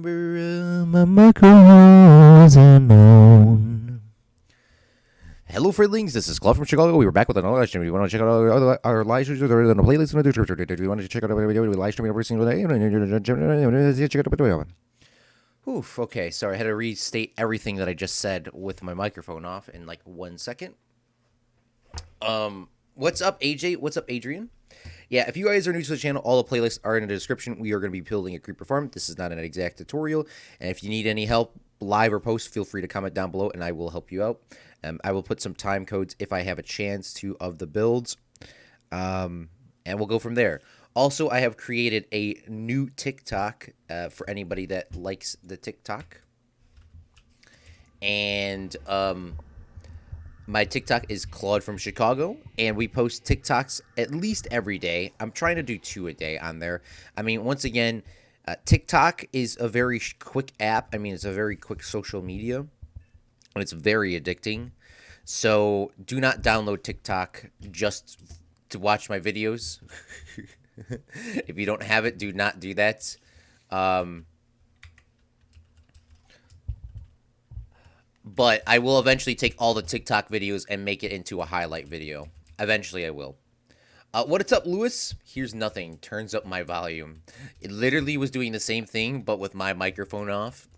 My microphone's unknown. Hello, friendlings. This is Claude from Chicago. We were back with another live stream. If you want to check out our live streams, they're in the playlist. If you want to check out our video, we live stream every single day. Check out the video. Oof. Okay. Sorry, I had to restate everything that I just said with my microphone off in like 1 second. What's up, AJ? What's up, Adrian? Yeah, if you guys are new to the channel, all the playlists are in the description. We are going to be building a creeper farm. This is not an exact tutorial, and if you need any help, live or post, feel free to comment down below, and I will help you out. I will put some time codes if I have a chance to of the builds, and we'll go from there. Also, I have created a new TikTok for anybody that likes the TikTok, and my TikTok is Claude from Chicago, and we post TikToks at least every day. I'm trying to do 2 a day on there. I mean, once again, TikTok is a very quick app. I mean, it's a very quick social media, and it's very addicting. So do not download TikTok just to watch my videos. If you don't have it, do not do that. But I will eventually take all the TikTok videos and make it into a highlight video. Eventually, I will. What's up, Lewis? Here's nothing. Turns up my volume. It literally was doing the same thing, but with my microphone off.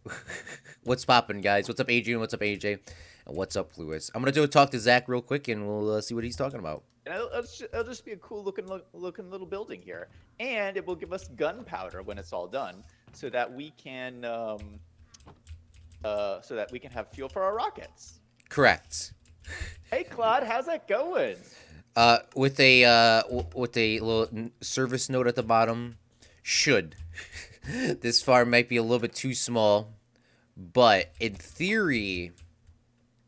What's poppin', guys? What's up, Adrian? What's up, AJ? And what's up, Lewis? I'm going to talk to Zach real quick, and we'll see what he's talking about. And it'll just be a cool looking little building here. And it will give us gunpowder when it's all done, so that we can... so that we can have fuel for our rockets. Correct. Hey, Claude, how's that going? With a little service note at the bottom, should. This farm might be a little bit too small, but in theory,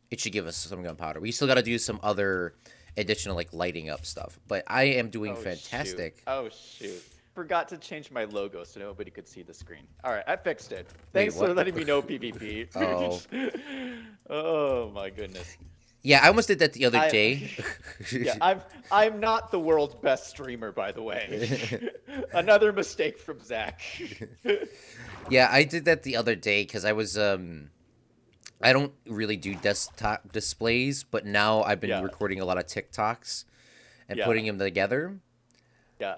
it should give us some gunpowder. We still got to do some other additional like lighting up stuff, but I am doing fantastic. Shoot. Oh shoot. Forgot to change my logo so nobody could see the screen. All right, I fixed it. Thanks for letting me know, PvP. Oh. Oh my goodness. Yeah, I almost did that the other day. Yeah, I'm not the world's best streamer, by the way. Another mistake from Zach. Yeah, I did that the other day because I was I don't really do desktop displays, but now I've been recording a lot of TikToks and putting them together. Yeah.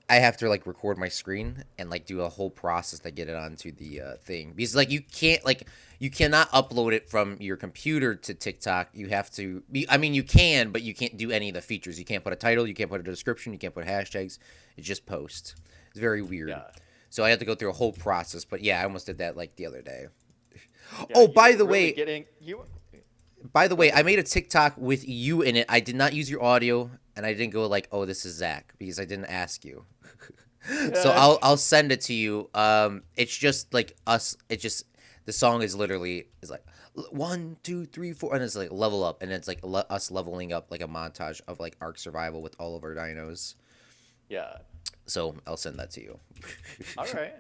I have to like record my screen and like do a whole process to get it onto the thing, because like you cannot upload it from your computer to TikTok. You have to I mean, you can, but you can't do any of the features. You can't put a title, you can't put a description, you can't put hashtags. It's just post. It's very weird. Yeah. So I had to go through a whole process, but yeah, I almost did that like the other day. Yeah, oh, by the way, I made a TikTok with you in it. I did not use your audio, and I didn't go like, "Oh, this is Zach," because I didn't ask you. So I'll send it to you. It's just like us. It's just the song is literally like 1, 2, 3, 4, and it's like level up, and it's like us leveling up, like a montage of like Ark Survival with all of our dinos. Yeah. So I'll send that to you. All right.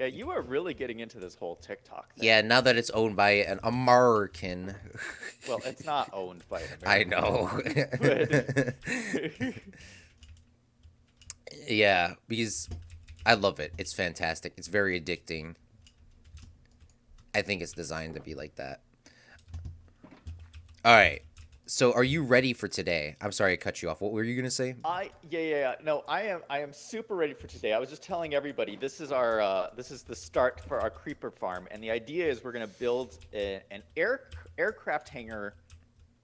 Yeah, you are really getting into this whole TikTok thing. Yeah, now that it's owned by an American. Well, it's not owned by an I American. know. Yeah, because I love it. It's fantastic. It's very addicting. I think it's designed to be like that. All right. So, are you ready for today? I'm sorry I cut you off. What were you gonna say? Yeah. No, I am super ready for today. I was just telling everybody this is the start for our creeper farm, and the idea is we're gonna build an aircraft hangar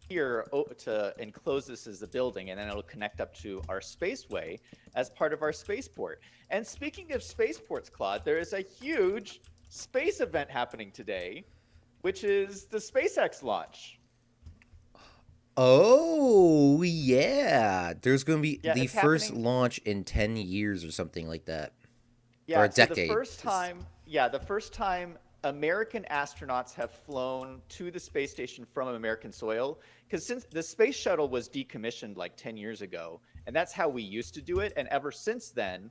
here to enclose this as the building, and then it'll connect up to our spaceway as part of our spaceport. And speaking of spaceports, Claude, there is a huge space event happening today, which is the SpaceX launch. Oh, yeah. There's going to be the first launch in 10 years or something like that. Yeah, or a decade. The first time American astronauts have flown to the space station from American soil, because since the space shuttle was decommissioned like 10 years ago, and that's how we used to do it, and ever since then,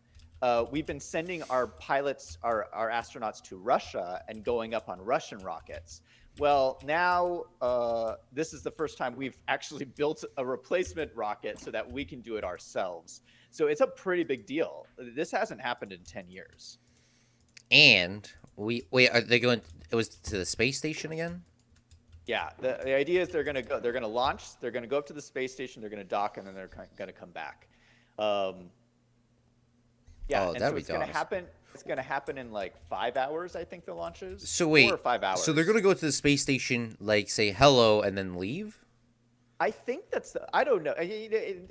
we've been sending our pilots, our astronauts to Russia and going up on Russian rockets. Well, now this is the first time we've actually built a replacement rocket so that we can do it ourselves. So it's a pretty big deal. This hasn't happened in 10 years. And we wait. Are they going? It was to the space station again. Yeah, the idea is they're gonna launch, they're gonna go up to the space station, they're gonna dock, and then they're gonna come back. Um, yeah, Oh, and that'd so be awesome. it's gonna happen in like 5 hours, I think the launch is So 4 or wait. five So they're hours. gonna go to the space station, like say hello, and then leave. I think I don't know.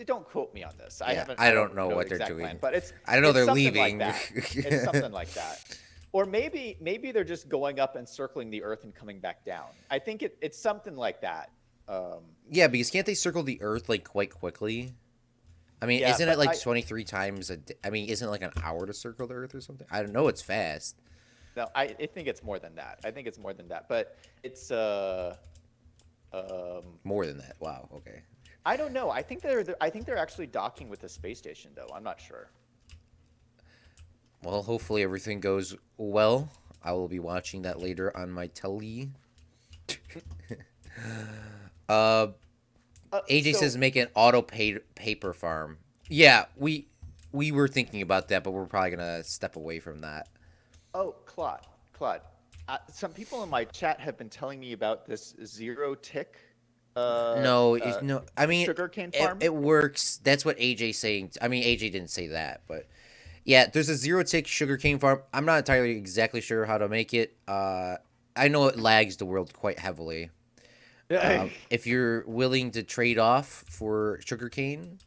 Don't quote me on this. Yeah, I I don't don't know know the what they're exact plan, doing. but I don't know it's they're something like leaving. that. It's something like that. Or maybe they're just going up and circling the Earth and coming back down. I think it's something like that. Um, Yeah, because can't they circle the Earth like quite quickly? I mean, yeah, isn't it but like 23 times a day? I mean, isn't it like an hour to circle the Earth or something? I don't know. It's fast. no, I think it's more than that. I think it's more than that. But it's um, More than that. Wow. Okay. I don't know. I think they're actually docking with the space station though. I'm not sure. Well, hopefully everything goes well. I will be watching that later on my telly. Uh, AJ says So make an auto paper farm. Yeah, we were thinking about that, but we're probably gonna step away from that. oh, Claude. Some people in my chat have been telling me about this zero tick No, it's no. I mean, sugarcane farm. it works. That's what AJ's saying. I mean, AJ didn't say that, but yeah, there's a zero tick sugarcane farm. I'm not entirely exactly sure how to make it. I know it lags the world quite heavily. If you're willing to trade off for sugarcane,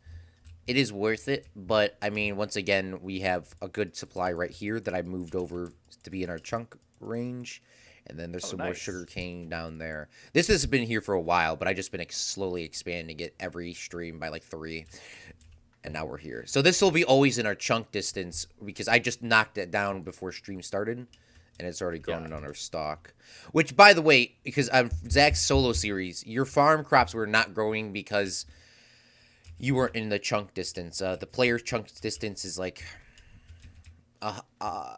it is worth it. But I mean, once again, we have a good supply right here that I moved over to be in our chunk range. And then there's Oh, some more nice. sugarcane down there. This has been here for a while, but I just been slowly expanding it every stream by like three, and now we're here. So this will be always in our chunk distance because I just knocked it down before stream started, and it's already Yeah. grown on our stock. Which, by the way, because on Zach's solo series, your farm crops were not growing because you weren't in the chunk distance. The player chunk distance is like uh, uh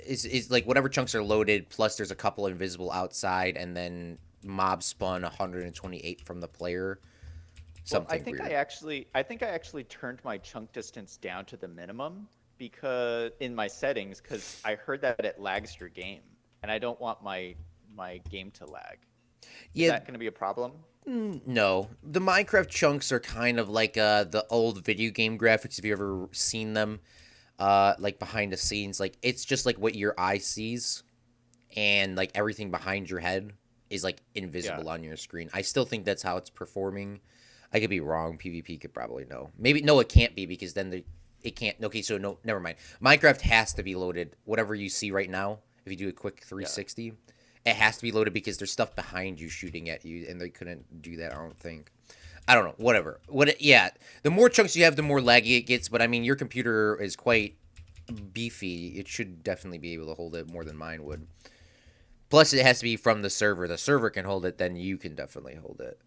is like whatever chunks are loaded plus there's a couple invisible outside and then mob spawn 128 from the player. Well, Something weird. I think I actually turned my chunk distance down to the minimum because in my settings because I heard that it lags your game, and I don't want my game to lag. Is Yeah, that going to be a problem? no. The Minecraft chunks are kind of like the old video game graphics if you ever seen them. Like behind the scenes, like it's just like what your eye sees and like everything behind your head is like Yeah. invisible on your screen. I still think that's how it's performing. I could be wrong. PvP could probably know. Maybe no, it can't be because then it can't. Okay, so no, never mind. Minecraft has to be loaded. Whatever you see right now, if you do a quick Yeah. 360, it has to be loaded because there's stuff behind you shooting at you, and they couldn't do that. I don't think. I don't know. Whatever. Yeah. The more chunks you have, the more laggy it gets. But I mean, your computer is quite beefy. It should definitely be able to hold it more than mine would. Plus, it has to be from the server. The server can hold it, then you can definitely hold it.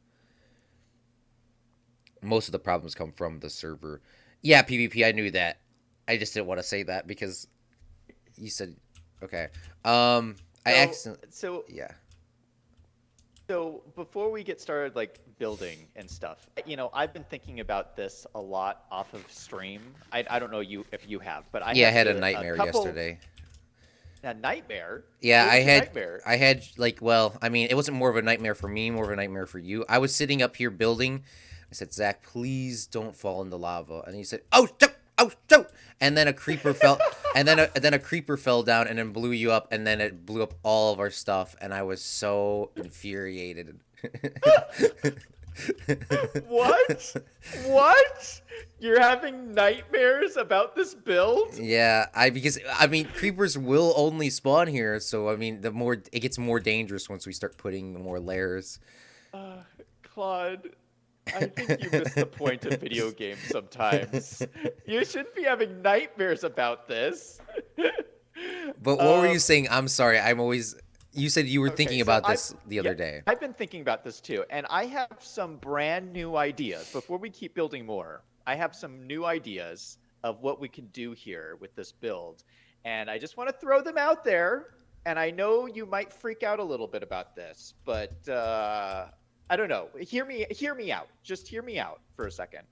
Most of the problems come from the server. Yeah, PvP. I knew that. I just didn't want to say that because you said okay. I So accidentally. so Yeah. so before we get started like building and stuff, I've been thinking about this a lot off of stream. I don't know you if you have, but I Yeah, I had had a a nightmare couple yesterday. a nightmare. Yeah, What was your nightmare? I had like, well, I mean, it wasn't more of a nightmare for me, more of a nightmare for you. I was sitting up here building. I said, Zach, please don't fall in the lava. And he said, oh, shoot, oh, shoot. And then a creeper fell, and then a creeper fell down and then blew you up, and then it blew up all of our stuff, and I was so infuriated. What? What? You're having nightmares about this build? Yeah, because I mean creepers will only spawn here, so I mean the more it gets more dangerous once we start putting more layers. Claude, I think you miss the point of video games sometimes. You shouldn't be having nightmares about this. But what were you Um, saying? I'm sorry. I'm always. You said you were okay, thinking so about this the yeah, other day. I've been thinking about this too, and I have some brand new ideas. Before we keep building more, I have some new ideas of what we can do here with this build, and I just want to throw them out there. And I know you might freak out a little bit about this, but I don't know. Hear me out. Just hear me out for a second.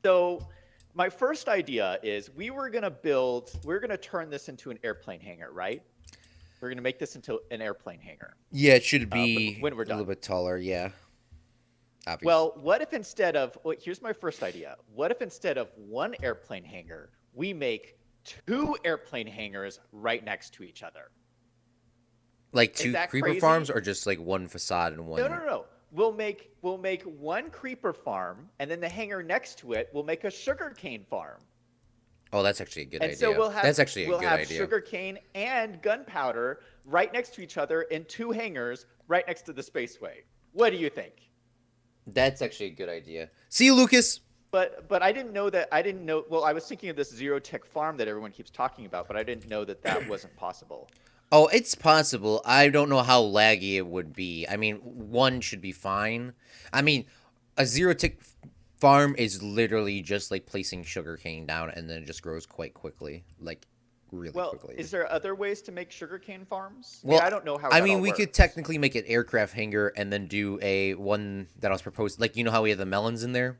So my first idea is we're gonna turn this into an airplane hangar, right? We're gonna make this into an airplane hangar Yeah, it should when be we're a little done. bit taller. Yeah, obvious. Well, what if instead of here's my first idea. What if instead of one airplane hangar, we make two airplane hangars right next to each other? Like Is two that creeper farms, crazy? or just like one facade and No, no, one. no, no. We'll make one creeper farm, and then the hangar next to it, we'll make a sugarcane farm. Oh, that's actually a good And so idea. That's actually a we'll good have idea. sugarcane and gunpowder right next to each other in two hangars right next to the spaceway. What do you think? That's actually a good idea. See you, Lucas. But I didn't know that. I didn't know. Well, I was thinking of this zero tech farm that everyone keeps talking about, but I didn't know that that wasn't possible. Oh, it's possible. I don't know how laggy it would be. I mean, one should be fine. I mean, a zero tick farm is literally just like placing sugarcane down and then it just grows quite quickly. Like, really Well, quickly. is there other ways to make sugarcane farms? I mean, Well, I don't know how I that mean, all we could works. technically make an aircraft hangar and then do a one that I was proposed. Like, you know how we have the melons in there?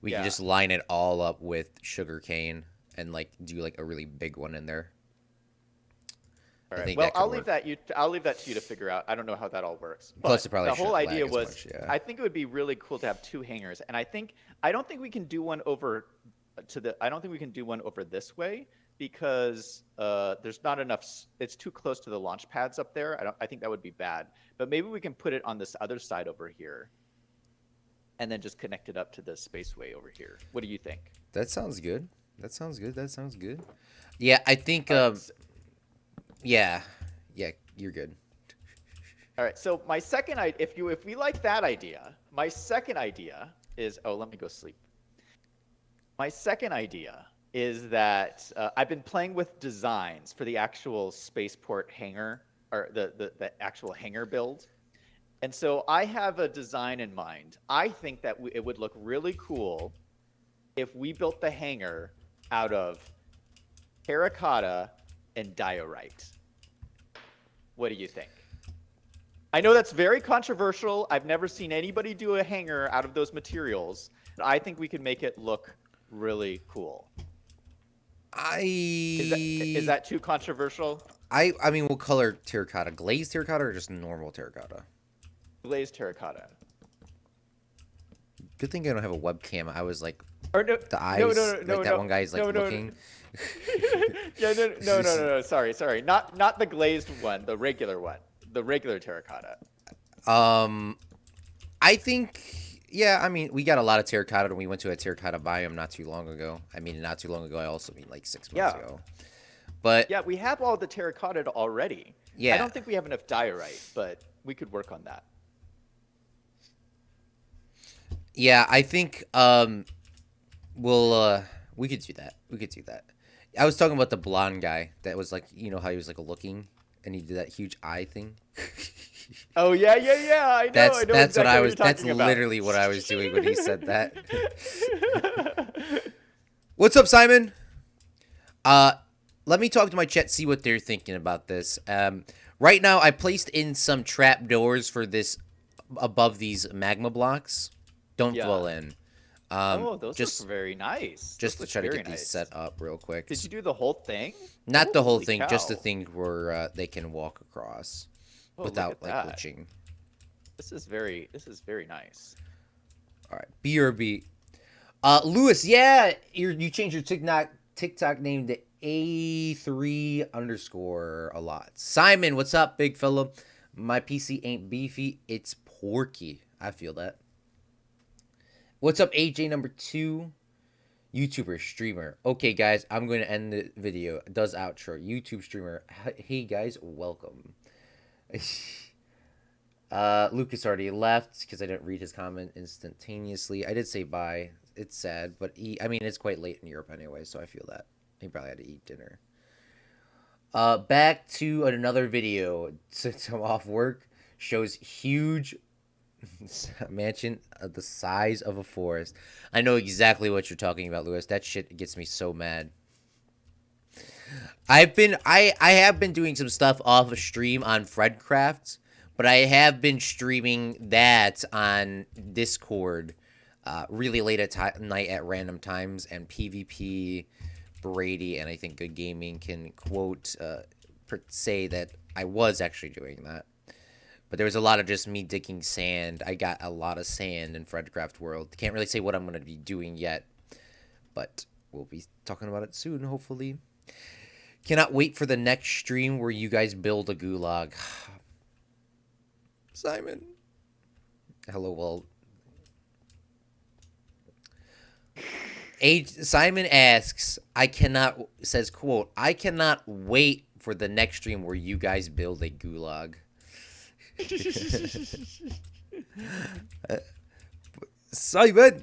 We can Yeah. just line it all up with sugarcane and like do like a really big one in there. All I right. think Well, that could work. I'll leave that to you to figure out. I don't know how that all works. Plus, But it probably the whole shouldn't lag idea as was much. Yeah. I think it would be really cool to have two hangars. And I don't think we can do one over I don't think we can do one over this way because there's not enough it's too close to the launch pads up there. I think that would be bad. But maybe we can put it on this other side over here and then just connect it up to the spaceway over here. What do you think? That sounds good. That sounds good. That sounds good. Yeah, I think. All right. Yeah, yeah, you're good. All right. So my second idea, if we like that idea, my second idea is let me go sleep. My second idea is that I've been playing with designs for the actual spaceport hangar or the actual hangar build. And so I have a design in mind. I think that it would look really cool if we built the hangar out of terracotta and diorite. What do you think? I know that's very controversial. I've never seen anybody do a hangar out of those materials. But I think we could make it look really cool. Is that too controversial? I mean, what color terracotta? Glazed terracotta or just normal terracotta? Glazed terracotta. Good thing I don't have a webcam. I was like, Or no, the eyes, no, like that one guy's like no, no, looking. Yeah, no. Sorry. Not the glazed one. The regular one. The regular terracotta. I think, yeah. I mean, we got a lot of terracotta when we went to a terracotta biome not too long ago. I mean, not too long ago. I also mean like 6 months Yeah. ago. But Yeah, we have all the terracotta already. yeah, I don't think we have enough diorite, but we could work on that. yeah. I think we'll we could do that. We could do that. I was talking about the blonde guy that was like, you know how he was like looking and he did that huge eye thing. Oh yeah. I know. That's I know that's what exactly I what was. you're That's talking about. literally what I was doing when he said that. What's up, Simon? Let me talk to my chat, see what they're thinking about this. Right now, I placed in some trap doors for this above these magma blocks. Don't Yeah. dwell in. Those just look very nice. just Those to try look to very get these nice. set up real quick. Did you do the whole thing? Not the whole Holy thing, just the cow. thing where they can walk across Oh, look without at like that. glitching. This is very nice. All right, BRB. Lewis, yeah, you changed your TikTok name to A3 underscore a lot. Simon, what's up, big fella? My PC ain't beefy, it's porky. I feel that. What's up, AJ number 2? YouTuber, streamer. Okay, guys, I'm going to end the video. Does outro. YouTube streamer. Hey, guys, welcome. Lucas already left because I didn't read his comment instantaneously. I did say bye. It's sad, but I mean, it's quite late in Europe anyway, so I feel that. He probably had to eat dinner. Back to another video. Since I'm off work, shows huge mansion the size of a forest. I know exactly what you're talking about, Lewis. That shit gets me so mad. I have been doing some stuff off of stream on Fredcraft, but I have been streaming that on Discord really late at night at random times, and PvP, Brady, and I think Good Gaming can quote say that I was actually doing that. But there was a lot of just me digging sand. I got a lot of sand in Fredcraft World. Can't really say what I'm going to be doing yet, but we'll be talking about it soon, hopefully. Cannot wait for the next stream where you guys build a gulag. Simon. Hello, well. Simon asks, says, quote, I cannot wait for the next stream where you guys build a gulag. Simon!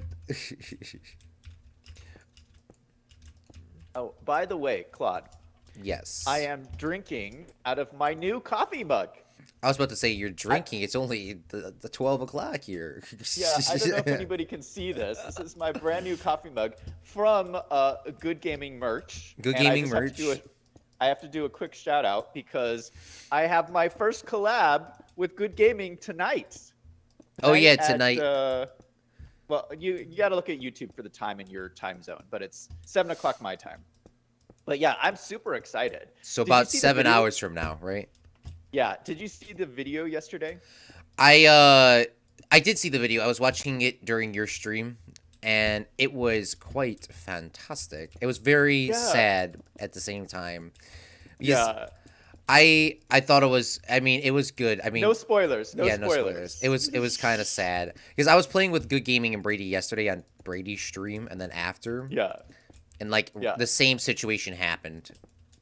Oh, by the way, Claude, Yes. I am drinking out of my new coffee mug. I was about to say you're drinking. It's only the 12 o'clock here. Yeah, I don't know if anybody can see this. This is my brand new coffee mug from Good Gaming merch. Good And Gaming merch. I have to do a quick shout out because I have my first collab with Good Gaming tonight. Oh yeah, tonight. Well, you got to look at YouTube for the time in your time zone, but it's 7 o'clock my time. But yeah, I'm super excited. So about 7 hours from now, right? Yeah. Did you see the video yesterday? I did see the video. I was watching it during your stream, and it was quite fantastic. It was very sad at the same time. Yeah. I thought it was. I mean, it was good. I mean, no spoilers. No spoilers. It was kind of sad because I was playing with Good Gaming and Brady yesterday on Brady's stream, and then after. Yeah. And the same situation happened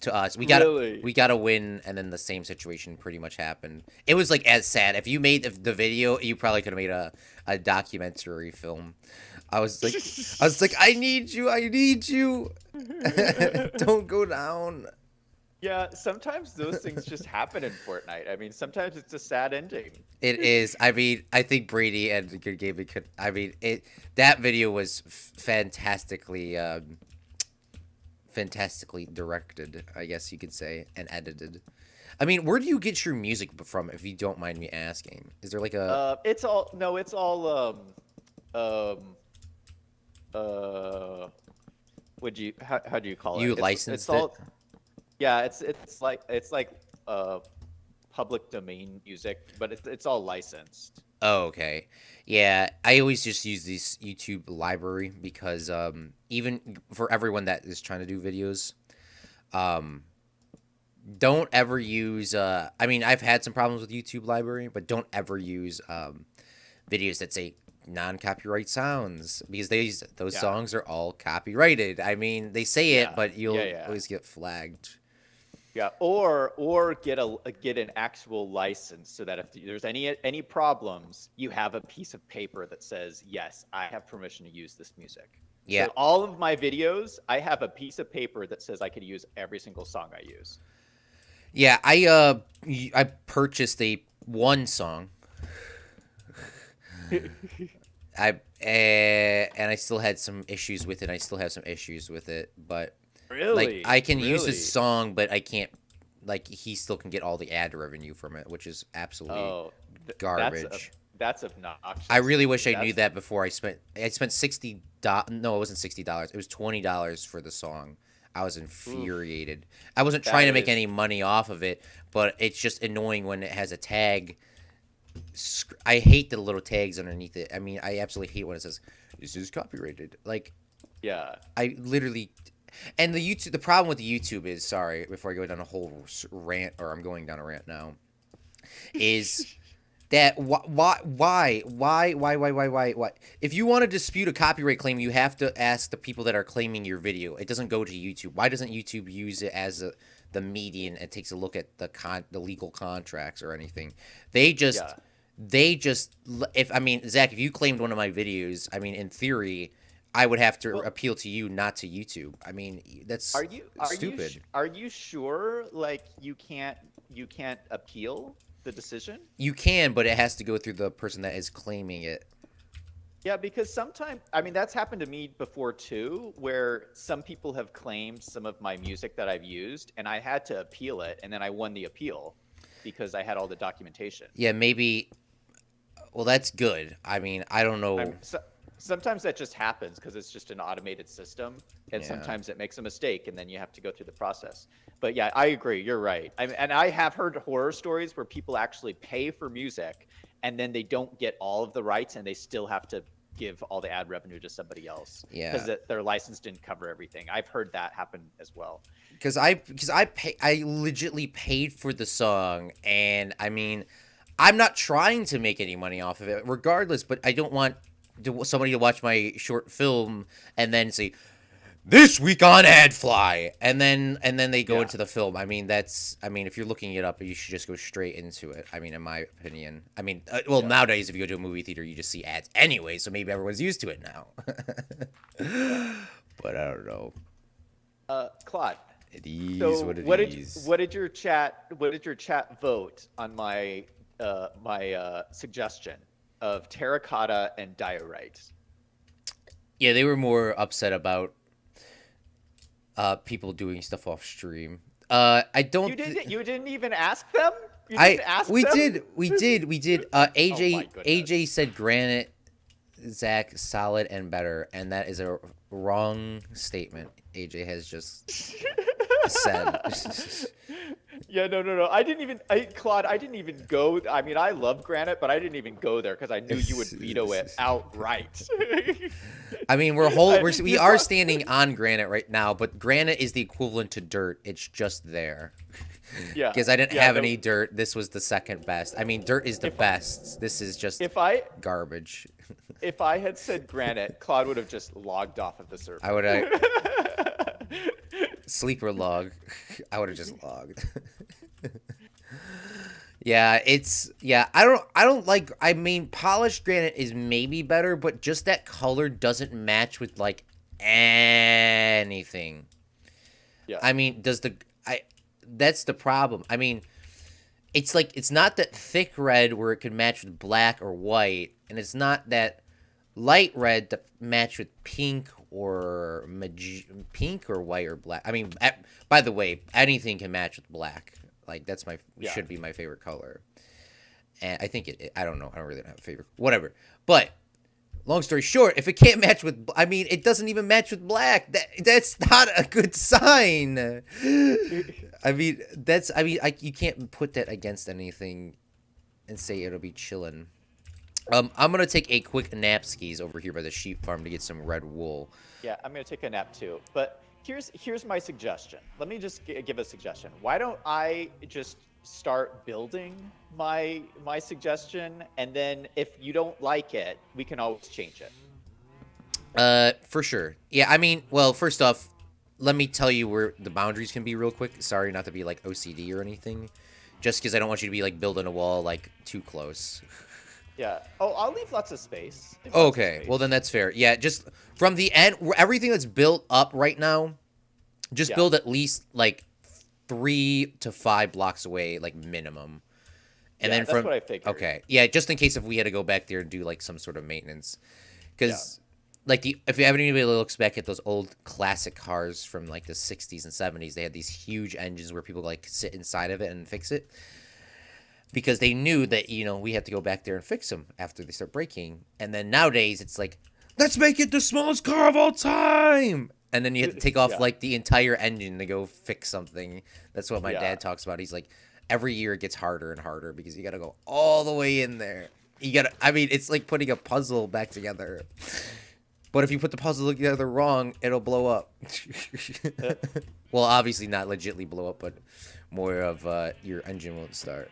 to us. We got a win, and then the same situation pretty much happened. It was like as sad. If you made the video, you probably could have made a documentary film. I was like, I need you. Don't go down. Yeah, sometimes those things just happen in Fortnite. I mean, sometimes it's a sad ending. It is. I mean, I think Brady and Good Gaming could. I mean, that video was fantastically directed, I guess you could say, and edited. I mean, where do you get your music from, if you don't mind me asking? Is there like a? It's all would you how do you call it? You licensed it's all, it? Yeah, it's like public domain music, but it's all licensed. Oh, okay. Yeah, I always just use this YouTube library because even for everyone that is trying to do videos, don't ever use I mean, I've had some problems with YouTube library, but don't ever use videos that say non-copyright sounds, because those songs are all copyrighted. I mean, they say it, but you'll always get flagged. Yeah, or get an actual license so that if there's any problems, you have a piece of paper that says, yes, I have permission to use this music. Yeah. So all of my videos, I have a piece of paper that says I could use every single song I use. Yeah, I purchased one song. And I still had some issues with it. I still have some issues with it, but Really? I can use his song, but I can't. He still can get all the ad revenue from it, which is absolutely garbage. That's obnoxious. I really wish I knew that before I spent $60. No, it wasn't $60. It was $20 for the song. I was infuriated. I wasn't trying to make any money off of it, but it's just annoying when it has a tag. I hate the little tags underneath it. I mean, I absolutely hate when it says this is copyrighted. Yeah. I literally. And the problem with the YouTube is, sorry, before I go down a whole rant, or I'm going down a rant now, is that why? If you want to dispute a copyright claim, you have to ask the people that are claiming your video. It doesn't go to YouTube. Why doesn't YouTube use it as the median and takes a look at the legal contracts or anything? They just, Zach, if you claimed one of my videos, I mean, in theory, I would have to appeal to you, not to YouTube. I mean, that's stupid. Are you sure? You can't appeal the decision? You can, but it has to go through the person that is claiming it. Yeah, because sometimes, I mean, that's happened to me before too, where some people have claimed some of my music that I've used, and I had to appeal it, and then I won the appeal because I had all the documentation. Yeah, maybe. Well, that's good. I mean, I don't know. sometimes that just happens because it's just an automated system, and Yeah. sometimes it makes a mistake, and then you have to go through the process. But yeah, I agree. You're right. And I have heard horror stories where people actually pay for music, and then they don't get all of the rights, and they still have to give all the ad revenue to somebody else Yeah. because their license didn't cover everything. I've heard that happen as well. I legitly paid for the song, and I mean, I'm not trying to make any money off of it, regardless. But I don't want somebody to watch my short film and then say this week on AdFly, and then they go Yeah. into the film. I mean, if you're looking it up, you should just go straight into it. I mean, in my opinion. I mean, well, Yeah. nowadays if you go to a movie theater, you just see ads anyway, so maybe everyone's used to it now. Yeah. But I don't know. Claude. It is So what it what is. did your chat vote on my suggestion of terracotta and diorite? Yeah, they were more upset about people doing stuff off stream. I don't. You didn't even ask them? You I didn't ask we them? did we did we did. Oh my AJ goodness. said granite, Zach solid and better, and that is a wrong statement. AJ has just said. Yeah, no. Claude, I didn't even go. I mean, I love granite, but I didn't even go there because I knew you would veto it outright. I mean, we You are thought- standing on granite right now, but granite is the equivalent to dirt. It's just there. Yeah. Because I didn't Yeah, have no, any dirt. This was the second best. I mean, dirt is the best. This is just If I garbage. if I had said granite, Claude would have just logged off of the server. I would sleeper log. I would have just logged. Yeah. I don't like. I mean, polished granite is maybe better, but just that color doesn't match with like anything. Yeah. I mean, that's the problem. I mean, it's like it's not that thick red where it could match with black or white, and it's not that light red to match with pink or pink or white or black. I mean, by the way, anything can match with black. Like that's Yeah. should be my favorite color. And I think I don't know. I don't really have a favorite. Whatever. But long story short, if it can't match with, I mean, it doesn't even match with black. That's not a good sign. I mean, you can't put that against anything and say it'll be chillin'. I'm gonna take a quick nap skis over here by the sheep farm to get some red wool. Yeah, I'm gonna take a nap too. But here's my suggestion. Let me just give a suggestion. Why don't I just start building my suggestion, and then if you don't like it, we can always change it. For sure. Yeah, I mean, well, first off, let me tell you where the boundaries can be real quick. Sorry, not to be like OCD or anything, just because I don't want you to be like building a wall like too close. Yeah. Oh, I'll leave lots of space. Leave lots of Okay, space. well then that's fair. Yeah, just from the end, everything that's built up right now, just Yeah. build at least like 3 to 5 blocks away, like minimum. And Yeah, then that's what I figured. okay, yeah, just in case if we had to go back there and do like some sort of maintenance, because like if you haven't anybody looks back at those old classic cars from like the 60s and 70s, they had these huge engines where people like sit inside of it and fix it. Because they knew that, we had to go back there and fix them after they start breaking. And then nowadays, it's like, let's make it the smallest car of all time. And then you have to take off, Yeah. like, the entire engine to go fix something. That's what my Yeah. dad talks about. He's like, every year it gets harder and harder because you got to go all the way in there. I mean, it's like putting a puzzle back together. But if you put the puzzle together wrong, it'll blow up. Well, obviously not legitly blow up, but more of your engine won't start.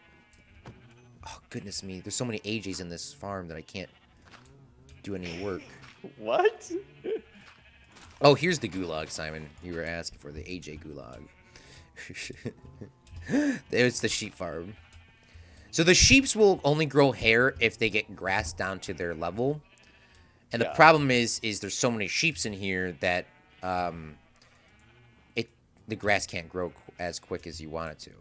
Oh, goodness me. There's so many AJs in this farm that I can't do any work. What? Oh, here's the gulag, Simon. You were asking for the AJ gulag. It's the sheep farm. So the sheeps will only grow hair if they get grass down to their level. And the Yeah. problem is there's so many sheeps in here that the grass can't grow as quick as you want it to.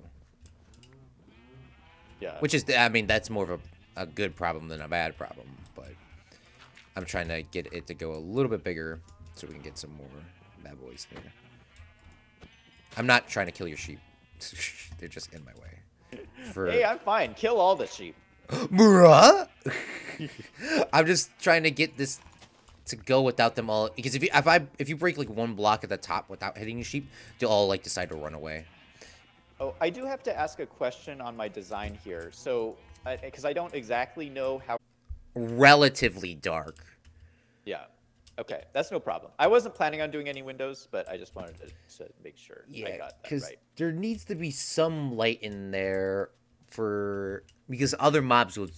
Yeah. Which is, I mean, that's more of a good problem than a bad problem. But I'm trying to get it to go a little bit bigger so we can get some more bad boys here. I'm not trying to kill your sheep. They're just in my way. Hey, I'm fine. Kill all the sheep. Bruh? I'm just trying to get this to go without them all, because if you break like one block at the top without hitting the sheep, they'll all like decide to run away. Oh, I do have to ask a question on my design here. So, because I don't exactly know how. Relatively dark. Yeah. Okay, that's no problem. I wasn't planning on doing any windows, but I just wanted to make sure I Yeah, got that because right. there needs to be some light in there for because other mobs will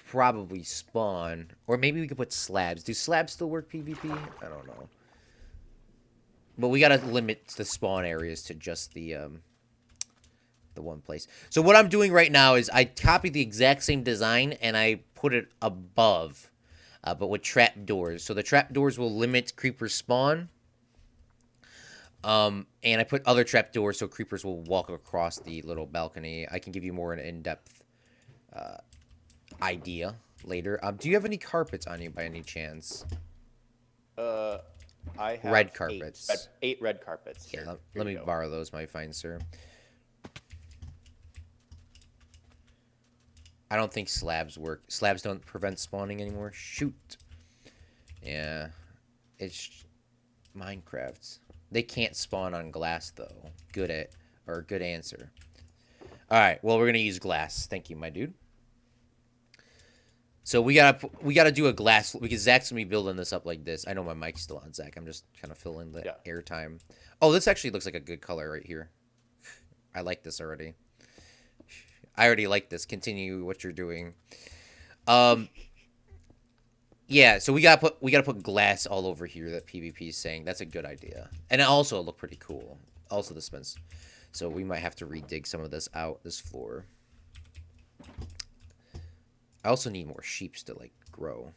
probably spawn, or maybe we could put slabs. Do slabs still work PvP? I don't know. But we gotta limit the spawn areas to just the one place. So what I'm doing right now is I copied the exact same design and I put it above, but with trap doors. So the trap doors will limit creeper spawn. And I put other trap doors so creepers will walk across the little balcony. I can give you more an in-depth idea later. Do you have any carpets on you by any chance? Uh, I have Red carpets. eight red carpets. Yeah, Here, let you me go. borrow those, my fine sir. I don't think slabs work. Slabs don't prevent spawning anymore. Shoot. Yeah. It's Minecraft. They can't spawn on glass though. Good answer. All right. Well, we're gonna use glass. Thank you, my dude. So we gotta do a glass because Zach's gonna be building this up like this. I know my mic's still on, Zach. I'm just kind of filling the Yeah. airtime. Oh, this actually looks like a good color right here. I like this already. I already like this. Continue what you're doing. Um, yeah. So we gotta put glass all over here. That PvP is saying that's a good idea, and it also look pretty cool. Also the fence. So we might have to redig some of this out. This floor. I also need more sheeps to like grow.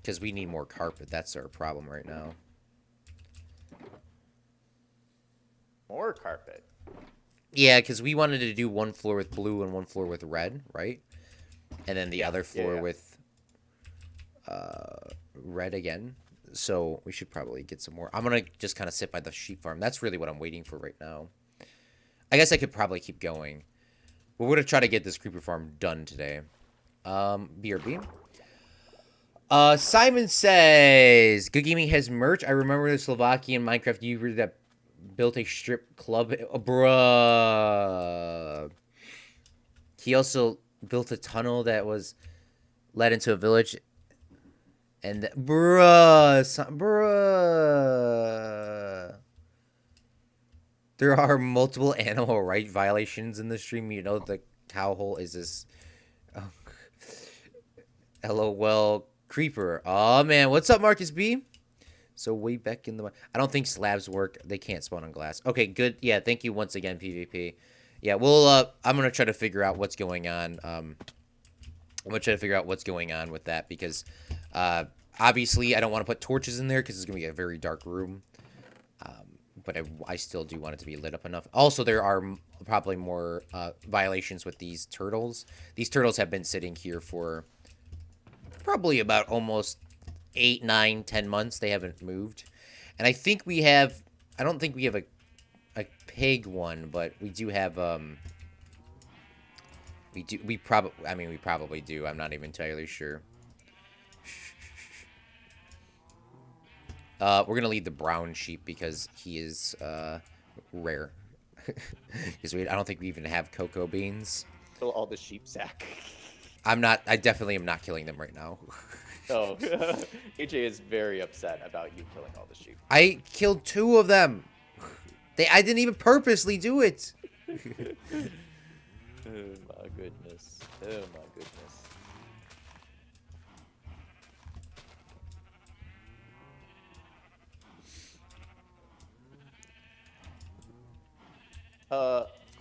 Because we need more carpet. That's our problem right now. More carpet. Yeah, because we wanted to do one floor with blue and one floor with red, right? And then the other floor with red again. So we should probably get some more. I'm going to just kind of sit by the sheep farm. That's really what I'm waiting for right now. I guess I could probably keep going. But we're going to try to get this creeper farm done today. BRB. Simon says, Good Gaming has merch. I remember the Slovakian Minecraft YouTuber that built a strip club. Bruh. He also built a tunnel that was led into a village. And bruh. There are multiple animal right violations in the stream. You know the cow hole is this. Oh. LOL creeper. Oh man, what's up, Marcus B? So way back in the. I don't think slabs work. They can't spawn on glass. Okay, good. Yeah, thank you once again, PvP. Yeah, well, I'm gonna try to figure out what's going on. I'm gonna try to figure out what's going on with that because, obviously, I don't want to put torches in there because it's gonna be a very dark room. But I still do want it to be lit up enough. Also, there are probably more violations with these turtles. These turtles have been sitting here for probably about almost 8, 9, 10 months. They haven't moved. And I think we have... I don't think we have a pig one, but we do have... We probably do. I'm not even entirely sure. We're going to leave the brown sheep because he is rare. Because I don't think we even have cocoa beans. Kill all the sheep, Zach. I definitely am not killing them right now. Oh, AJ is very upset about you killing all the sheep. I killed 2 of them. I didn't even purposely do it. Oh my goodness. Oh my goodness.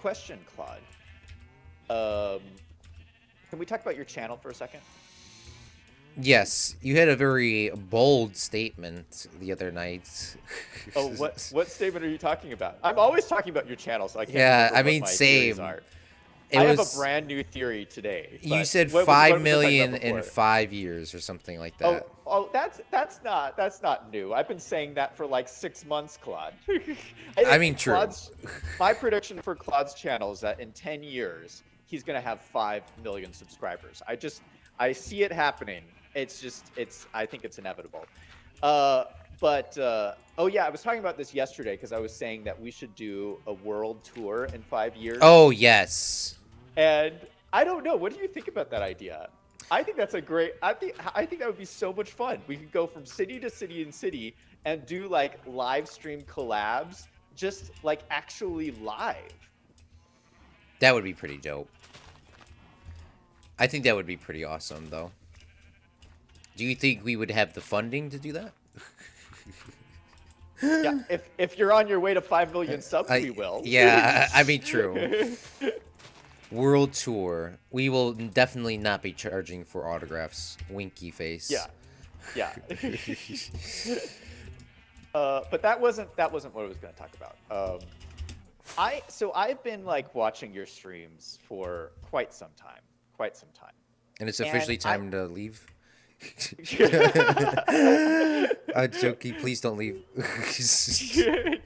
Question, Claude. Can we talk about your channel for a second? Yes, you had a very bold statement the other night. Oh, what statement are you talking about? I'm always talking about your channel, so I can't Yeah, remember I mean, what my same. theories are. It I have was, a brand new theory today. You said what 5 was I talking about million in before? 5 years or something like that. Oh, that's not new. I've been saying that for like 6 months, Claude. I mean, true. My prediction for Claude's channel is that in 10 years he's gonna have 5 million subscribers. I see it happening. I think it's inevitable. Uh, but oh yeah, I was talking about this yesterday because I was saying that we should do a world tour in 5 years. Oh, yes. And I don't know. What do you think about that idea? I think that's a great. I think that would be so much fun. We could go from city to city and city and do like live stream collabs, just like actually live. That would be pretty dope. I think that would be pretty awesome, though. Do you think we would have the funding to do that? Yeah, if you're on your way to 5 million subs, we will. Yeah, I mean, true. World tour. We will definitely not be charging for autographs. Winky face. Yeah, yeah. But that wasn't what I was going to talk about. I've been like watching your streams for quite some time, And it's officially and time to leave. Jokey, please don't leave.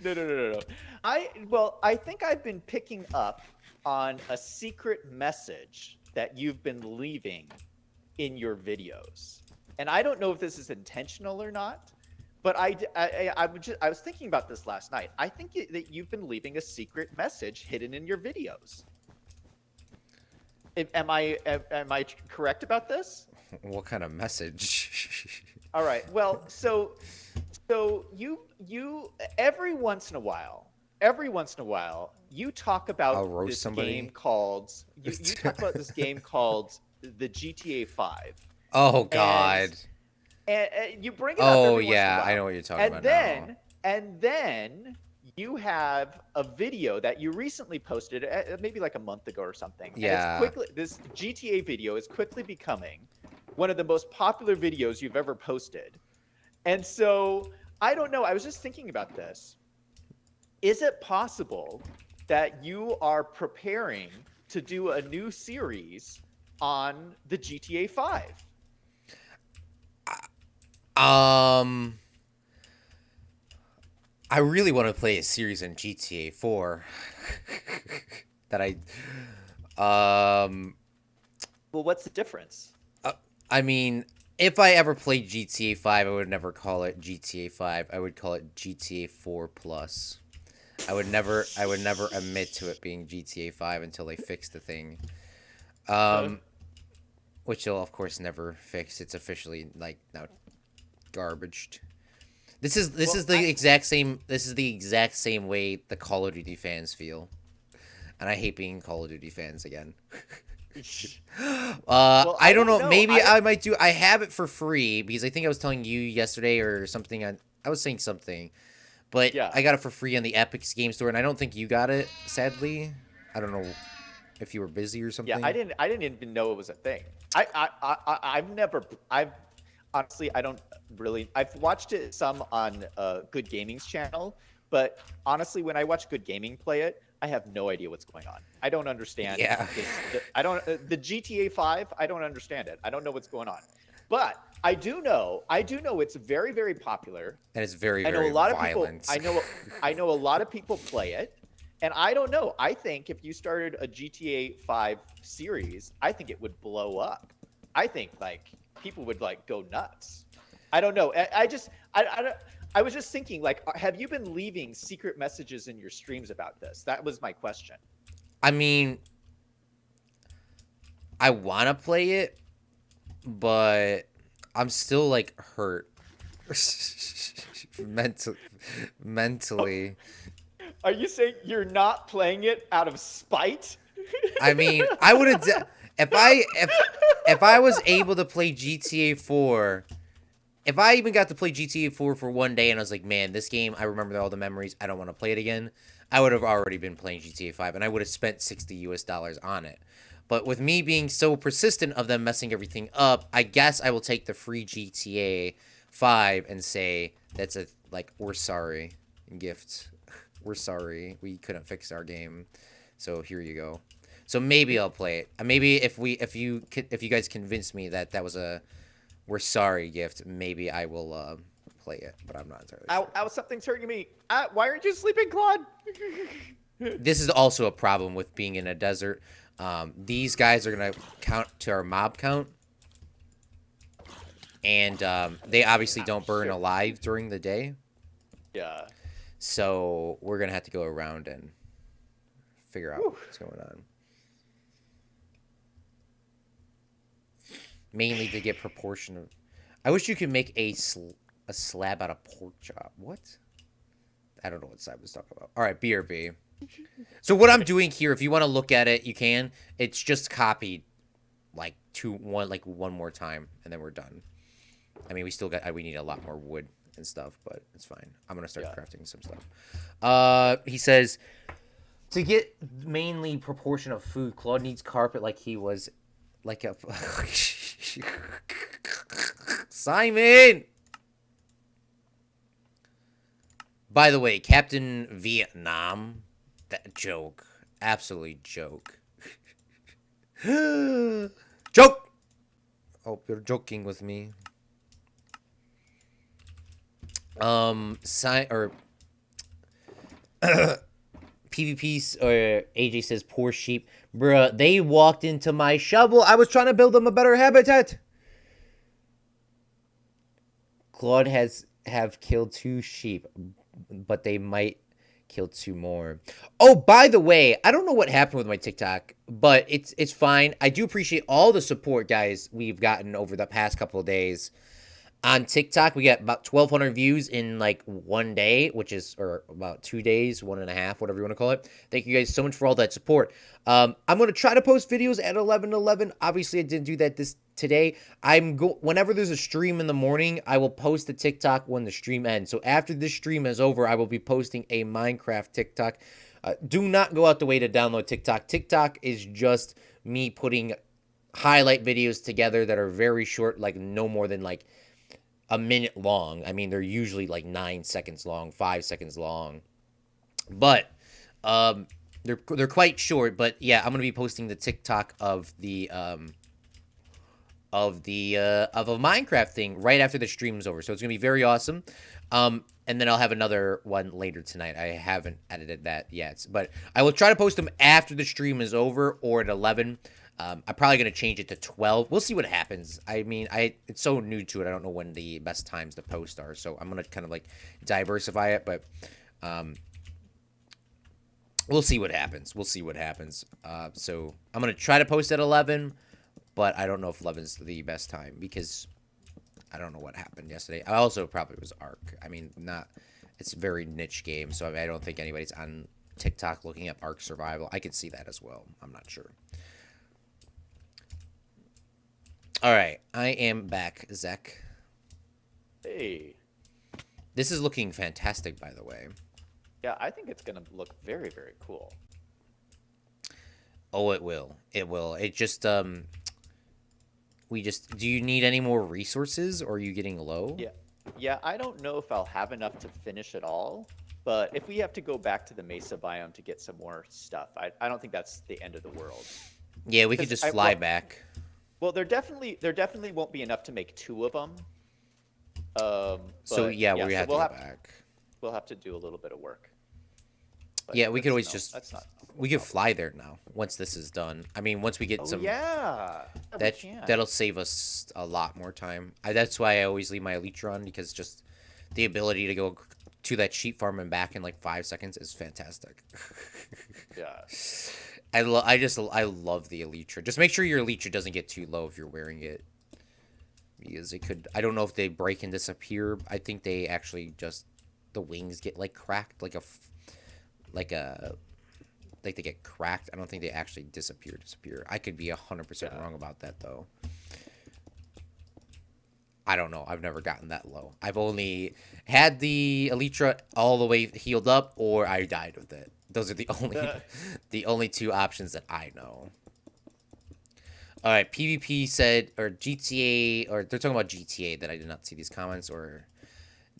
No. I think I've been picking up on a secret message that you've been leaving in your videos, and I don't know if this is intentional or not. But I was thinking about this last night. I think that you've been leaving a secret message hidden in your videos. Am I correct about this? What kind of message? All right. Well, so you every once in a while, you talk I'll about roast this somebody. game called you talk about this game called the GTA 5. Oh God. And you bring it up Oh every once in a yeah, while. I know what you're talking about now. And then you have a video that you recently posted, maybe like a month ago or something. Yeah. And this GTA video is quickly becoming one of the most popular videos you've ever posted. And so I don't know. I was just thinking about this. Is it possible that you are preparing to do a new series on the GTA 5? I really want to play a series in GTA 4 that Well, what's the difference? I mean, if I ever played GTA 5, I would never call it GTA 5. I would call it GTA 4 Plus. I would never admit to it being GTA 5 until they fix the thing. Which they'll of course never fix. It's officially like now garbaged. This is the exact same way the Call of Duty fans feel. And I hate being Call of Duty fans again. Well, I don't know. Maybe I might do. I have it for free because I think I was telling you yesterday or something. I was saying something, but Yeah. I got it for free on the Epic Game Store, and I don't think you got it. Sadly, I don't know if you were busy or something. Yeah, I didn't even know it was a thing. I've honestly, I don't really. I've watched it some on Good Gaming's channel, but honestly, when I watch Good Gaming play it, I have no idea what's going on. I don't understand. Yeah. The GTA 5. I don't understand it. I don't know what's going on. But I do know it's very, very popular. And it's very, I know very a lot violent. of people. I know a lot of people play it, and I don't know. I think if you started a GTA 5 series, I think it would blow up. I think like people would like go nuts. I don't know. I was just thinking, like, have you been leaving secret messages in your streams about this? That was my question. I mean, I want to play it, but I'm still like hurt mentally. Are you saying you're not playing it out of spite? I mean, I would have if I was able to play GTA 4. If I even got to play GTA 4 for one day and I was like, man, this game, I remember all the memories, I don't want to play it again, I would have already been playing GTA 5 and I would have spent $60 on it. But with me being so persistent of them messing everything up, I guess I will take the free GTA 5 and say, that's a, like, we're sorry gift. We're sorry. We couldn't fix our game. So here you go. So maybe I'll play it. Maybe if you guys convince me that that was a we're sorry gift, maybe I will play it, but I'm not entirely sure. Ow, something's hurting me. Why aren't you sleeping, Claude? This is also a problem with being in a desert. These guys are gonna count to our mob count, and they obviously don't burn Sure. alive during the day. Yeah. So we're gonna have to go around and figure out Whew. what's going on. Mainly to get proportion of. I wish you could make a slab out of pork chop. What? I don't know what Simon was talking about. All right, BRB. So what I'm doing here, if you want to look at it, you can. It's just copied like one more time, and then we're done. I mean, we need a lot more wood and stuff, but it's fine. I'm gonna start crafting some stuff. He says to get mainly proportion of food, Claude needs carpet like he was like a Simon. By the way, Captain Vietnam, that joke, absolutely joke. Joke. Oh, you're joking with me. PvP or AJ says poor sheep, bruh. They walked into my shovel. I was trying to build them a better habitat. Claude have killed 2 sheep, but they might kill 2 more. Oh, by the way, I don't know what happened with my TikTok, but it's fine. I do appreciate all the support, guys, we've gotten over the past couple of days. On TikTok, we got about 1,200 views in like one day, or about 2 days, 1.5, whatever you want to call it. Thank you guys so much for all that support. I'm going to try to post videos at 11:11. Obviously, I didn't do that today. Whenever there's a stream in the morning, I will post the TikTok when the stream ends. So after this stream is over, I will be posting a Minecraft TikTok. Do not go out the way to download TikTok. TikTok is just me putting highlight videos together that are very short, like no more than like a minute long. I mean, they're usually like 9 seconds long, 5 seconds long, but they're quite short. But yeah, I'm gonna be posting the TikTok of a Minecraft thing right after the stream's over, so it's gonna be very awesome. And then I'll have another one later tonight. I haven't edited that yet, but I will try to post them after the stream is over or at 11. I'm probably going to change it to 12. We'll see what happens. I mean, it's so new to it. I don't know when the best times to post are. So I'm going to kind of like diversify it. But we'll see what happens. We'll see what happens. So I'm going to try to post at 11. But I don't know if 11's the best time because I don't know what happened yesterday. I also probably was Ark. I mean, it's a very niche game. So I don't think anybody's on TikTok looking at Ark Survival. I could see that as well. I'm not sure. All right, I am back, Zek. Hey. This is looking fantastic, by the way. Yeah, I think it's gonna look very, very cool. Oh, it will. It will. It just do you need any more resources, or are you getting low? Yeah. I don't know if I'll have enough to finish it all, but if we have to go back to the Mesa biome to get some more stuff, I don't think that's the end of the world. Yeah, we could just fly back. Well, there definitely won't be enough to make 2 of them. So yeah, we have to go back. We'll have to do a little bit of work. But yeah, we could always we could fly there now once this is done. I mean, once we get some. Yeah. That'll save us a lot more time. That's why I always leave my Elytra on, because just the ability to go to that sheep farm and back in like 5 seconds is fantastic. Yeah. I love the Elytra. Just make sure your Elytra doesn't get too low if you're wearing it, because it could. I don't know if they break and disappear. I think they actually just the wings get like cracked, like they get cracked. I don't think they actually disappear. I could be 100% wrong about that though. I don't know. I've never gotten that low. I've only had the Elytra all the way healed up, or I died with it. Those are the only 2 options that I know. All right, PvP said, or GTA, or they're talking about GTA that I did not see these comments, or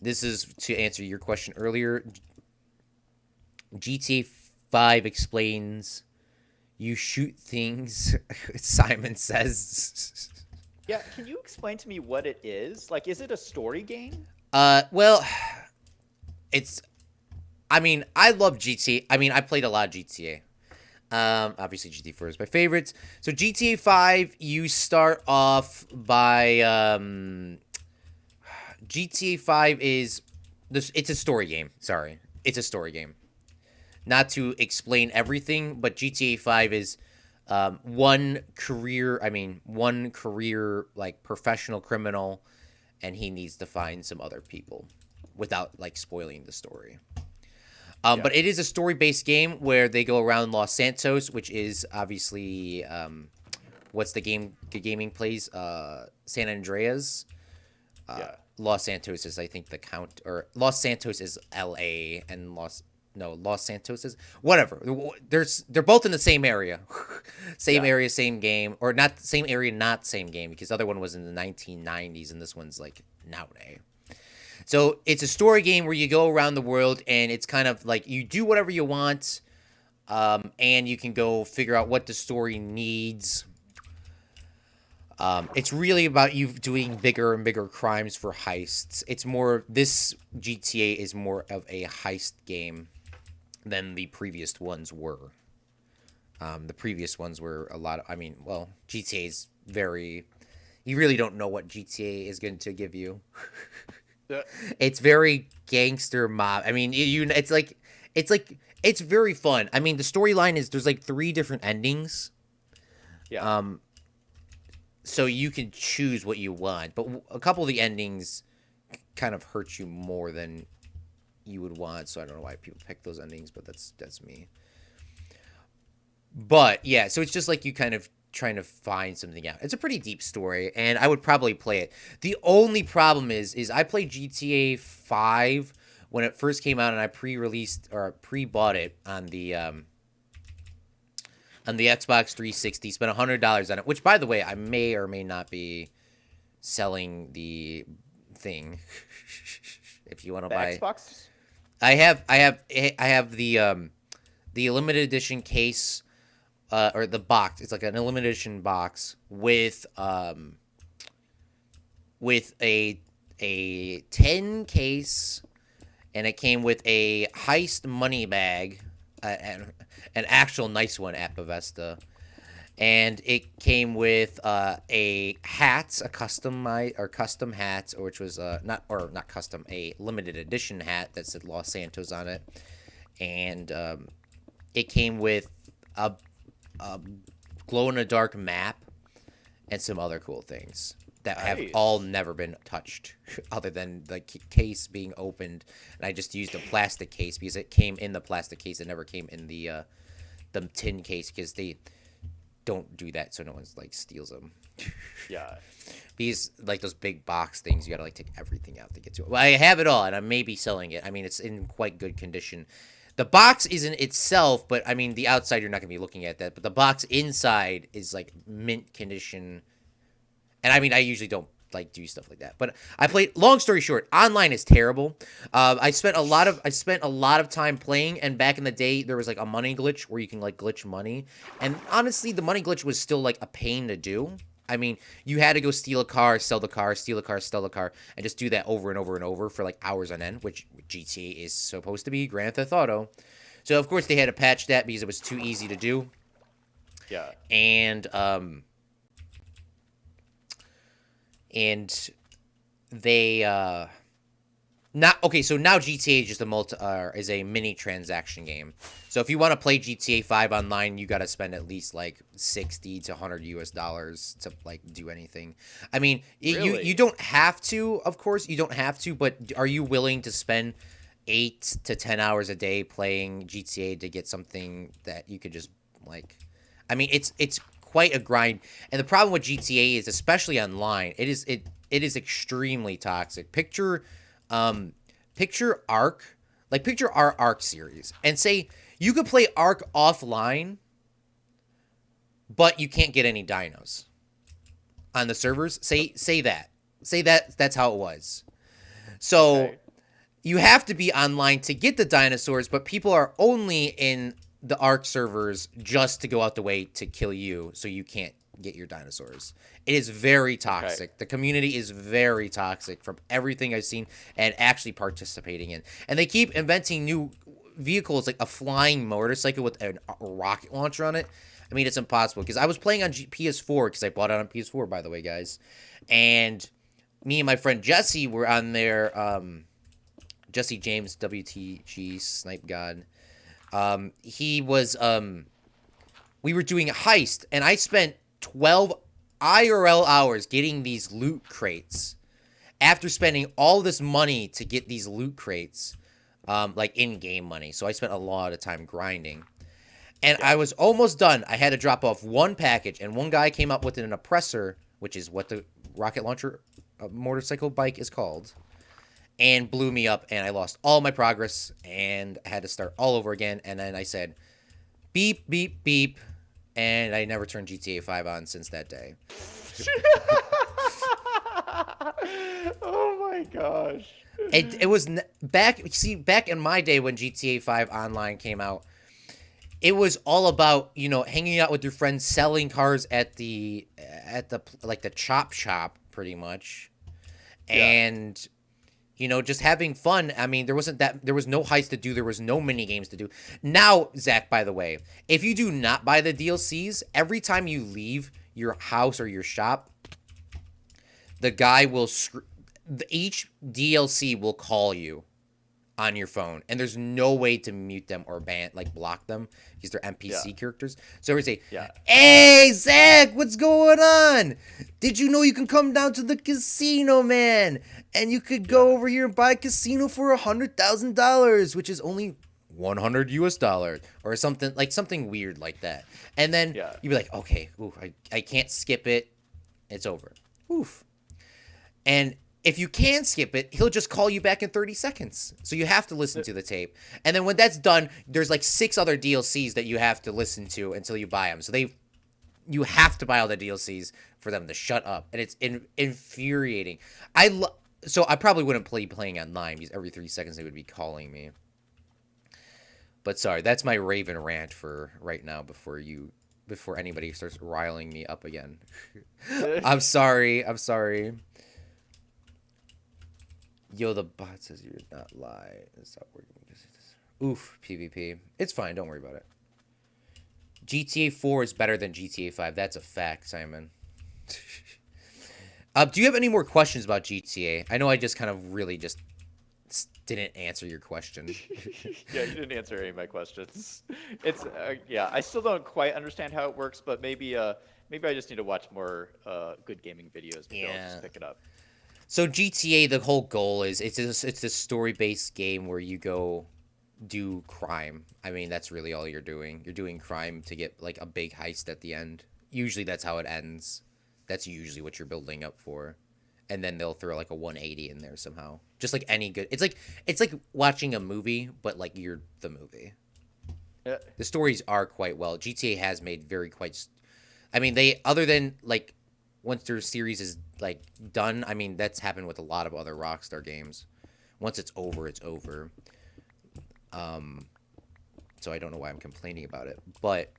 this is to answer your question earlier. GTA 5 explains you shoot things, Simon says. Yeah, can you explain to me what it is? Like, is it a story game? Well, I mean, I love GTA. I mean, I played a lot of GTA. Obviously GTA 4 is my favorite. So GTA 5, you start off by GTA 5 is this. It's a story game. Sorry, it's a story game. Not to explain everything, but GTA 5 is one career like professional criminal, and he needs to find some other people, without like spoiling the story. Yeah. But it is a story-based game where they go around Los Santos, which is obviously what's the gaming place? San Andreas. Yeah. Los Santos is, I think, the count, or Los Santos is L.A. and Los Santos is whatever. They're both in the same area, same Yeah. area, same game, or not same area, not same game, because the other one was in the 1990s and this one's like nowadays. So it's a story game where you go around the world and it's kind of like you do whatever you want, and you can go figure out what the story needs. It's really about you doing bigger and bigger crimes for heists. It's more, this GTA is more of a heist game than the previous ones were. The previous ones were a lot of, GTA is very, you really don't know what GTA is going to give you. Uh, It's very gangster mob. I mean, it's very fun. I mean, the storyline is there's like three different endings. yeah. Um, so you can choose what you want, but a couple of the endings kind of hurt you more than you would want. So I don't know why people pick those endings, but that's me. But yeah, so it's just like you kind of trying to find something out. It's a pretty deep story, and I would probably play it. The only problem is I played GTA 5 when it first came out, and I pre-released or pre-bought it on the Xbox 360. Spent $100 on it, which, by the way, I may or may not be selling the thing. If you want to The buy, Xbox. I have the limited edition case, or the box. It's like an limited edition box with a 10 case, and it came with a heist money bag, and an actual nice one at Bavesta, and it came with a hat, a custom hat, which was not custom, a limited edition hat that said Los Santos on it, and it came with a glow in the dark map and some other cool things that have all Nice. never been touched, other than the case being opened. And I just used a plastic case because it came in the plastic case. It never came in the tin case because they don't do that, so no one's like steals them. Yeah. These, like those big box things, you gotta like take everything out to get to it. Well, I have it all, and I may be selling it. I mean, it's in quite good condition. The box isn't itself, but I mean, the outside you're not gonna be looking at that. But the box inside is like mint condition, and I mean, I usually don't like do stuff like that. But I played. Long story short, online is terrible. I spent a lot of time playing, and back in the day, there was like a money glitch where you can like glitch money, and honestly, the money glitch was still like a pain to do. I mean, you had to go steal a car, sell the car, steal a car, sell the car, and just do that over and over and over for like hours on end, which GTA is supposed to be Grand Theft Auto. So of course they had to patch that because it was too easy to do, Yeah. and and they not okay. So now GTA is just is a mini transaction game. So if you want to play GTA 5 online, you got to spend at least like 60 to 100 US dollars to like do anything. I mean, you Really? don't have to, of course, you don't have to, but are you willing to spend 8 to 10 hours a day playing GTA to get something that you could just like? I mean, it's quite a grind, and the problem with GTA is, especially online, it is extremely toxic. Um, picture Ark, like picture our Ark series, and say you could play Ark offline, but you can't get any dinos on the servers. Say that that's how it was. So Okay. you have to be online to get the dinosaurs, but people are only in the Ark servers just to go out the way to kill you, so you can't get your dinosaurs. It is very Okay. toxic. The community is very toxic from everything I've seen and actually participating in. And they keep inventing vehicle is like a flying motorcycle with a rocket launcher on it, I mean, it's impossible. Because I was playing on PS4, because I bought it on PS4, by the way, guys. And me and my friend Jesse were on there. Jesse James, WTG, Snipe God. He was. We were doing a heist, and I spent 12 IRL hours getting these loot crates. After spending all this money to get these loot crates, like in-game money. So I spent a lot of time grinding. And I was almost done. I had to drop off one package, and one guy came up with an oppressor, which is what the rocket launcher motorcycle bike is called, and blew me up, and I lost all my progress, and I had to start all over again. And then I said, beep, beep, beep, and I never turned GTA 5 on since that day. Oh my gosh. It was back in my day when GTA 5 Online came out. It was all about, hanging out with your friends, selling cars at the like the chop shop, pretty much, and just having fun. I mean, there was no heist to do, there was no mini games to do. Now, Zach, by the way, if you do not buy the DLCs, every time you leave your house or your shop, the guy will each DLC will call you on your phone, and there's no way to mute them or block them, because they're NPC characters. So we say, "Hey, Zach, what's going on? Did you know you can come down to the casino, man? And you could go over here and buy a casino for $100,000, which is only $100 or something weird like that." And then you'd be like, "Okay, I can't skip it. It's over." Oof. And if you can skip it, he'll just call you back in 30 seconds. So you have to listen to the tape. And then when that's done, there's like 6 other DLCs that you have to listen to until you buy them. So you have to buy all the DLCs for them to shut up. And it's infuriating. So I probably wouldn't playing online, because every 3 seconds they would be calling me. But sorry, that's my Raven rant for right now before anybody starts riling me up again. I'm sorry. Yo, the bot says you're not live. Stop working because oof, PvP. It's fine. Don't worry about it. GTA 4 is better than GTA 5. That's a fact, Simon. Do you have any more questions about GTA? I know I just kind of really just didn't answer your question. Yeah, you didn't answer any of my questions. It's I still don't quite understand how it works, but maybe I just need to watch more good gaming videos. Maybe I'll just pick it up. So GTA, the whole goal is it's a story-based game where you go do crime. I mean, that's really all you're doing. You're doing crime to get like a big heist at the end. Usually that's how it ends. That's usually what you're building up for. And then they'll throw like a 180 in there somehow. Just like any good. It's like watching a movie, but like you're the movie. Yeah. The stories are quite well. GTA has made I mean, they, other than like once their series is like done, I mean, that's happened with a lot of other Rockstar games. Once it's over, it's over. So I don't know why I'm complaining about it, but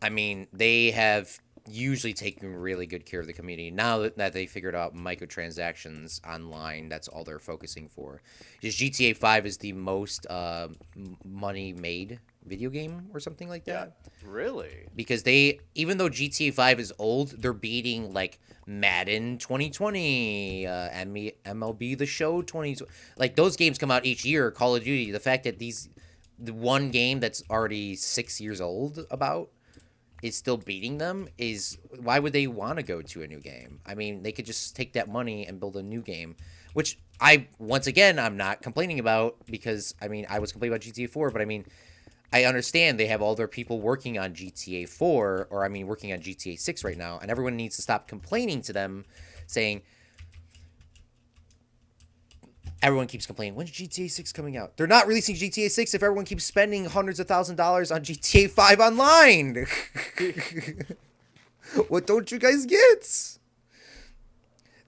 I mean, they have usually taken really good care of the community. Now that they figured out microtransactions online, that's all they're focusing for. Just GTA 5 is the most money made video game or something like that. Yeah, really? Because even though GTA 5 is old, they're beating like Madden 2020, MLB The Show 2020. Like those games come out each year. Call of Duty. The fact that the one game that's already 6 years old is still beating them is, why would they want to go to a new game? I mean, they could just take that money and build a new game, which once again, I'm not complaining about, because I mean, I was complaining about GTA 4, but I mean, I understand they have all their people working on GTA 4, or I mean, working on GTA 6 right now, and everyone needs to stop complaining to them, saying, everyone keeps complaining, when's GTA 6 coming out? They're not releasing GTA 6 if everyone keeps spending hundreds of $1,000s on GTA 5 online. What don't you guys get?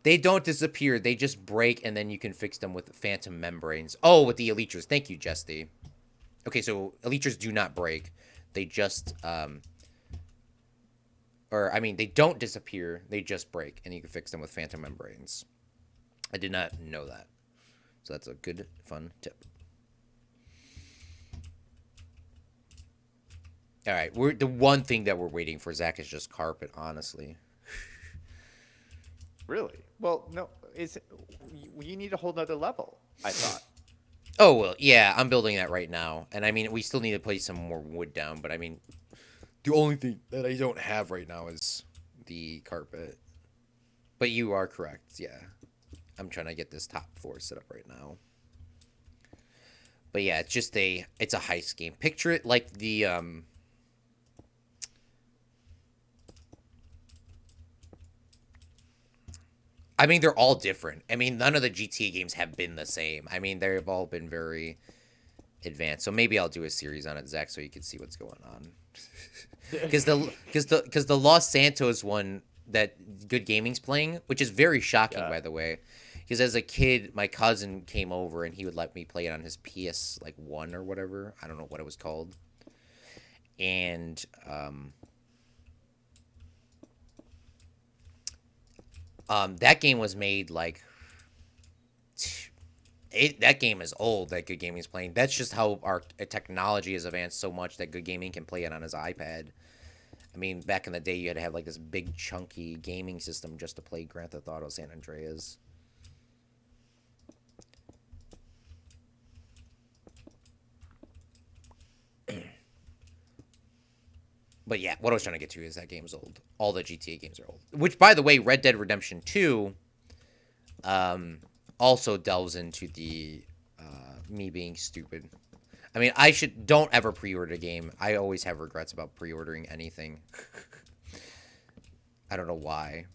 They don't disappear. They just break, and then you can fix them with phantom membranes. Oh, with the Elytras. Thank you, Jesty. Okay, so Elytras do not break. They just, they don't disappear. They just break, and you can fix them with phantom membranes. I did not know that. So that's a good, fun tip. All right, we're the one thing that we're waiting for, Zach, is just carpet. Honestly. Really? Well, no, you need a whole nother level, I thought. Oh well, yeah, I'm building that right now, and I mean we still need to place some more wood down, but I mean the only thing that I don't have right now is the carpet. But you are correct, yeah. I'm trying to get this top floor set up right now. But yeah, it's a heist game. Picture it like the I mean they're all different. I mean none of the GTA games have been the same. I mean they've all been very advanced. So maybe I'll do a series on it, Zach, so you can see what's going on. Because the Los Santos one that Good Gaming's playing, which is very shocking, Yeah. by the way. Because as a kid, my cousin came over and he would let me play it on his PS like 1 or whatever. I don't know what it was called. And that game was made like that game is old that Good Gaming's playing. That's just how our technology has advanced so much that Good Gaming can play it on his iPad. I mean, back in the day, you had to have like this big chunky gaming system just to play Grand Theft Auto San Andreas. But yeah, what I was trying to get to is that game's old. All the GTA games are old. Which, by the way, Red Dead Redemption 2 also delves into the me being stupid. I mean, don't ever pre-order a game. I always have regrets about pre-ordering anything. I don't know why.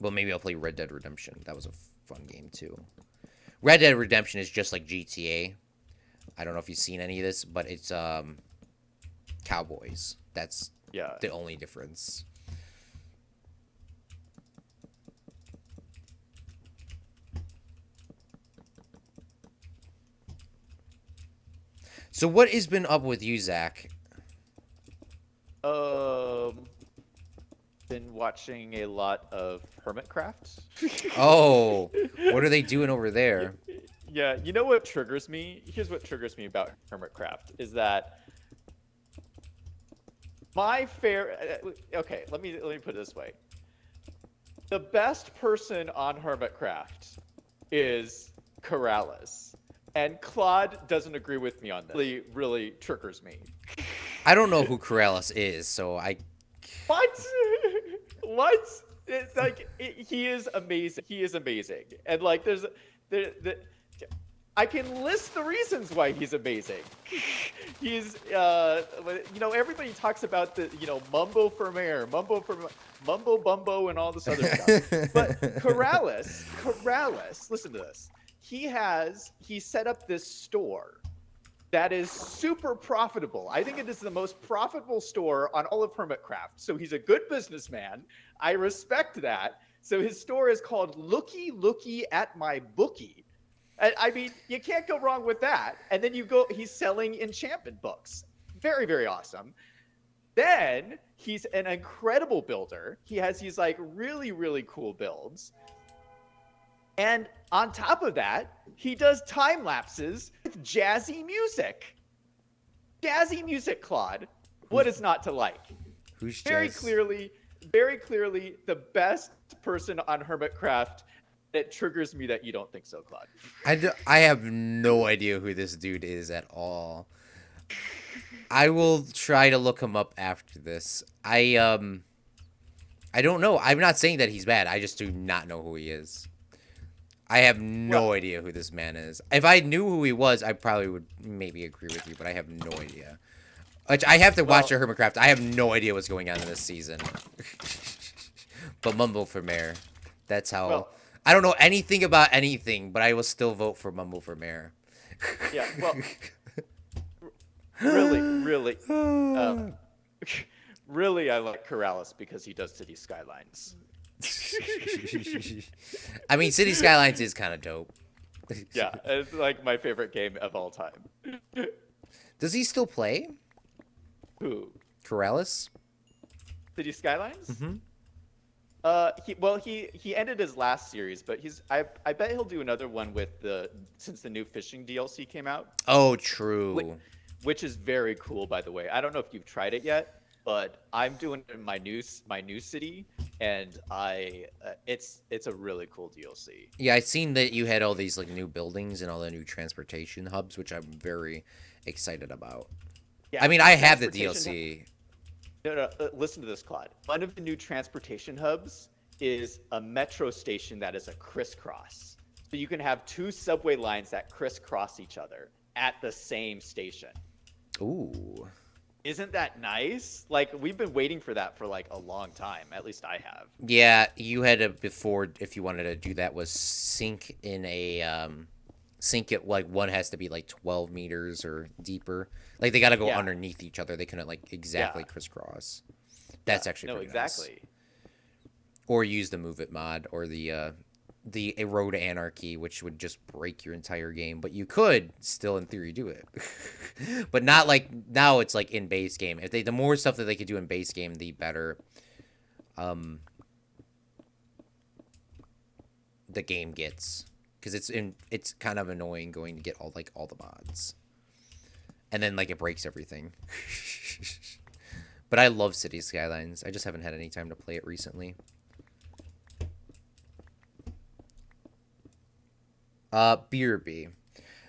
Well, maybe I'll play Red Dead Redemption. That was a fun game too. Red Dead Redemption is just like GTA. I don't know if you've seen any of this, but it's cowboys. That's Yeah. the only difference. So what has been up with you, Zach? Um, been watching a lot of Hermitcraft. Oh, what are they doing over there? Yeah, you know what triggers me? Here's what triggers me about Hermitcraft is that my fair. Okay, let me put it this way. The best person on Hermitcraft is Corrales, and Claude doesn't agree with me on this. Really, really triggers me. I don't know who Corrales is, so I. What? What? It's like he is amazing. He is amazing, and like there, I can list the reasons why he's amazing. He's everybody talks about the Mumbo for mayor, Mumbo Bumbo, and all this other stuff. But Corrales, listen to this. He set up this store that is super profitable. I think it is the most profitable store on all of Hermitcraft. So he's a good businessman. I respect that. So his store is called Looky Looky at My Bookie. I mean, you can't go wrong with that. And then he's selling enchantment books. Very, very awesome. Then he's an incredible builder. He has these like really, really cool builds. And on top of that, he does time lapses with jazzy music. Jazzy music, Claude. What is not to like? Who's very Jazz? very clearly the best person on Hermitcraft. That triggers me that you don't think so, Claude. I have no idea who this dude is at all. I will try to look him up after this. I don't know. I'm not saying that he's bad. I just do not know who he is. I have no idea who this man is. If I knew who he was, I probably would maybe agree with you, but I have no idea. Which I have to watch the Hermitcraft. I have no idea what's going on in this season. But Mumble for mayor. That's how... Well, I don't know anything about anything, but I will still vote for Mumble for mayor. Yeah, well... really, really I like Corrales because he does City Skylines. I mean, City Skylines is kind of dope. Yeah, it's like my favorite game of all time. Does he still play? Who? Corrales? City Skylines? Mm-hmm. He ended his last series, but I bet he'll do another one with since the new fishing DLC came out, Oh, which, true. which is very cool, by the way. I don't know if you've tried it yet, but I'm doing it in my new city, and it's a really cool DLC. Yeah, I seen that you had all these like new buildings and all the new transportation hubs, which I'm very excited about. I Yeah, mean, the I have the transportation. DLC. No, no, listen to this, Claude. One of the new transportation hubs is a metro station that is a crisscross. So you can have two subway lines that crisscross each other at the same station. Ooh. Isn't that nice? Like, we've been waiting for that for like a long time. At least I have. Yeah, you had to before if you wanted to do that was sink in a sink it like one has to be like 12 meters or deeper. Like they got to go Yeah, underneath each other. They couldn't like exactly yeah, crisscross. yeah. That's actually No, pretty nice. exactly. Or use the move it mod or the erode anarchy, which would just break your entire game. But you could still, in theory, do it. But not like now. It's like in base game. If they the more stuff that they could do in base game, the better. Um, the game gets because it's kind of annoying going to get all the mods and then like it breaks everything. But I love City Skylines. I just haven't had any time to play it recently. BRB.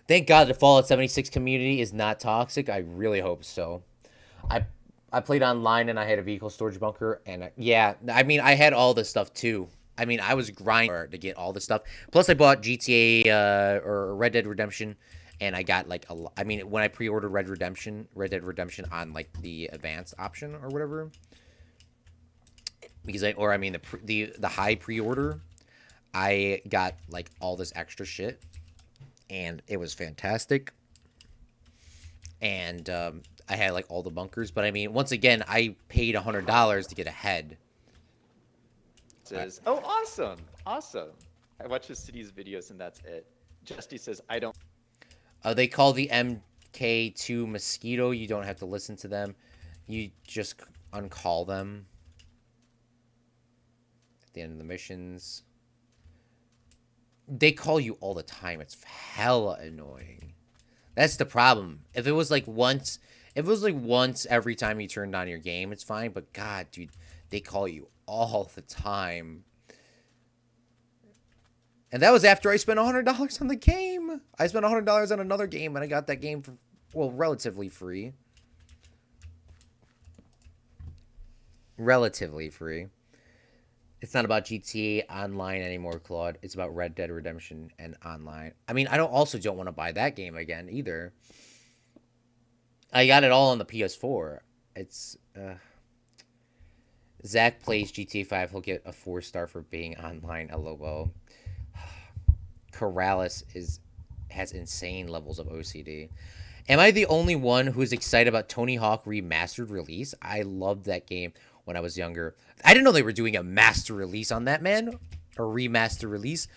Thank God the Fallout 76 community is not toxic. I really hope so. I I played online and I had a vehicle storage bunker and yeah, I mean I had all this stuff too. I mean I was grinding to get all this stuff. Plus I bought GTA or Red Dead Redemption, and I got like I mean when I pre-ordered Red Dead Redemption on like the advanced option or whatever, because I mean the high pre-order, I got like all this extra shit and it was fantastic. And I had like all the bunkers, but I mean, once again, I paid $100 to get ahead. Says, oh, awesome, awesome. I watch the city's videos and that's it. Justy says, I don't. They call the MK2 Mosquito. You don't have to listen to them. You just uncall them at the end of the missions. They call you all the time. It's hella annoying. That's the problem. If it was like once every time you turned on your game, it's fine. But God, dude, they call you all the time. And that was after I spent $100 on the game. I spent $100 on another game, and I got that game for, well, relatively free. Relatively free. It's not about GTA Online anymore, Claude. It's about Red Dead Redemption and online. I mean, I don't want to buy that game again either. I got it all on the PS4. It's Zach plays GTA 5. He'll get a 4-star for being online. LOL. Corrales has insane levels of OCD. Am I the only one who's excited about Tony Hawk Remastered release? I loved that game when I was younger. I didn't know they were doing a master release on that, man. A remaster release.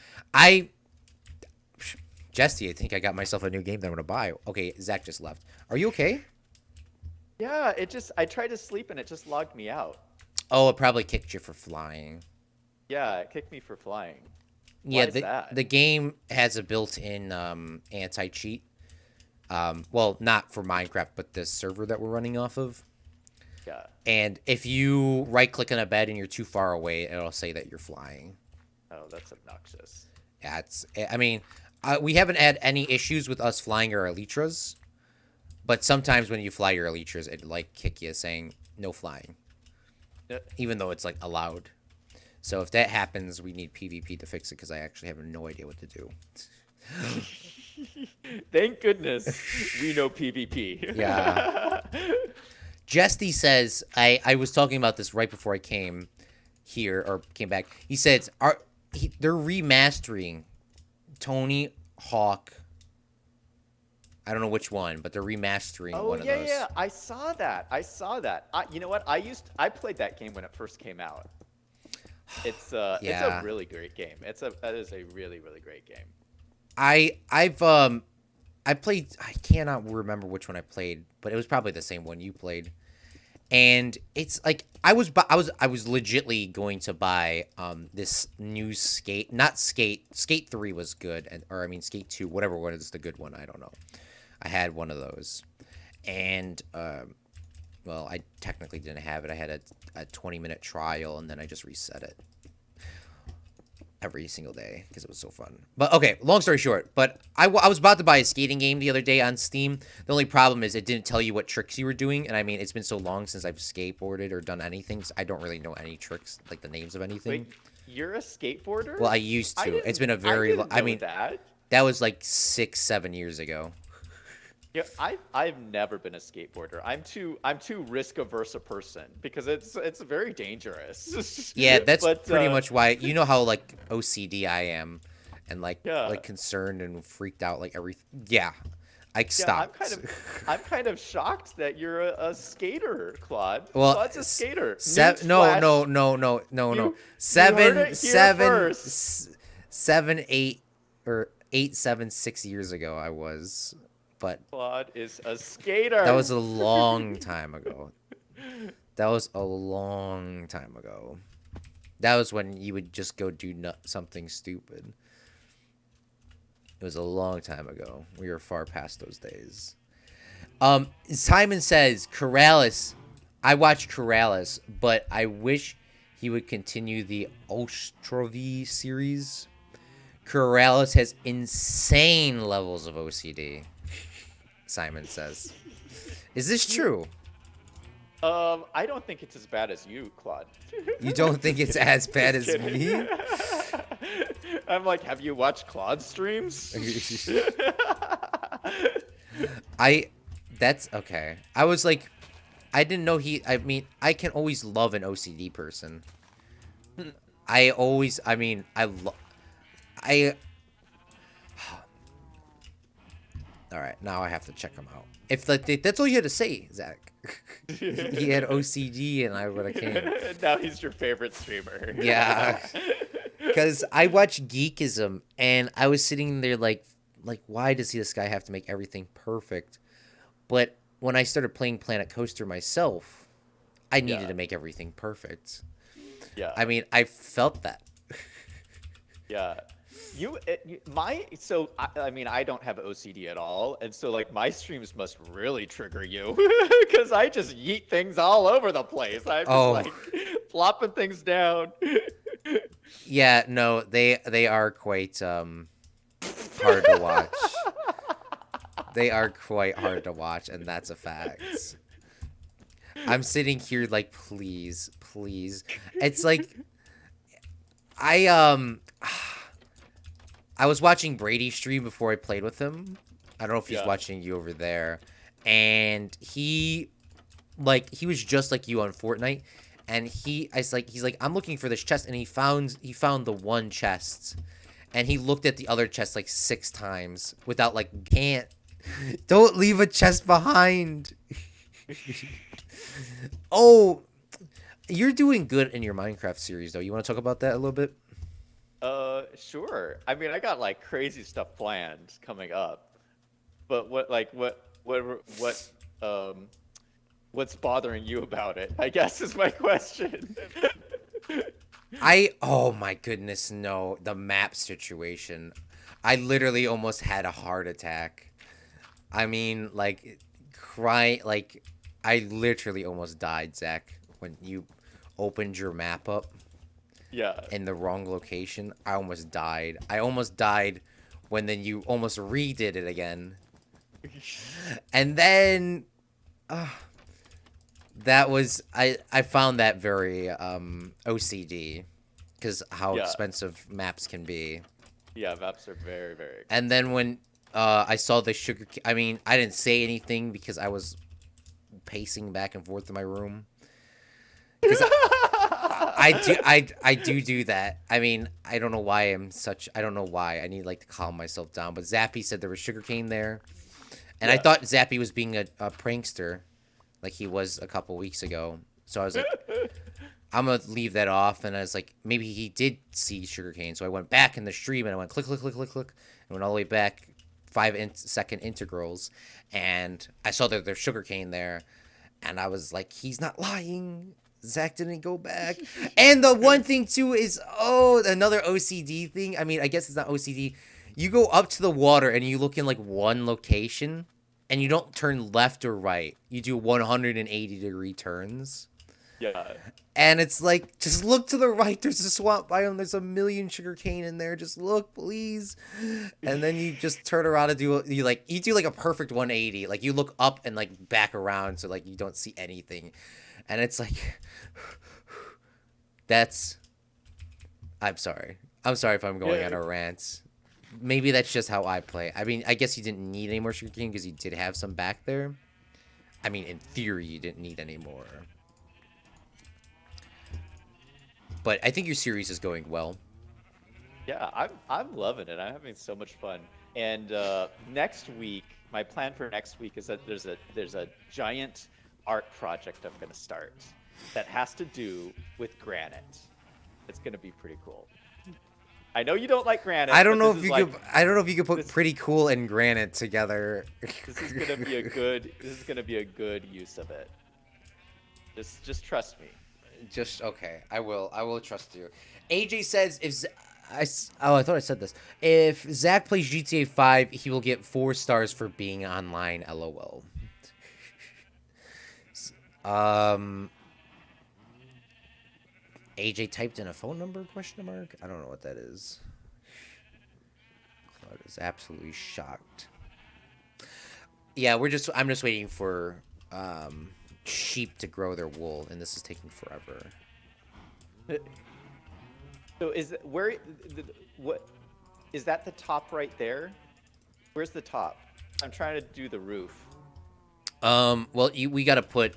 Jesse, I think I got myself a new game that I'm going to buy. Okay, Zach just left. Are you okay? Yeah, I tried to sleep and it just logged me out. Oh, it probably kicked you for flying. Yeah, it kicked me for flying. Why Yeah, is that? the game has a built-in anti-cheat. Well, not for Minecraft, but the server that we're running off of. Yeah. And if you right-click on a bed and you're too far away, it'll say that you're flying. Oh, that's obnoxious. Yeah, I mean, we haven't had any issues with us flying our elytras, but sometimes when you fly your elytras, it like kick you saying no flying, even though it's like allowed. So if that happens, we need PvP to fix it because I actually have no idea what to do. Thank goodness we know PvP. Yeah. Jesty says, I was talking about this right before I came here or came back. He says, they're remastering Tony Hawk. I don't know which one, but they're remastering one of those. Yeah. I saw that. You know what? I played that game when it first came out. It's a really great game. That is a really, really great game. I played. I cannot remember which one I played, but it was probably the same one you played. and it's like I was legitly going to buy this new skate, not skate 3 was good, and or I mean skate 2, whatever one is the good one, I don't know. I had one of those, and well, I technically didn't have it. I had a 20-minute trial, and then I just reset it every single day because it was so fun. But okay, long story short, but I was about to buy a skating game the other day on Steam. The only problem is it didn't tell you what tricks you were doing, and I mean, it's been so long since I've skateboarded or done anything, so I don't really know any tricks, like the names of anything. Wait, you're a skateboarder? Well, I used I to. It's been didn't a I very, didn't I know mean, that. that was like 6, 7 years ago. Yeah, I've never been a skateboarder. I'm too risk averse a person because it's very dangerous. Yeah, that's But pretty much why. You know how like OCD I am, and yeah. like concerned and freaked out like every. Yeah, I Yeah, stopped. I'm kind of shocked that you're a skater, Claude. Well, Claude's a skater. no, Newsflash, no, no, no, no, no. you heard Seven, it here seven, first. 8 or 8, 7, 6 years ago I was, but Claude is a that skater. was a long time ago. That was a long time ago. That was when you would just go do something stupid. It was a long time ago. We are far past those days. Simon says Corrales. I watched Corrales, but I wish he would continue the Ostrovy series. Corrales has insane levels of OCD. Simon says, "Is this true? I don't think it's as bad as you, Claude. You don't think it's as bad Just as kidding. me?" I'm like, have you watched Claude streams? I. That's okay. I was like, I didn't know he. I mean, I can always love an OCD person. I always. I mean, I. All right, now I have to check him out. If that's all you had to say, Zach. He had OCD, and I would have came. Now he's your favorite streamer. Yeah, because I watch Geekism, and I was sitting there like, why does this guy have to make everything perfect? But when I started playing Planet Coaster myself, I needed Yeah. to make everything perfect. Yeah. I mean, I felt that. Yeah. I mean, I don't have OCD at all, and so like my streams must really trigger you because I just yeet things all over the place. I'm just Oh. like flopping things down. Yeah, no, they are quite hard to watch. They are quite hard to watch, and that's a fact. I'm sitting here like, please, please. It's like I I was watching Brady stream before I played with him. I don't know if he's Yeah. watching you over there. And he was just like you on Fortnite. And he's like, I'm looking for this chest, and he found the one chest. And he looked at the other chest like 6 times without like, don't leave a chest behind. Oh, you're doing good in your Minecraft series though. You want to talk about that a little bit? Sure. I mean, I got like crazy stuff planned coming up, but what's bothering you about it? I guess is my question. Oh my goodness, no. The map situation. I literally almost had a heart attack. I mean, like, I literally almost died, Zach, when you opened your map up Yeah. in the wrong location. I almost died. I almost died when then you almost redid it again. And then, that was, I found that very, OCD, because how Yeah. expensive maps can be. Yeah, maps are very, very. And then when I saw the sugar, I mean, I didn't say anything because I was pacing back and forth in my room. Because I do that. I mean, I don't know why I don't know why. I need like to calm myself down. But Zappy said there was sugarcane there, and I Yeah. thought Zappy was being a prankster, like he was a couple weeks ago. So I was like, I'm gonna leave that off, and I was like, maybe he did see sugarcane. So I went back in the stream and I went click, click, click, click, click, and went all the way back 5-second integrals, and I saw that there's sugarcane there, And I was like, he's not lying. Zach didn't go back. And the one thing too is, oh, another OCD thing. I mean, I guess it's not OCD. You go up to the water and you look in like one location and you don't turn left or right. You do 180-degree turns. Yeah. And it's like, just look to the right. There's a swamp biome. There's a million sugarcane in there. Just look, please. And then you just turn around and you do like a perfect 180. Like you look up and like back around so like you don't see anything. And it's like, that's. I'm sorry. I'm sorry if I'm going on a rant. Maybe that's just how I play. I mean, I guess you didn't need any more sugarcane because you did have some back there. I mean, in theory, you didn't need any more. But I think your series is going well. Yeah, I'm loving it. I'm having so much fun. And next week, my plan for next week is that there's a giant art project I'm going to start that has to do with granite. It's going to be pretty cool. I know you don't like granite. I don't but know this if is you like, could. I don't know if you could put this, pretty cool and granite together. this is going to be a good. This is going to be a good use of it. Just trust me. Just okay. I will. I will trust you. AJ says if I thought I said this. If Zach plays GTA 5, he will get 4 stars for being online. LOL. Um. AJ typed in a phone number? Question mark. I don't know what that is. Claude is absolutely shocked. Yeah, I'm just waiting for sheep to grow their wool, and this is taking forever. So what is that the top right there? Where's the top? I'm trying to do the roof. Well, we gotta put.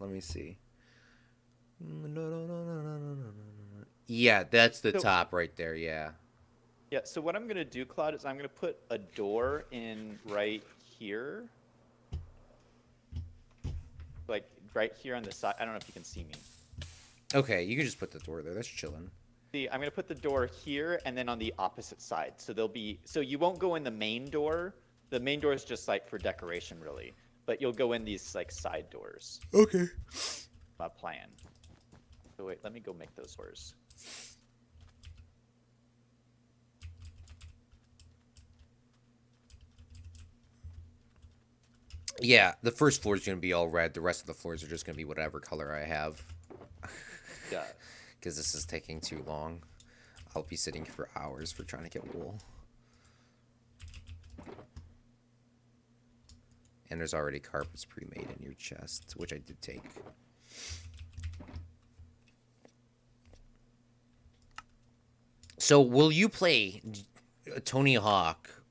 Let me see. Yeah, that's the top right there. Yeah. Yeah. So what I'm gonna do, Claude, is I'm gonna put a door in right here, like right here on the side. I don't know if you can see me. Okay, you can just put the door there. That's chilling. See, I'm gonna put the door here and then on the opposite side. So you won't go in the main door. The main door is just like for decoration, really. But you'll go in these like side doors. Okay. My plan. So wait, let me go make those doors. Yeah, the first floor is gonna be all red. The rest of the floors are just gonna be whatever color I have. Yeah. Because this is taking too long. I'll be sitting for hours for trying to get wool. And there's already carpets pre-made in your chest, which I did take. So, will you play Tony Hawk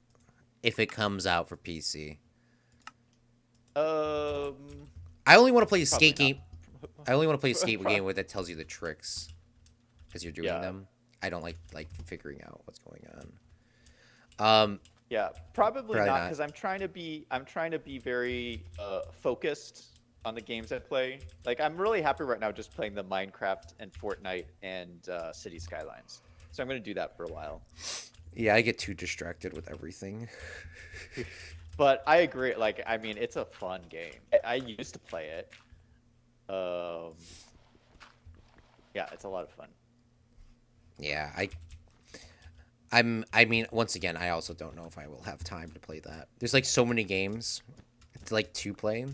if it comes out for PC? Um. I only want to play a Probably skate game. I only want to play a skate Prob- game where that tells you the tricks as you're doing Yeah. them. I don't like figuring out what's going on. Yeah, probably Probably not not. because I'm trying to be very focused on the games I play. Like I'm really happy right now just playing the Minecraft and Fortnite and City Skylines. So I'm gonna do that for a while. Yeah, I get too distracted with everything. But I agree. Like I mean, it's a fun game. I used to play it. Yeah, it's a lot of fun. Yeah, I mean, once again, I also don't know if I will have time to play that. There's like so many games to play.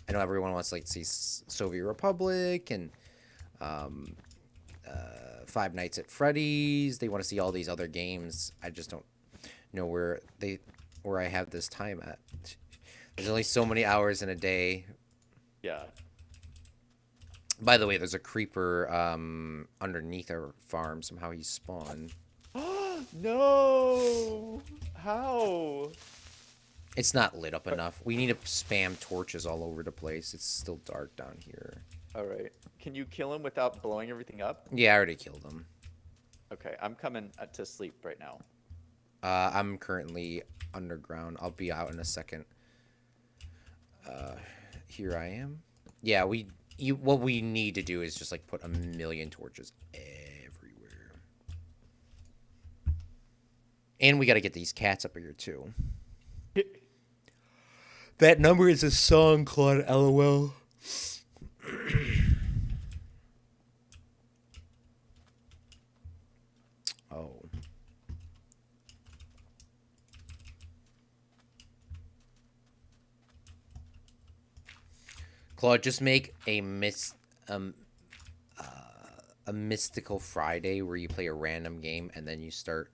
I know everyone wants to like see Soviet Republic and Five Nights at Freddy's. They want to see all these other games. I just don't know where I have this time at. There's only so many hours in a day. Yeah. By the way, there's a creeper underneath our farm. Somehow he spawned. No! How? It's not lit up enough. We need to spam torches all over the place. It's still dark down here. All right. Can you kill him without blowing everything up? Yeah, I already killed him. Okay, I'm coming to sleep right now. I'm currently underground. I'll be out in a second. Here I am. Yeah, what we need to do is just like put a million torches everywhere. And we got to get these cats up here too. That number is a song, Claude. LOL. Oh. Claude, just make um a mystical Friday where you play a random game and then you start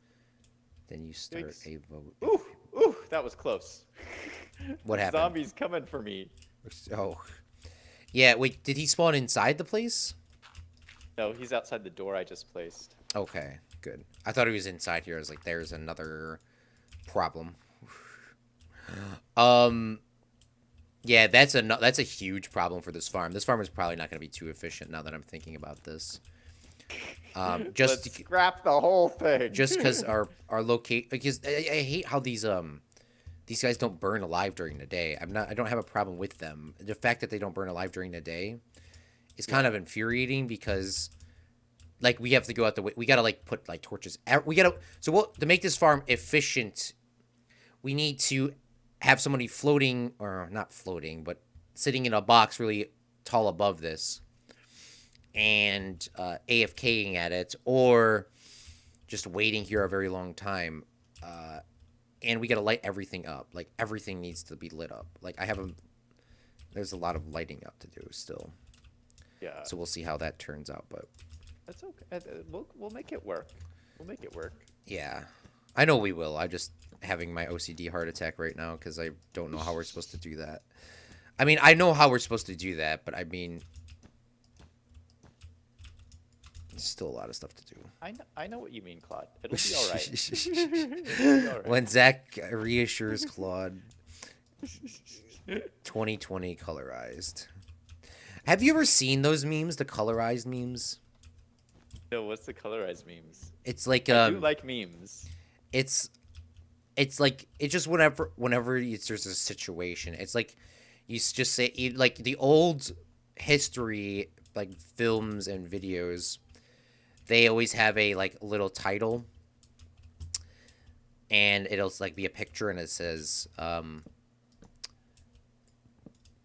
Yikes. a vote. Ooh, ooh, that was close. What happened? Zombies coming for me. Oh. Yeah, wait, did he spawn inside the place? No, he's outside the door I just placed. Okay, good. I thought he was inside here. I was like, there's another problem. Um yeah, that's a huge problem for this farm. This farm is probably not going to be too efficient now that I'm thinking about this. Let's scrap the whole thing. Just because our locate because I hate how these guys don't burn alive during the day. I don't have a problem with them. The fact that they don't burn alive during the day is kind of infuriating because like we have to go out the way. We gotta like put like torches. We gotta to make this farm efficient. We need to have somebody floating or not floating, but sitting in a box really tall above this and AFKing at it, or just waiting here a very long time. And we gotta light everything up. Like everything needs to be lit up. Like there's a lot of lighting up to do still. Yeah. So we'll see how that turns out, but That's okay. We'll make it work. We'll make it work. yeah, I know we will. I'm just having my OCD heart attack right now because I don't know how we're supposed to do that. I mean, I know how we're supposed to do that, but I mean, there's still a lot of stuff to do. I know what you mean, Claude. It'll be all right. It'll be all right. When Zach reassures Claude, 2020 colorized. Have you ever seen those memes, the colorized memes? No, what's the colorized memes? It's like I do like memes. it's like it's just whenever there's a situation, it's like just say like the old history like films and videos, they always have a like little title and it'll like be a picture and it says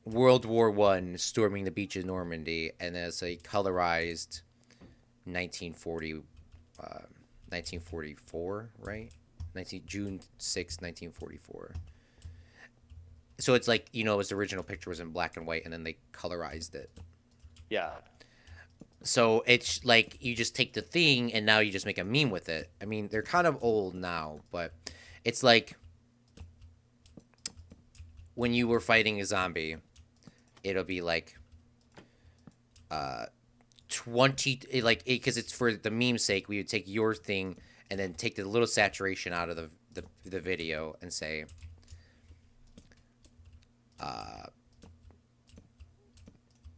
World War One storming the beach of Normandy, and then it's a colorized 1940 1944, right? June 6, 1944. So it's like, its original picture was in black and white and then they colorized it. Yeah. So it's like you just take the thing and now you just make a meme with it. I mean, they're kind of old now, but it's like when you were fighting a zombie, it'll be like 20 like because it's for the meme's sake, we would take your thing and then take the little saturation out of the video and say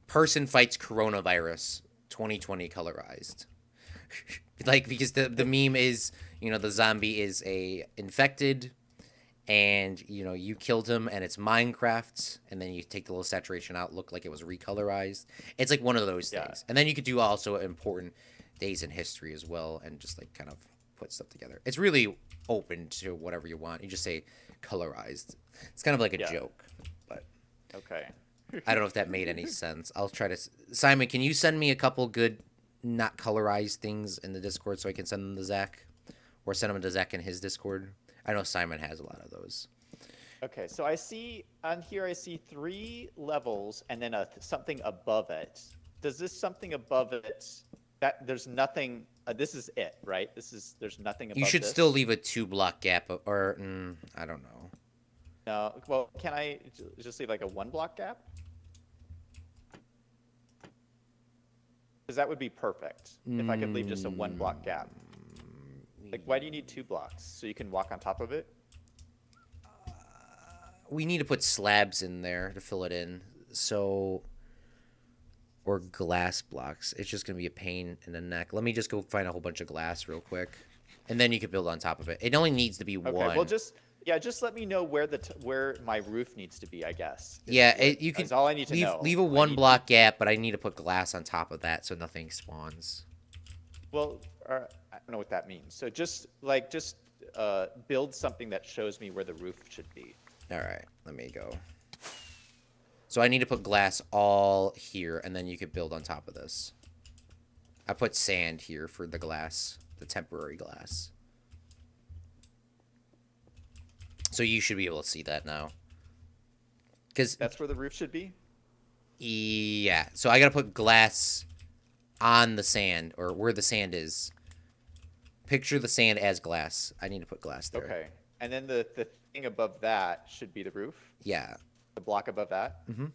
person fights coronavirus 2020 colorized. Like because the meme is, the zombie is a infected and you killed him and it's Minecraft, and then you take the little saturation out, look like it was recolorized. It's like one of those things. And then you could do also important days in history as well and just like kind of put stuff together. It's really open to whatever you want. You just say colorized. It's kind of like a joke, but okay. I don't know if that made any sense. I'll try to. Simon, can you send me a couple good not colorized things in the Discord so I can send them to Zach, or send them to Zach in his Discord? I know Simon has a lot of those. Okay, so I see 3 levels and then something above it. Does this something above it, that there's nothing, this is it, right? There's nothing above You should this? still leave a 2-block gap, or I don't know. No, well, can I just leave like a 1-block gap? Because that would be perfect if I could leave just a 1-block gap. Like, why do you need 2 blocks? So you can walk on top of it? We need to put slabs in there to fill it in. So, or glass blocks. It's just going to be a pain in the neck. Let me just go find a whole bunch of glass real quick. And then you can build on top of it. It only needs to be one. Okay, well, just let me know where my roof needs to be, I guess. You can That's all I need to know. Leave a 1-block gap, but I need to put glass on top of that so nothing spawns. Well, I don't know what that means. So just build something that shows me where the roof should be. All right, let me go. So I need to put glass all here, and then you could build on top of this. I put sand here for the glass, the temporary glass. So you should be able to see that now. Because That's where the roof should be? yeah, so I gotta put glass on the sand, or where the sand is. Picture the sand as glass. I need to put glass there. Okay. And then the thing above that should be the roof? Yeah. The block above that? Mm-hmm.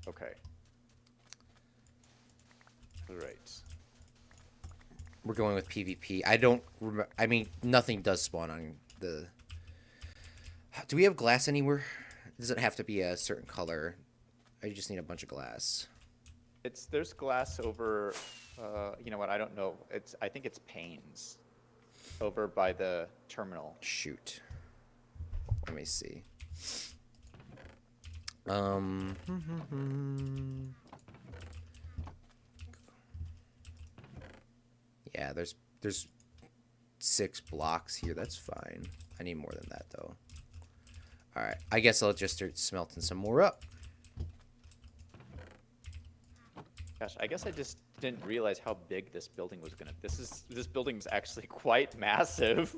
Okay. All right. We're going with PvP. I don't remember. I mean, nothing does spawn on the... Do we have glass anywhere? Does it have to be a certain color? I just need a bunch of glass. There's glass over, you know what, I don't know. I think it's panes over by the terminal. Shoot. Let me see. Um. Yeah, there's 6 blocks here. That's fine. I need more than that though. All right. I guess I'll just start smelting some more up. Gosh, I guess I just didn't realize how big this building was gonna. This building's actually quite massive.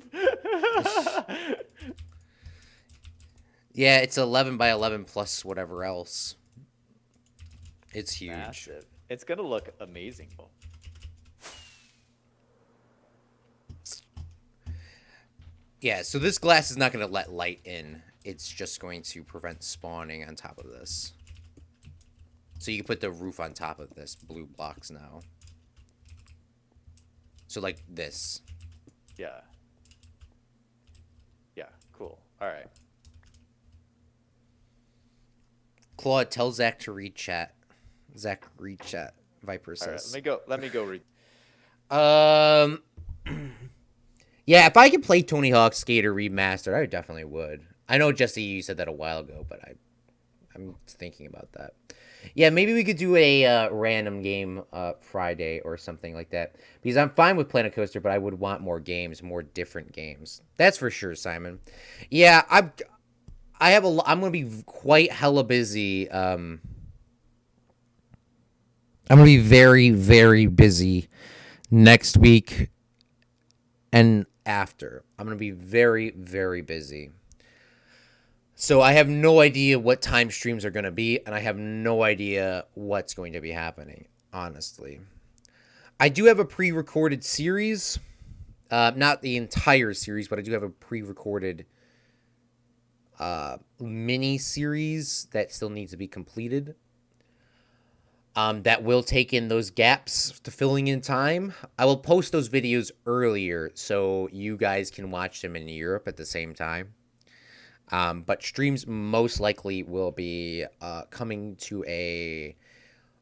Yeah, it's 11 by 11 plus whatever else. It's huge. Massive. It's gonna look amazing. Yeah, so this glass is not going to let light in. It's just going to prevent spawning on top of this. So you can put the roof on top of this blue blocks now. So like this. Yeah. Yeah, cool. All right. Claude, tell Zach to read chat. Zach, read chat. Viper All right, says. let me go read. Yeah, if I could play Tony Hawk Skater Remastered, I definitely would. I know, Jesse, you said that a while ago, but I'm thinking about that. Yeah, maybe we could do a random game Friday or something like that. Because I'm fine with Planet Coaster, but I would want more games, more different games. That's for sure, Simon. Yeah, I'm gonna be quite hella busy. I'm gonna be very, very busy next week and after. I'm gonna be very, very busy. So I have no idea what time streams are going to be, and I have no idea what's going to be happening, honestly. I do have a pre-recorded series. Not the entire series, but I do have a pre-recorded mini-series that still needs to be completed. That will take in those gaps to filling in time. I will post those videos earlier so you guys can watch them in Europe at the same time. But streams most likely will be coming to a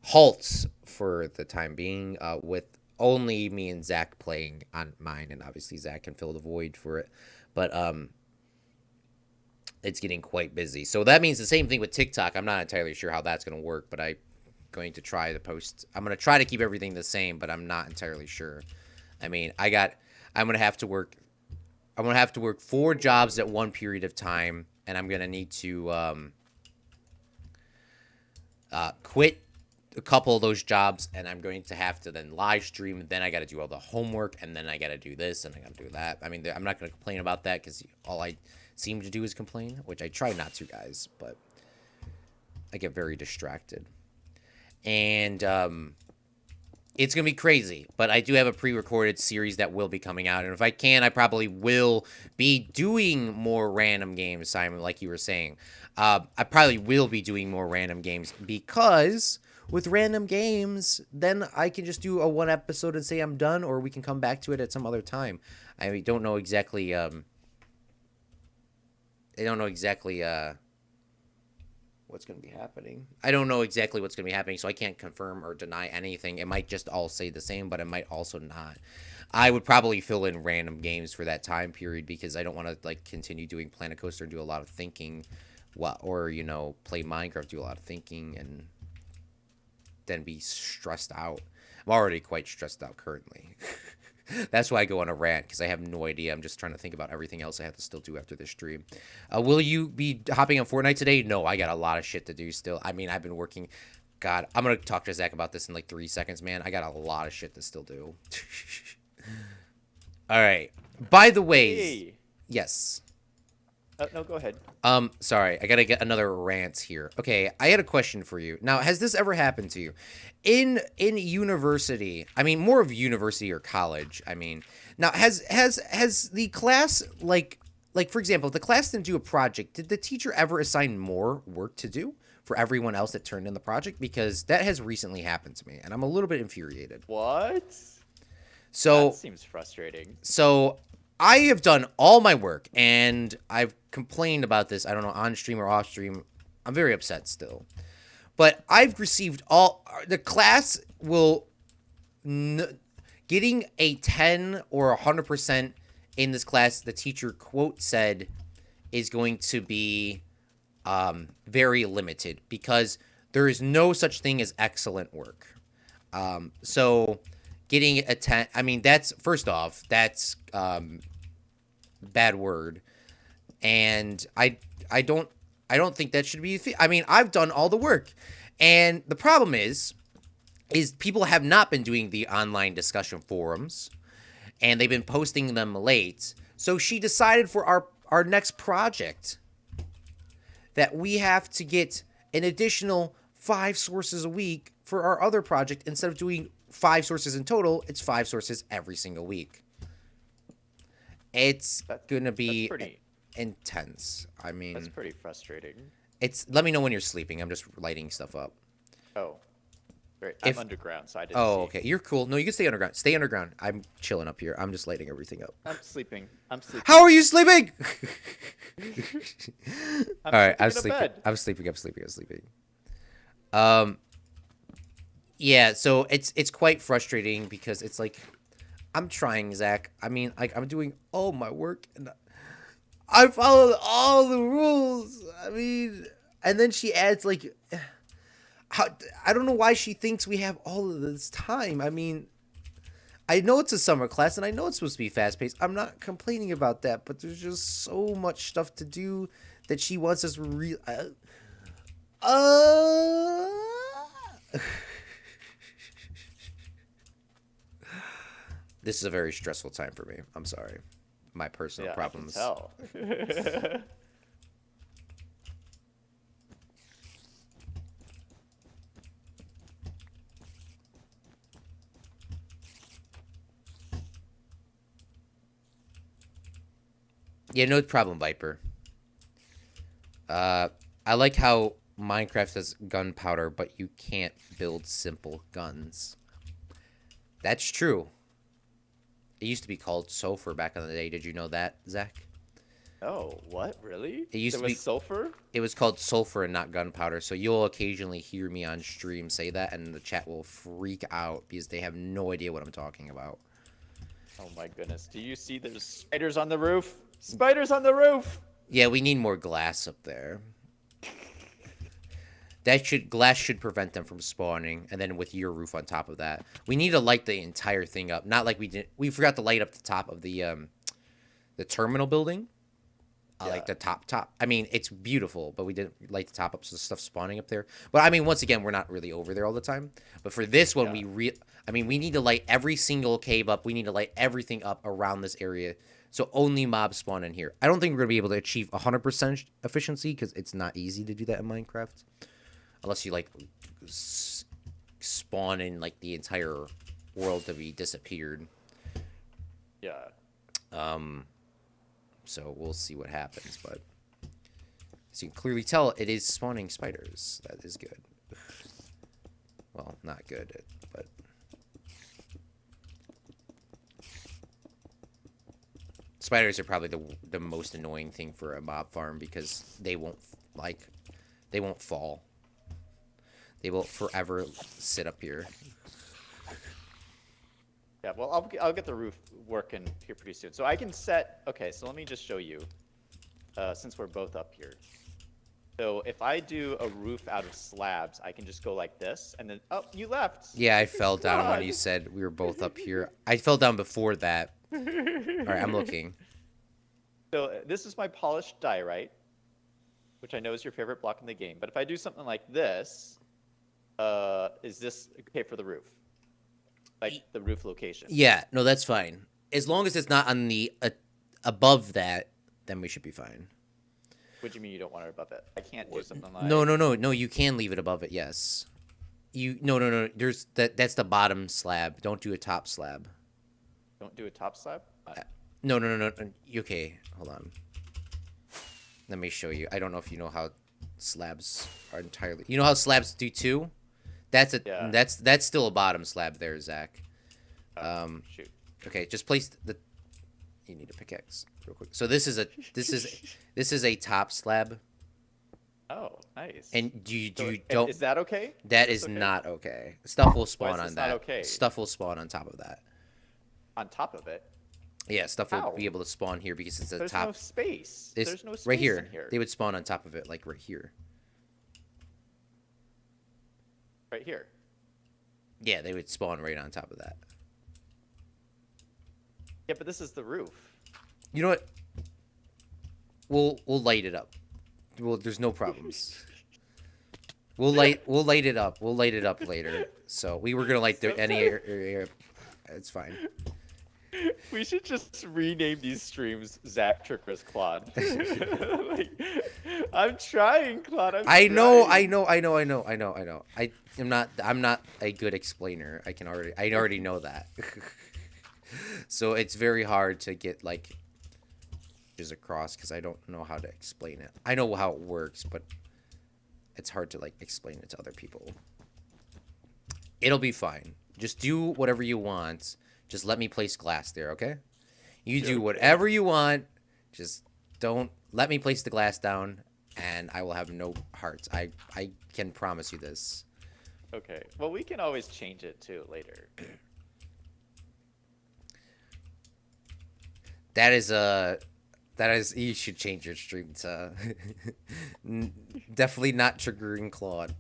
halt for the time being, with only me and Zach playing on mine, and obviously Zach can fill the void for it. But it's getting quite busy. So that means the same thing with TikTok. I'm not entirely sure how that's going to work, but I'm going to try to post. I'm going to try to keep everything the same, but I'm not entirely sure. I mean, I'm going to have to work 4 jobs at one period of time, and I'm going to need to quit a couple of those jobs, and I'm going to have to then live stream, and then I got to do all the homework, and then I got to do this, and I got to do that. I mean, I'm not going to complain about that because all I seem to do is complain, which I try not to, guys, but I get very distracted. And it's going to be crazy, but I do have a pre-recorded series that will be coming out. And if I can, I probably will be doing more random games, Simon, like you were saying. I probably will be doing more random games because with random games, then I can just do a 1 episode and say I'm done, or we can come back to it at some other time. I don't know exactly, what's going to be happening. I don't know exactly what's going to be happening, so I can't confirm or deny anything. It might just all say the same, but it might also not. I would probably fill in random games for that time period because I don't want to like continue doing Planet Coaster and do a lot of thinking, or play Minecraft, do a lot of thinking, and then be stressed out. I'm already quite stressed out currently. That's why I go on a rant because I have no idea. I'm just trying to think about everything else I have to still do after this stream. Will you be hopping on Fortnite today? No, I got a lot of shit to do still. I mean, I've been working. God, I'm gonna talk to Zach about this in like 3 seconds, man. I got a lot of shit to still do. All right. By the way, Hey. yes. No, go ahead. Sorry, I gotta get another rant here. Okay, I had a question for you. Now, has this ever happened to you? In university, I mean, more of university or college. I mean, now has the class like for example, if the class didn't do a project, did the teacher ever assign more work to do for everyone else that turned in the project? Because that has recently happened to me, and I'm a little bit infuriated. What? That So seems frustrating. So I have done all my work, and I've complained about this. I don't know, on stream or off stream. I'm very upset still. But I've received all. The class will. Getting a 10 or 100% in this class, the teacher quote said, is going to be very limited because there is no such thing as excellent work. So getting a 10, I mean, that's, first off, that's bad word. And I don't think that should be, I mean, I've done all the work. And the problem is people have not been doing the online discussion forums and they've been posting them late. So she decided for our next project that we have to get an additional 5 sources a week for our other project. Instead of doing 5 sources in total, it's 5 sources every single week. It's gonna be intense. I mean, that's pretty frustrating. Let me know when you're sleeping. I'm just lighting stuff up. Oh, great. I'm underground, so I didn't Oh, see. okay. You're cool. No, you can stay underground. Stay underground. I'm chilling up here. I'm just lighting everything up. I'm sleeping. How are you sleeping? I'm All right, I'm sleeping in a sleeping. bed. I'm sleeping. I'm sleeping. Yeah. So it's quite frustrating because it's like I'm trying, Zach. I mean, like I'm doing all my work and I followed all the rules. I mean, and then she adds like, I don't know why she thinks we have all of this time. I mean, I know it's a summer class and I know it's supposed to be fast paced. I'm not complaining about that, but there's just so much stuff to do that she wants us real. This is a very stressful time for me. I'm sorry. My personal problems. I can tell. Yeah, no problem, Viper. I like how Minecraft has gunpowder, but you can't build simple guns. That's true. It used to be called sulfur back in the day. Did you know that, Zach? Oh, what? Really? It used there to be was sulfur? It was called sulfur and not gunpowder. So you'll occasionally hear me on stream say that, and the chat will freak out because they have no idea what I'm talking about. Oh my goodness. Do you see there's spiders on the roof? Spiders on the roof! Yeah, we need more glass up there. Glass should prevent them from spawning, and then with your roof on top of that. We need to light the entire thing up. Not like we forgot to light up the top of the terminal building. Yeah. Like the top. I mean, it's beautiful, but we didn't light the top up, so the stuff's spawning up there. But I mean, once again, we're not really over there all the time. But for this one, we need to light every single cave up. We need to light everything up around this area, so only mobs spawn in here. I don't think we're gonna be able to achieve 100% efficiency because it's not easy to do that in Minecraft, unless you like spawn in like the entire world to be disappeared. Yeah. So we'll see what happens, but as you can clearly tell, it is spawning spiders. That is good. Well, not good, but spiders are probably the most annoying thing for a mob farm because they won't fall. They will forever sit up here. Yeah, well, I'll get the roof working here pretty soon. So I can set... Okay, so let me just show you, since we're both up here. So if I do a roof out of slabs, I can just go like this, and then oh, you left. Yeah, I fell down when you Claude. said we were both up here. I fell down before that. All right, I'm looking. So this is my polished diorite, which I know is your favorite block in the game. But if I do something like this, is this okay for the roof? Like the roof location? Yeah, no, that's fine. As long as it's not on the above that, then we should be fine. What do you mean you don't want it above it? I can't do something like No. You can leave it above it. Yes. No. There's that's the bottom slab. Don't do a top slab. don't do a top slab. No. Okay, hold on. Let me show you. I don't know if you know how slabs are entirely. You know how slabs do too? That's a Yeah. that's still a bottom slab there, Zach. Shoot. Okay, just place the. You need a pickaxe real quick. So this is a top slab, Oh, nice. and you So, don't. Is that okay? That That's is okay? not okay. Stuff will Why spawn is on this that. not okay? Stuff will spawn on top of that. On top of it. Yeah, stuff will How? be able to spawn here because it's a There's top. no space. It's There's no space right here. in here. They would spawn on top of it, like right here. Right here. Yeah, they would spawn right on top of that. Yeah, but this is the roof. You know what? We'll light it up. Well, there's no problems. We'll light it up. We'll light it up later. So we were gonna light any area. It's fine. We should just rename these streams Zach Tricker's Claude. Like, I'm trying, Claude. I know. I'm not a good explainer. I already know that. So it's very hard to get like just across because I don't know how to explain it. I know how it works, but it's hard to like explain it to other people. It'll be fine. Just do whatever you want. Just let me place glass there, okay? You do whatever you want. Just don't let me place the glass down, and I will have no hearts. I can promise you this. Okay. Well, we can always change it too later. That is you should change your stream to definitely not triggering Claude.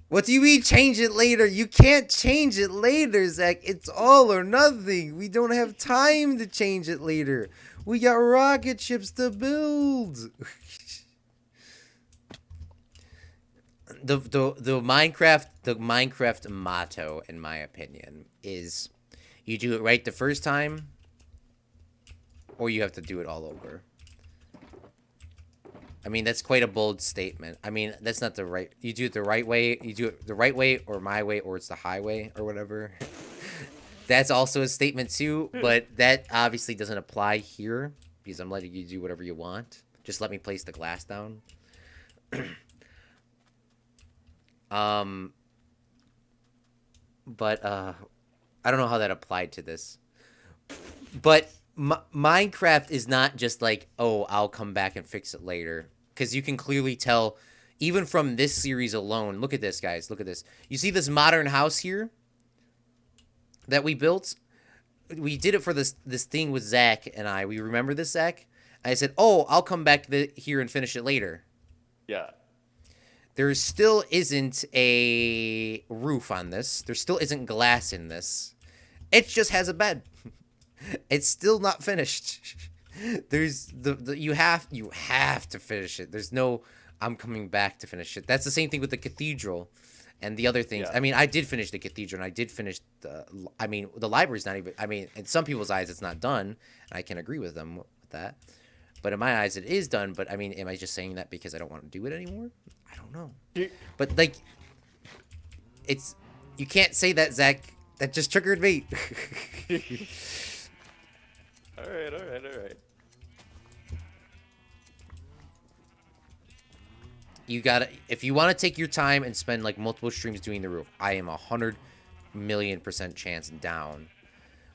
What do you mean change it later? You can't change it later, Zach. It's all or nothing. We don't have time to change it later. We got rocket ships to build. The Minecraft motto, in my opinion, is you do it right the first time, or you have to do it all over. I mean, that's quite a bold statement. I mean, that's not the right... You do it the right way. You do it the right way, or my way, or it's the highway, or whatever. That's also a statement, too. But that obviously doesn't apply here, because I'm letting you do whatever you want. Just let me place the glass down. But, I don't know how that applied to this. But... Minecraft is not just like, oh, I'll come back and fix it later. Because you can clearly tell, even from this series alone. Look at this, guys. Look at this. You see this modern house here that we built? We did it for this thing with Zach and I. We remember this, Zach? I said, oh, I'll come back here and finish it later. Yeah. There still isn't a roof on this. There still isn't glass in this. It just has a bed. It's still not finished. There's you have to finish it. There's no I'm coming back to finish it. That's the same thing with the cathedral and the other things. Yeah. I mean, I did finish the cathedral and I did finish the library's not even in some people's eyes it's not done, and I can agree with them with that. But in my eyes it is done, but I mean, am I just saying that because I don't want to do it anymore? I don't know. But like it's you can't say that, Zach. That just triggered me. All right. You gotta, if you want to take your time and spend like multiple streams doing the roof, I am 100,000,000% chance down.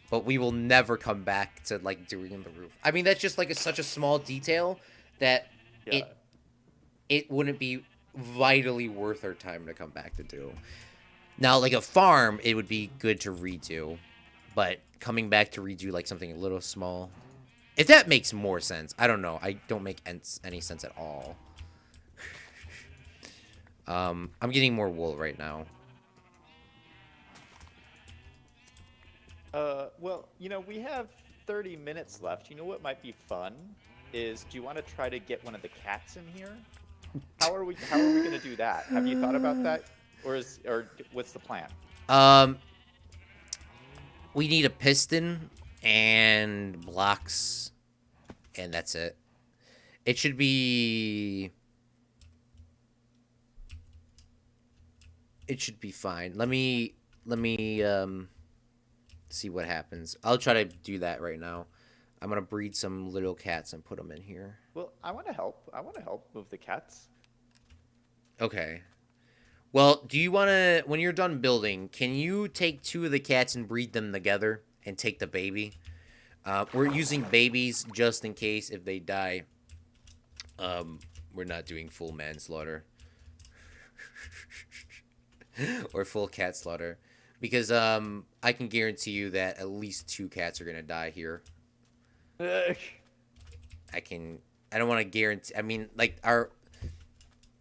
But we will never come back to like doing the roof. I mean, that's just like such a small detail that it wouldn't be vitally worth our time to come back to do. Now, like a farm, it would be good to redo, but coming back to redo like something a little small, If that makes more sense. I don't know. I don't make any sense at all. I'm getting more wool right now. Well, we have 30 minutes left. You know what might be fun is, do you want to try to get one of the cats in here? How are we going to do that? Have you thought about that? Or what's the plan? Um, we need a piston and blocks, and that's it. It should be... It should be fine. Let me see what happens. I'll try to do that right now. I'm gonna breed some little cats and put them in here. Well, I want to help. I want to help move the cats. Okay. Well, do you want to, when you're done building, can you take 2 of the cats and breed them together and take the baby? We're using babies just in case if they die. We're not doing full manslaughter. Or full cat slaughter. Because I can guarantee you that at least 2 cats are going to die here. Ugh. I don't want to guarantee, I mean, like,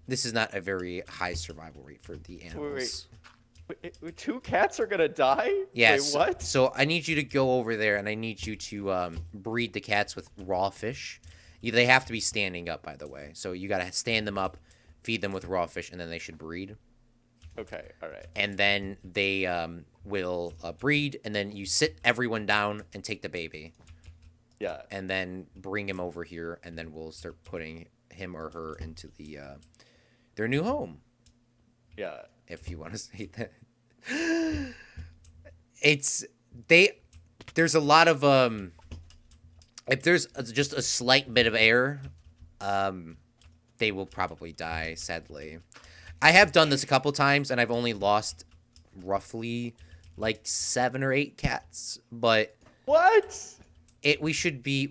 this is not a very high survival rate for the animals. Wait, 2 cats are gonna die? Yes. Wait, what? So I need you to go over there, and I need you to breed the cats with raw fish. They have to be standing up, by the way. So you gotta stand them up, feed them with raw fish, and then they should breed. Okay, all right. And then they will breed, and then you sit everyone down and take the baby. Yeah. And then bring him over here, and then we'll start putting him or her into their new home. Yeah. If you want to say that. There's a lot of if there's just a slight bit of air, they will probably die, sadly. I have done this a couple times and I've only lost roughly like 7 or 8 cats, but What? we should be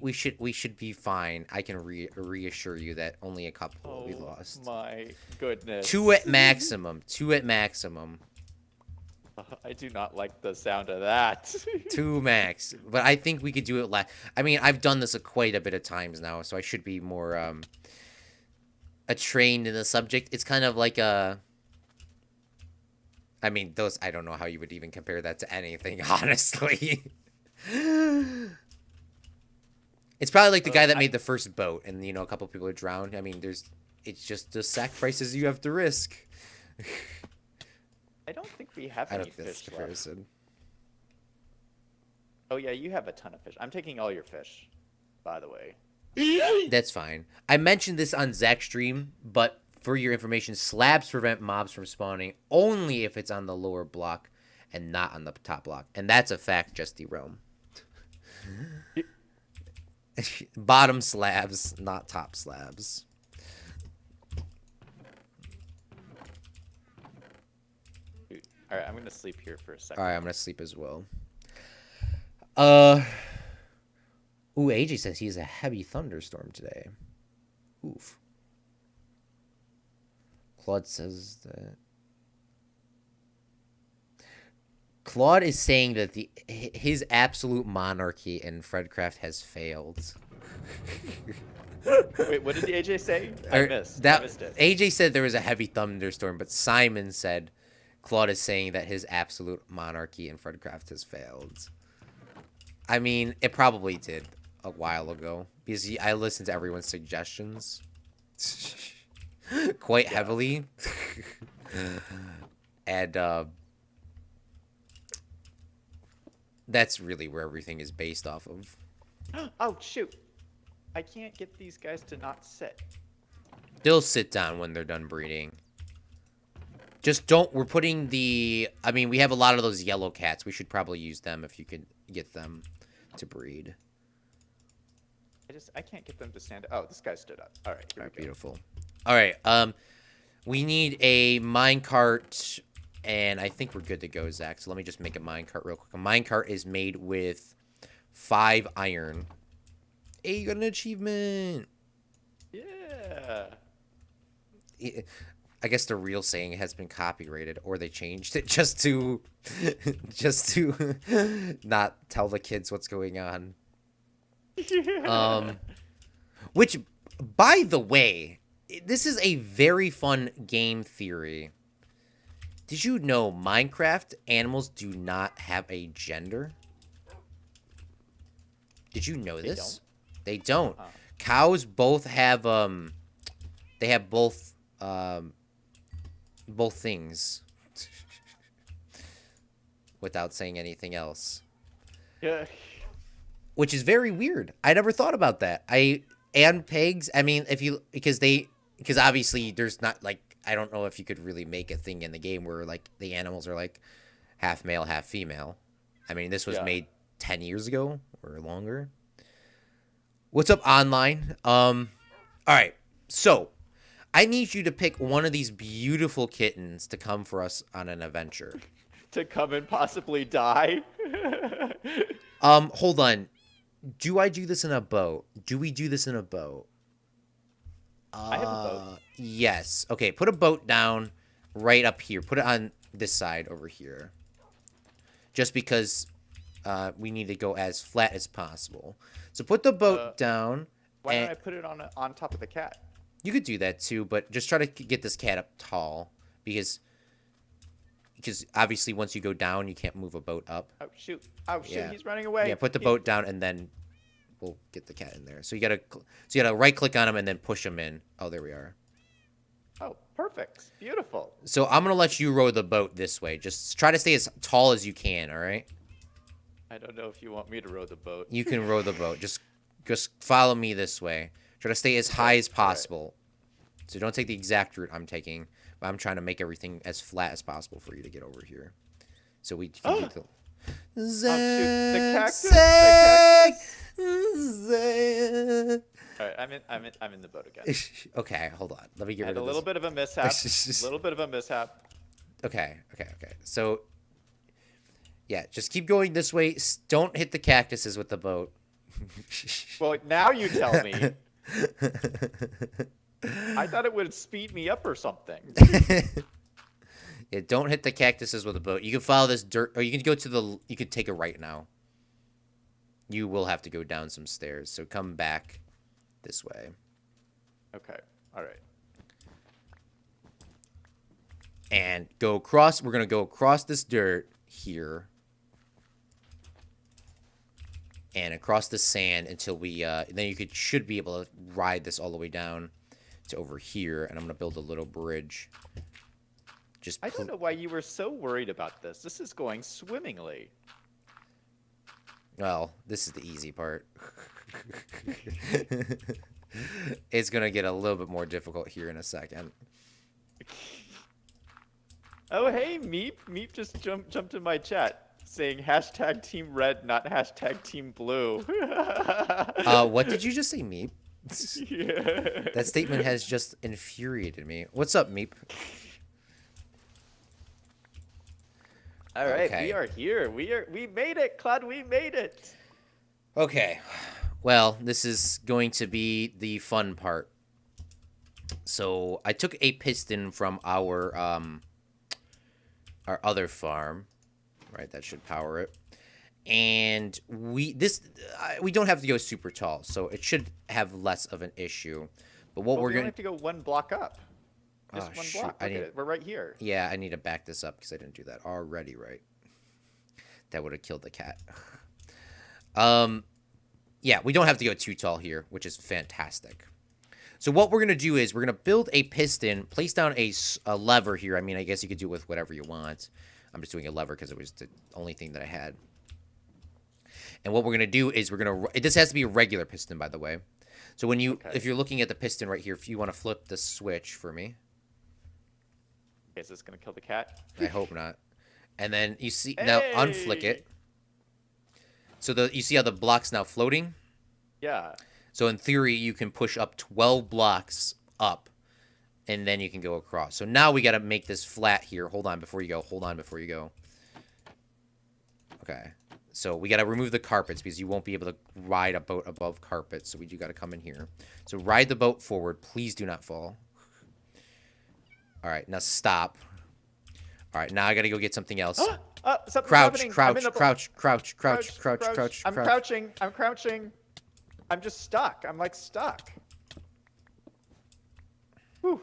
fine. I can reassure you that only a couple will be lost. Oh my goodness. 2 at maximum. 2 at maximum. I do not like the sound of that. 2 max. But I think we could do it I mean, I've done this quite a bit of times now, so I should be more trained in the subject. It's kind of like I mean, I don't know how you would even compare that to anything, honestly. It's probably like the guy that made the first boat, and a couple people are drowned. I mean, it's just the sacrifices you have to risk. I don't think we have I any don't think that's fish the left. comparison. Oh yeah, you have a ton of fish. I'm taking all your fish, by the way. That's fine. I mentioned this on Zach's stream, but for your information, slabs prevent mobs from spawning only if it's on the lower block and not on the top block. And that's a fact, Justy Rome. Bottom slabs, not top slabs. All right, I'm gonna sleep here for a second. All right, I'm gonna sleep as well. Ooh, AJ says he has a heavy thunderstorm today. Oof. Claude says that. Claude is saying that his absolute monarchy in Fredcraft has failed. Wait, what did the AJ say? I missed it. AJ said there was a heavy thunderstorm, but Simon said Claude is saying that his absolute monarchy in Fredcraft has failed. I mean, it probably did a while ago because I listened to everyone's suggestions quite heavily. And that's really where everything is based off of. Oh, shoot. I can't get these guys to not sit. They'll sit down when they're done breeding. Just don't... We're putting the... I mean, we have a lot of those yellow cats. We should probably use them if you could get them to breed. I can't get them to stand up. Oh, this guy stood up. All right, here we go. Beautiful. All right, we need a minecart... And I think we're good to go, Zach. So let me just make a minecart real quick. A minecart is made with 5 iron. Hey, you got an achievement. Yeah. I guess the real saying has been copyrighted, or they changed it just to not tell the kids what's going on. Um, which, by the way, this is a very fun game theory. Did you know Minecraft animals do not have a gender? Did you know They don't? this? They don't. Uh-uh. Cows both have they have both things without saying anything else. Yeah. Which is very weird. I never thought about that. And pigs, I mean, because obviously there's not like I don't know if you could really make a thing in the game where like the animals are like half male, half female. I mean, this was Yeah. made 10 years ago or longer. What's up online? All right. So, I need you to pick one of these beautiful kittens to come for us on an adventure. To come and possibly die. Hold on. Do I do this in a boat? Do we do this in a boat? I have a boat. Yes. Okay, put a boat down right up here. Put it on this side over here. Just because we need to go as flat as possible. So put the boat down. Why and don't I put it on top of the cat? you could do that too, but just try to get this cat up tall because obviously once you go down, you can't move a boat up. Oh shoot! Oh shoot! Yeah. He's running away. Yeah, put the boat down and then we'll get the cat in there. So you gotta right click on him and then push him in. Oh, there we are. Oh, perfect! Beautiful. So I'm gonna let you row the boat this way. Just try to stay as tall as you can. All right. I don't know if you want me to row the boat. You can row the boat. Just follow me this way. Try to stay as high as possible. So don't take the exact route I'm taking, but I'm trying to make everything as flat as possible for you to get over here. So we can do the Oh shoot! The cactus! Zag, The cactus! zag. All right, I'm in the boat again. Okay, hold on. Let me get Had rid a of little this. bit of a mishap. Little bit of a mishap. Okay. So, yeah, just keep going this way. Don't hit the cactuses with the boat. Well, now you tell me. I thought it would speed me up or something. Yeah, don't hit the cactuses with a boat. You can follow this dirt, or you can go to the. You could take a right now. You will have to go down some stairs, so come back this way. Okay. All right. And go across. We're gonna go across this dirt here, and across the sand until we. Then you should be able to ride this all the way down to over here, and I'm gonna build a little bridge. I don't know why you were so worried about this. This is going swimmingly. Well, this is the easy part. It's gonna get a little bit more difficult here in a second. Oh, hey, Meep. Meep just jumped in my chat saying hashtag Team Red, not hashtag Team Blue. What did you just say, Meep? Yeah. That statement has just infuriated me. What's up, Meep? All right, Okay. we are here. We made it, Claude. We made it. Okay. Well, this is going to be the fun part. So I took a piston from our other farm, right? That should power it. And we don't have to go super tall, so it should have less of an issue. But what Well, we're we only gonna have to go one block up. Just Oh, one shoot, block. I Look at need- it. We're right here. Yeah, I need to back this up because I didn't do that already, right? That would have killed the cat. Yeah, we don't have to go too tall here, which is fantastic. So what we're going to do is we're going to build a piston, place down a lever here. I mean, I guess you could do it with whatever you want. I'm just doing a lever because it was the only thing that I had. And what we're going to do is we're going to... This has to be a regular piston, by the way. So when you, if you're looking at the piston right here, if you want to flip the switch for me. Is this going to kill the cat? I hope not. And then you see... Now, unflick it. So you see how the block's now floating? Yeah. So in theory, you can push up 12 blocks up, and then you can go across. So now we got to make this flat here. Hold on before you go. Hold on before you go. Okay. So we got to remove the carpets because you won't be able to ride a boat above carpets. So we do got to come in here. So ride the boat forward. Please do not fall. All right. Now stop. All right. Now I got to go get something else. Something's Crouch, happening. I'm crouch, in the- crouch, crouch, crouch, crouch, crouch, I'm crouch. crouching. I'm crouching. I'm just stuck. I'm like stuck. Whew.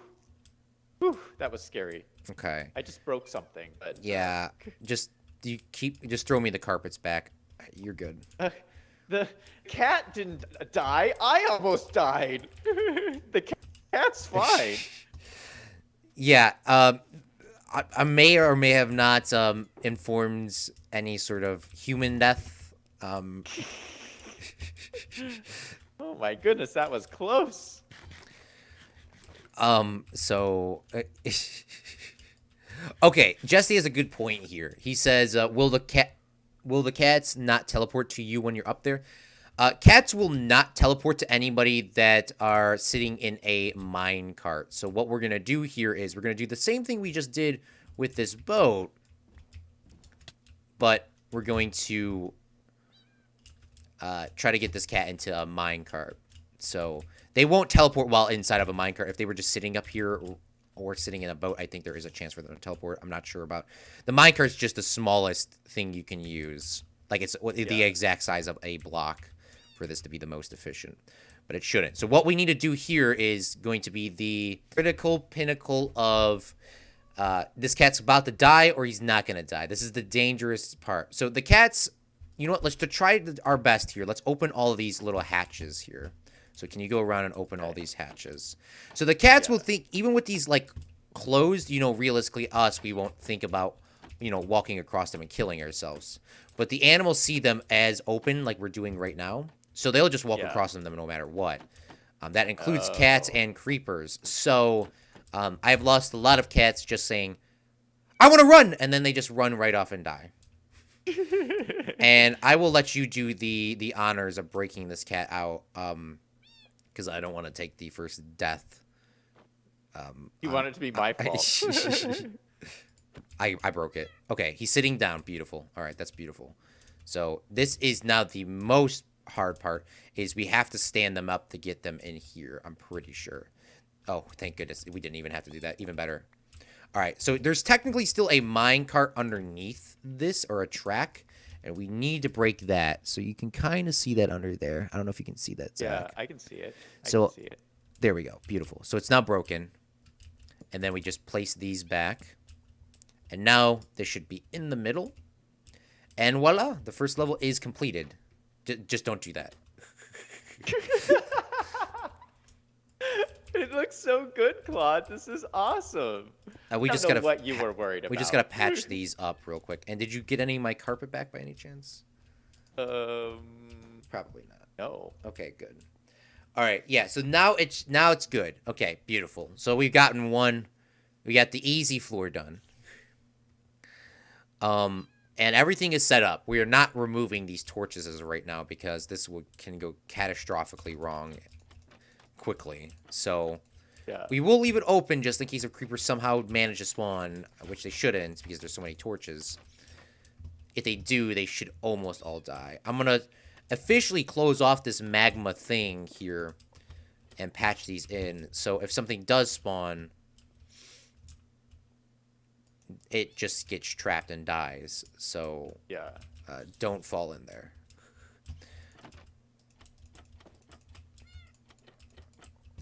Whew. That was scary. Okay. I just broke something, but Yeah. Just just throw me the carpets back. You're good. the cat didn't die. I almost died. The cat's fine. Yeah. I may or may have not informed any sort of human death. Oh my goodness, that was close. So okay, Jesse has a good point here. He says, will the cats not teleport to you when you're up there? Cats will not teleport to anybody that are sitting in a mine cart. So what we're gonna do here is we're gonna do the same thing we just did with this boat, but we're going to try to get this cat into a mine cart. So they won't teleport while inside of a mine cart. If they were just sitting up here or sitting in a boat, I think there is a chance for them to teleport. I'm not sure about. The mine cart's just the smallest thing you can use. Like it's the exact size of a block for this to be the most efficient. But it shouldn't. So what we need to do here is going to be the critical pinnacle of this cat's about to die or he's not going to die. This is the dangerous part. So the cat's, you know what, let's try our best here. Let's open all of these little hatches here. So can you go around and open all these hatches? So the cats will think, even with these like closed, you know, realistically us, we won't think about, you know, walking across them and killing ourselves. But the animals see them as open like we're doing right now. So they'll just walk across them no matter what. That includes cats and creepers. So I've lost a lot of cats just saying, I want to run! And then they just run right off and die. And I will let you do the honors of breaking this cat out. Because I don't want to take the first death. You want it to be my fault. I broke it. Okay, he's sitting down. Beautiful. All right, that's beautiful. So this is now the most hard part, is we have to stand them up to get them in here, I'm pretty sure. Oh, thank goodness. We didn't even have to do that. Even better. All right, so there's technically still a mine cart underneath this, or a track, and we need to break that. So you can kind of see that under there. I don't know if you can see that, Zach. Yeah, I can see it. I can see it. There we go. Beautiful. So it's now broken. And then we just place these back. And now they should be in the middle. And voila, the first level is completed. Just don't do that. It looks so good, Claude. This is awesome. We I just don't know gotta what you were worried about. We just gotta patch these up real quick. And did you get any of my carpet back by any chance? Probably not. No. Okay, good. All right, yeah. So now it's good. Okay, beautiful. So we've gotten one. We got the easy floor done. And everything is set up. We are not removing these torches as of right now because this can go catastrophically wrong quickly. So we will leave it open just in case if creepers somehow manage to spawn, which they shouldn't because there's so many torches. If they do, they should almost all die. I'm going to officially close off this magma thing here and patch these in. So if something does spawn, it just gets trapped and dies. So don't fall in there.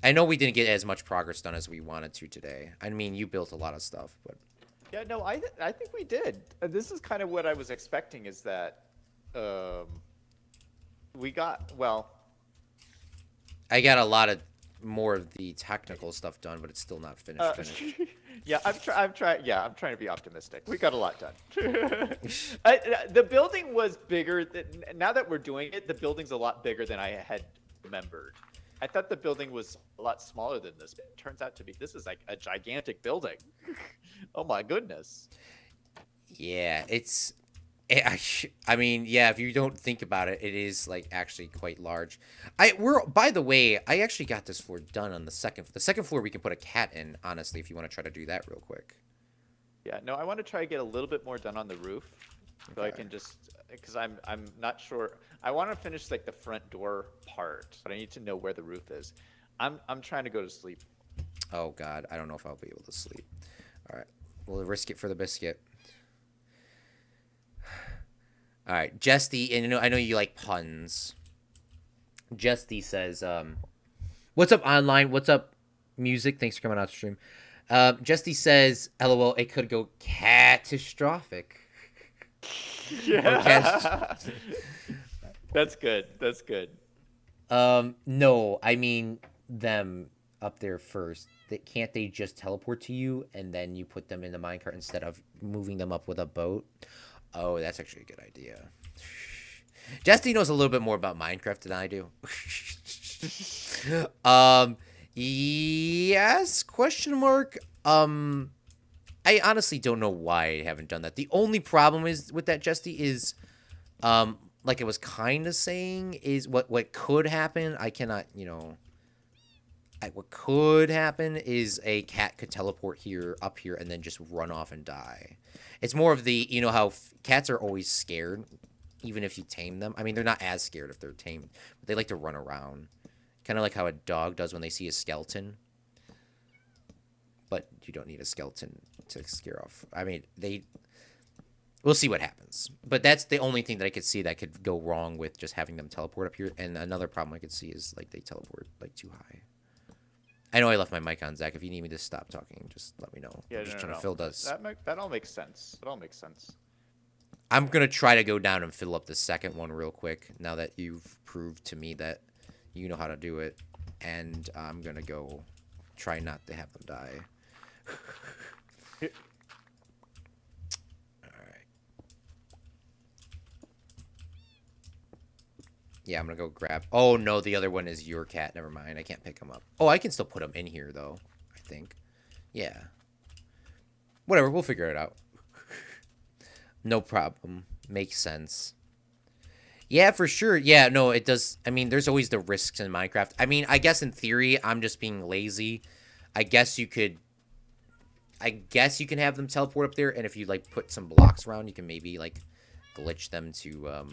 I know we didn't get as much progress done as we wanted to today. I mean, you built a lot of stuff, but yeah, no, I think we did. This is kind of what I was expecting, is that we got, well, I got a lot of more of the technical stuff done, but it's still not finished. Yeah, I'm trying to be optimistic. We got a lot done. The building was bigger. Now that we're doing it, the building's a lot bigger than I had remembered. I thought the building was a lot smaller than this. But it turns out to be, this is like a gigantic building. Oh my goodness. Yeah, I mean, yeah, if you don't think about it, it is like actually quite large. By the way, I actually got this floor done on the second floor. We can put a cat in, honestly, if you want to try to do that real quick. Yeah, no, I want to try to get a little bit more done on the roof, so I can just, because I'm not sure. I want to finish like the front door part, but I need to know where the roof is. I'm trying to go to sleep. Oh God, I don't know if I'll be able to sleep. All right, we'll risk it for the biscuit. All right, Jesse, and I know you like puns. Justy says, "What's up online? What's up, music? Thanks for coming out to stream." Justy says, "LOL, it could go catastrophic." Or cast. Yeah. That's good. That's good. No, I mean them up there first. Can't they just teleport to you and then you put them in the minecart instead of moving them up with a boat? Oh, that's actually a good idea. Justy knows a little bit more about Minecraft than I do. Yes? Question mark. I honestly don't know why I haven't done that. The only problem is with that, Justy, is like I was kind of saying, is what could happen. I cannot, what could happen is a cat could teleport here, up here, and then just run off and die. It's more of the, how cats are always scared, even if you tame them. I mean, they're not as scared if they're tamed, but they like to run around. Kind of like how a dog does when they see a skeleton. But you don't need a skeleton to scare off. I mean, we'll see what happens. But that's the only thing that I could see that could go wrong with just having them teleport up here. And another problem I could see is, like, they teleport, like, too high. I know I left my mic on, Zach. If you need me to stop talking, just let me know. Yeah, I'm just no, trying no, to fill this. that all makes sense. That all makes sense. I'm going to try to go down and fill up the second one real quick now that you've proved to me that you know how to do it. And I'm going to go try not to have them die. Alright. Yeah, I'm going to go grab... Oh, no, the other one is your cat. Never mind. I can't pick him up. Oh, I can still put him in here, though. I think. Yeah. Whatever. We'll figure it out. No problem. Makes sense. Yeah, for sure. Yeah, no, it does. I mean, there's always the risks in Minecraft. I mean, I guess in theory, I'm just being lazy. I guess you can have them teleport up there, and if you, like, put some blocks around, you can maybe, like, glitch them to,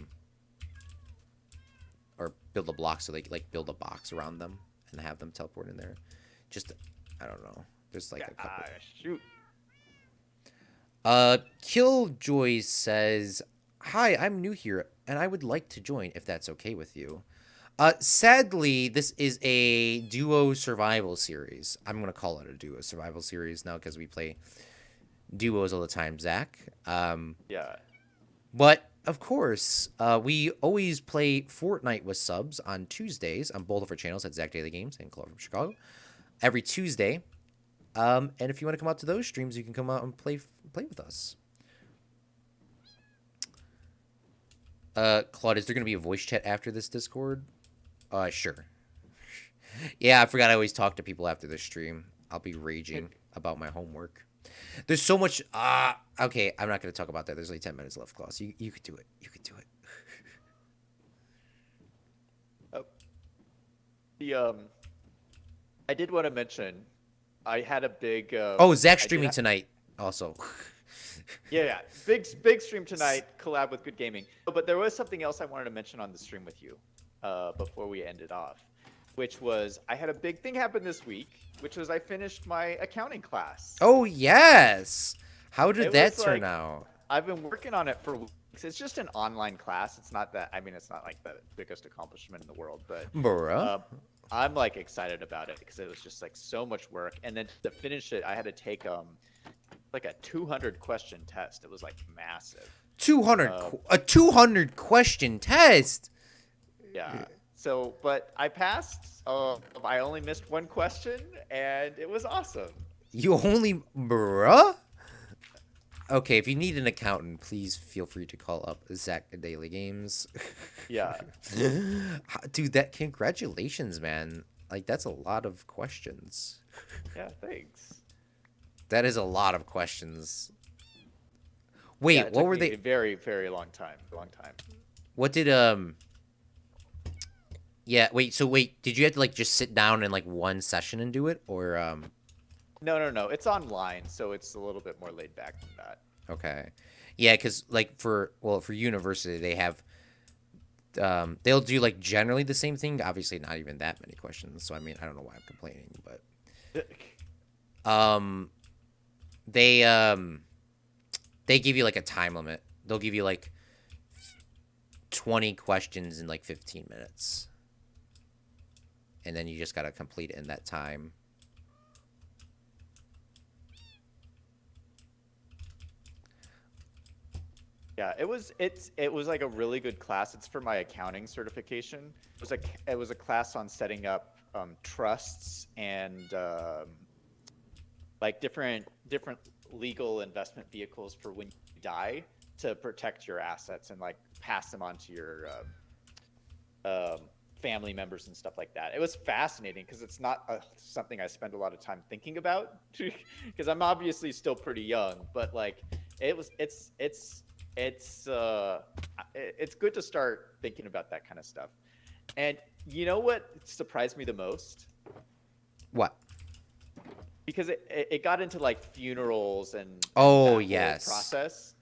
or build a block so they, like, build a box around them and have them teleport in there. Just, I don't know. There's, like, a couple. Shoot. Killjoy says, "Hi, I'm new here, and I would like to join if that's okay with you." Sadly, this is a duo survival series. I'm going to call it a duo survival series now because we play duos all the time, Zach. Yeah. But, of course, we always play Fortnite with subs on Tuesdays on both of our channels at Zach Daily Games and Claude from Chicago. Every Tuesday. And if you want to come out to those streams, you can come out and play with us. Claude, is there going to be a voice chat after this Discord? Sure. Yeah, I forgot I always talk to people after the stream. I'll be raging about my homework. There's so much... okay, I'm not going to talk about that. There's only 10 minutes left, Klaus. You could do it. You could do it. I did want to mention, I had a big... Zach's streaming tonight also. Yeah. Big stream tonight, collab with Good Gaming. But there was something else I wanted to mention on the stream with you before we ended off, which was I had a big thing happen this week, which was I finished my accounting class. Oh, yes. How did that turn out? I've been working on it for weeks. It's just an online class. It's not that, it's not like the biggest accomplishment in the world, but I'm like excited about it because it was just like so much work. And then to finish it, I had to take like a 200 question test. It was like massive. 200 question test. Yeah. So, but I passed. I only missed one question, and it was awesome. You only, bruh? Okay, if you need an accountant, please feel free to call up Zach at Daily Games. Yeah. Dude, congratulations, man. Like, that's a lot of questions. Yeah, thanks. That is a lot of questions. Wait, yeah, what were they? A very, very long time. What did, yeah, wait, did you have to, like, just sit down in, like, one session and do it, or, No. It's online, so it's a little bit more laid back than that. Okay. Yeah, because, like, for university, they have, they'll do, like, generally the same thing. Obviously, not even that many questions, so, I mean, I don't know why I'm complaining, but, they give you, like, a time limit. They'll give you, like, 20 questions in, like, 15 minutes. and then you just gotta complete it in that time. Yeah, it was like a really good class. It's for my accounting certification. It was a class on setting up trusts and like different legal investment vehicles for when you die to protect your assets and like pass them on to your family members and stuff like that. It was fascinating because it's not something I spend a lot of time thinking about because I'm obviously still pretty young, but like it was it's good to start thinking about that kind of stuff. And you know what surprised me the most? What? Because it got into like funerals and Oh, that whole yes. process.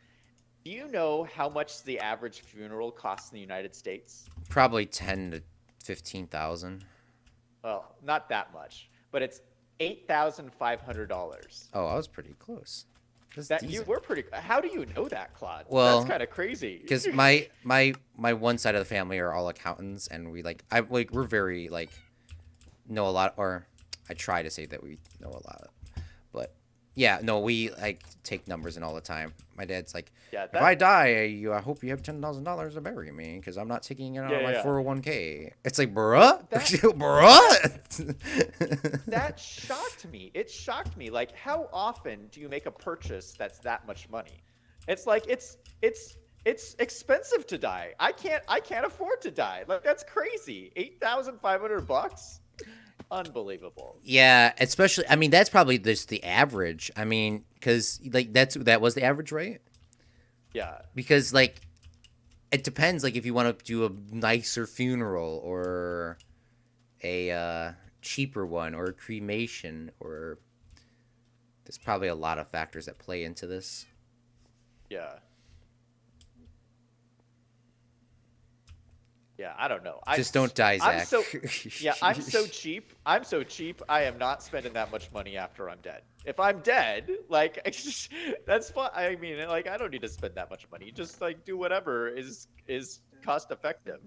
Do you know how much the average funeral costs in the United States? Probably 10 to 15,000. Well, not that much, but it's $8,500. Oh, I was pretty close. That's That you decent. were pretty. How do you know that, Claude? Well, That's kind of crazy. because my one side of the family are all accountants, and we're very like know a lot, or I try to say that we know a lot, but yeah, no, we like take numbers in all the time. My dad's like, Yeah, if I die, I hope you have $10,000 to bury me because I'm not taking it out yeah, of my yeah. 401k. It's like, bruh, That bruh. that shocked me. It shocked me. Like, how often do you make a purchase that's that much money? It's like it's expensive to die. I can't afford to die. Like that's crazy. $8,500. Unbelievable. Yeah, especially. I mean, that's probably just the average. I mean, because like that was the average, right? Yeah. Because like it depends. Like if you want to do a nicer funeral or a cheaper one or a cremation, or there's probably a lot of factors that play into this. Yeah. Yeah, I don't know. Just don't die, I'm Zach. so yeah, I'm so cheap. I'm so cheap. I am not spending that much money after I'm dead. If I'm dead, like that's fine. I mean, like I don't need to spend that much money. Just like do whatever is cost effective.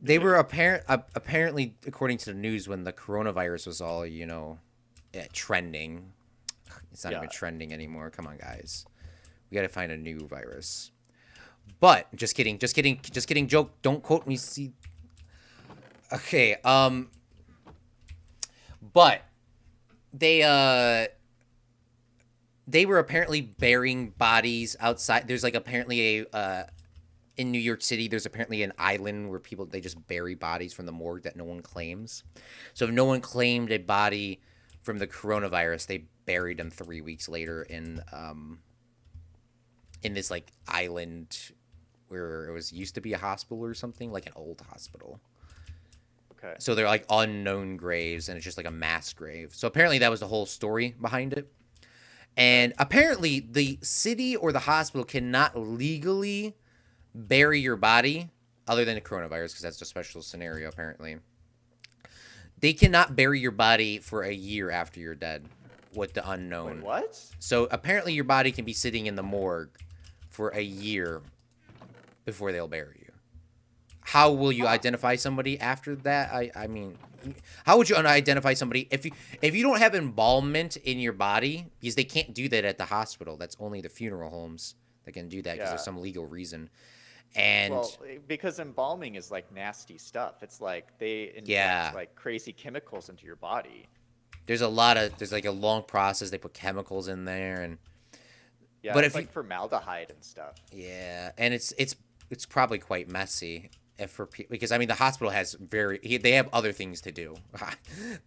They were apparently, according to the news, when the coronavirus was all trending. It's not Yeah. even trending anymore. Come on, guys. We got to find a new virus. But just kidding, just kidding, just kidding. Joke. Don't quote me. See. Okay. But they were apparently burying bodies outside. There's like apparently a in New York City. There's apparently an island where people they just bury bodies from the morgue that no one claims. So if no one claimed a body from the coronavirus, they buried them 3 weeks later in this like island where it was used to be a hospital or something, like an old hospital. Okay. So they're like unknown graves, and it's just like a mass grave. So apparently that was the whole story behind it. And apparently the city or the hospital cannot legally bury your body, other than the coronavirus, because that's a special scenario apparently. They cannot bury your body for a year after you're dead with the unknown. Wait, what? So apparently your body can be sitting in the morgue for a year before they'll bury you. How will you identify somebody after that? I mean, how would you identify somebody if you don't have embalmment in your body, because they can't do that at the hospital. That's only the funeral homes that can do that because Yeah. there's some legal reason. And Well, because embalming is like nasty stuff. It's like they inject Yeah. like crazy chemicals into your body. there's like a long process. They put chemicals in there, and Yeah, But it's if you- like formaldehyde and stuff. yeah, and it's probably quite messy because I mean the hospital has they have other things to do.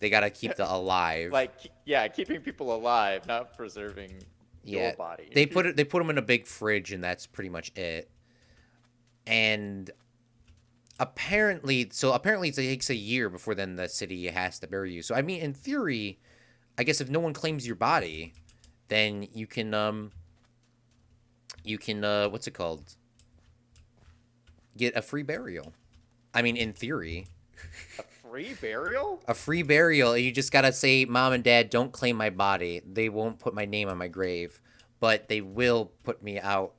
They gotta keep the alive. Like yeah, keeping people alive, not preserving Yeah, your body. they put them in a big fridge, and that's pretty much it. And apparently it takes a year before then the city has to bury you. So I mean, in theory, I guess if no one claims your body, then you can what's it called? Get a free burial. I mean, in theory, A free burial? a free burial. You just gotta say, "Mom and Dad, don't claim my body. They won't put my name on my grave, but they will put me out.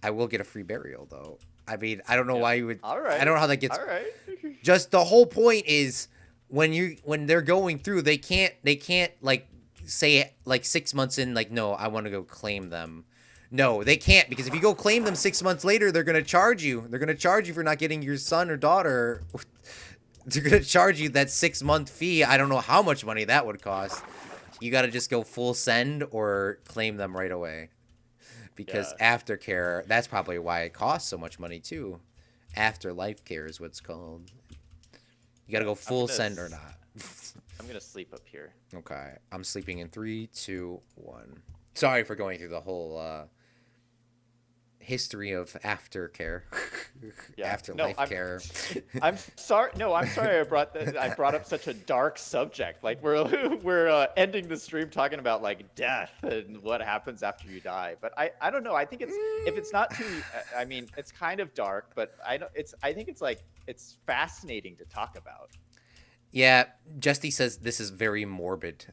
I will get a free burial, though. I mean, I don't know why you would. All right. I don't know how that gets. All right. Just the whole point is, when they're going through, they can't like say like 6 months in like no, I want to go claim them. No, they can't because if you go claim them 6 months later, they're gonna charge you. They're gonna charge you for not getting your son or daughter. They're gonna charge you that 6 month fee. I don't know how much money that would cost. You got to just go full send or claim them right away. Because Yeah. aftercare, that's probably why it costs so much money too. Afterlife care is what's called. You got to Yeah. go full send or not. I'm gonna sleep up here. Okay, I'm sleeping in 3, 2, 1. Sorry for going through the whole history of aftercare, Yeah. No, afterlife care. I'm sorry. No, I'm sorry. I brought up such a dark subject. Like we're ending the stream talking about like death and what happens after you die. But I don't know. I think it's if it's not too. I mean, it's kind of dark, but I don't. I think it's like it's fascinating to talk about. Yeah, Justy says this is very morbid.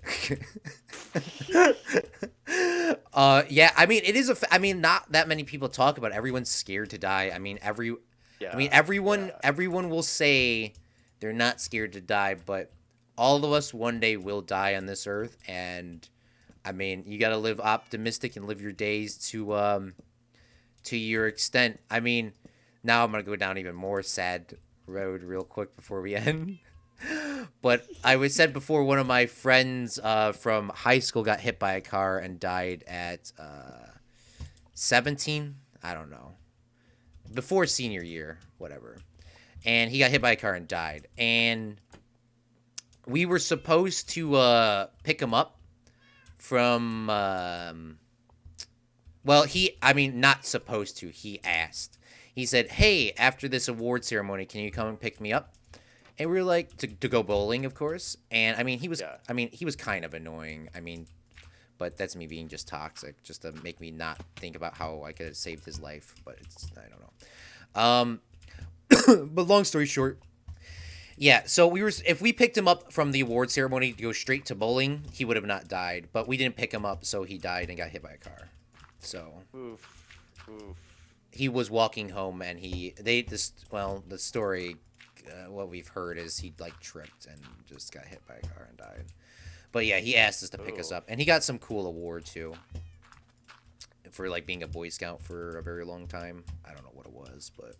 Yeah, I mean, it is I mean, not that many people talk about it. Everyone's scared to die. I mean, Yeah. everyone, Yeah. everyone will say they're not scared to die, but all of us one day will die on this earth, and I mean, you got to live optimistic and live your days to your extent. I mean, now I'm gonna go down even more sad road real quick before we end. But I was said before, one of my friends from high school got hit by a car and died at 17. I don't know. Before senior year, whatever. And he got hit by a car and died. And we were supposed to pick him up from. Well, I mean, not supposed to. He asked. He said, "Hey, after this award ceremony, can you come and pick me up?" And we were like to go bowling, of course. And Yeah. he was kind of annoying. I mean, but that's me being just toxic, just to make me not think about how I could have saved his life. But I don't know. But long story short, yeah. So if we picked him up from the award ceremony to go straight to bowling, he would have not died. But we didn't pick him up, so he died and got hit by a car. So Oof. Oof. he was walking home, and the story what we've heard is he like tripped and just got hit by a car and died. But yeah, he asked us to pick us Oh. up, and he got some cool award too for like being a Boy Scout for a very long time. I don't know what it was, but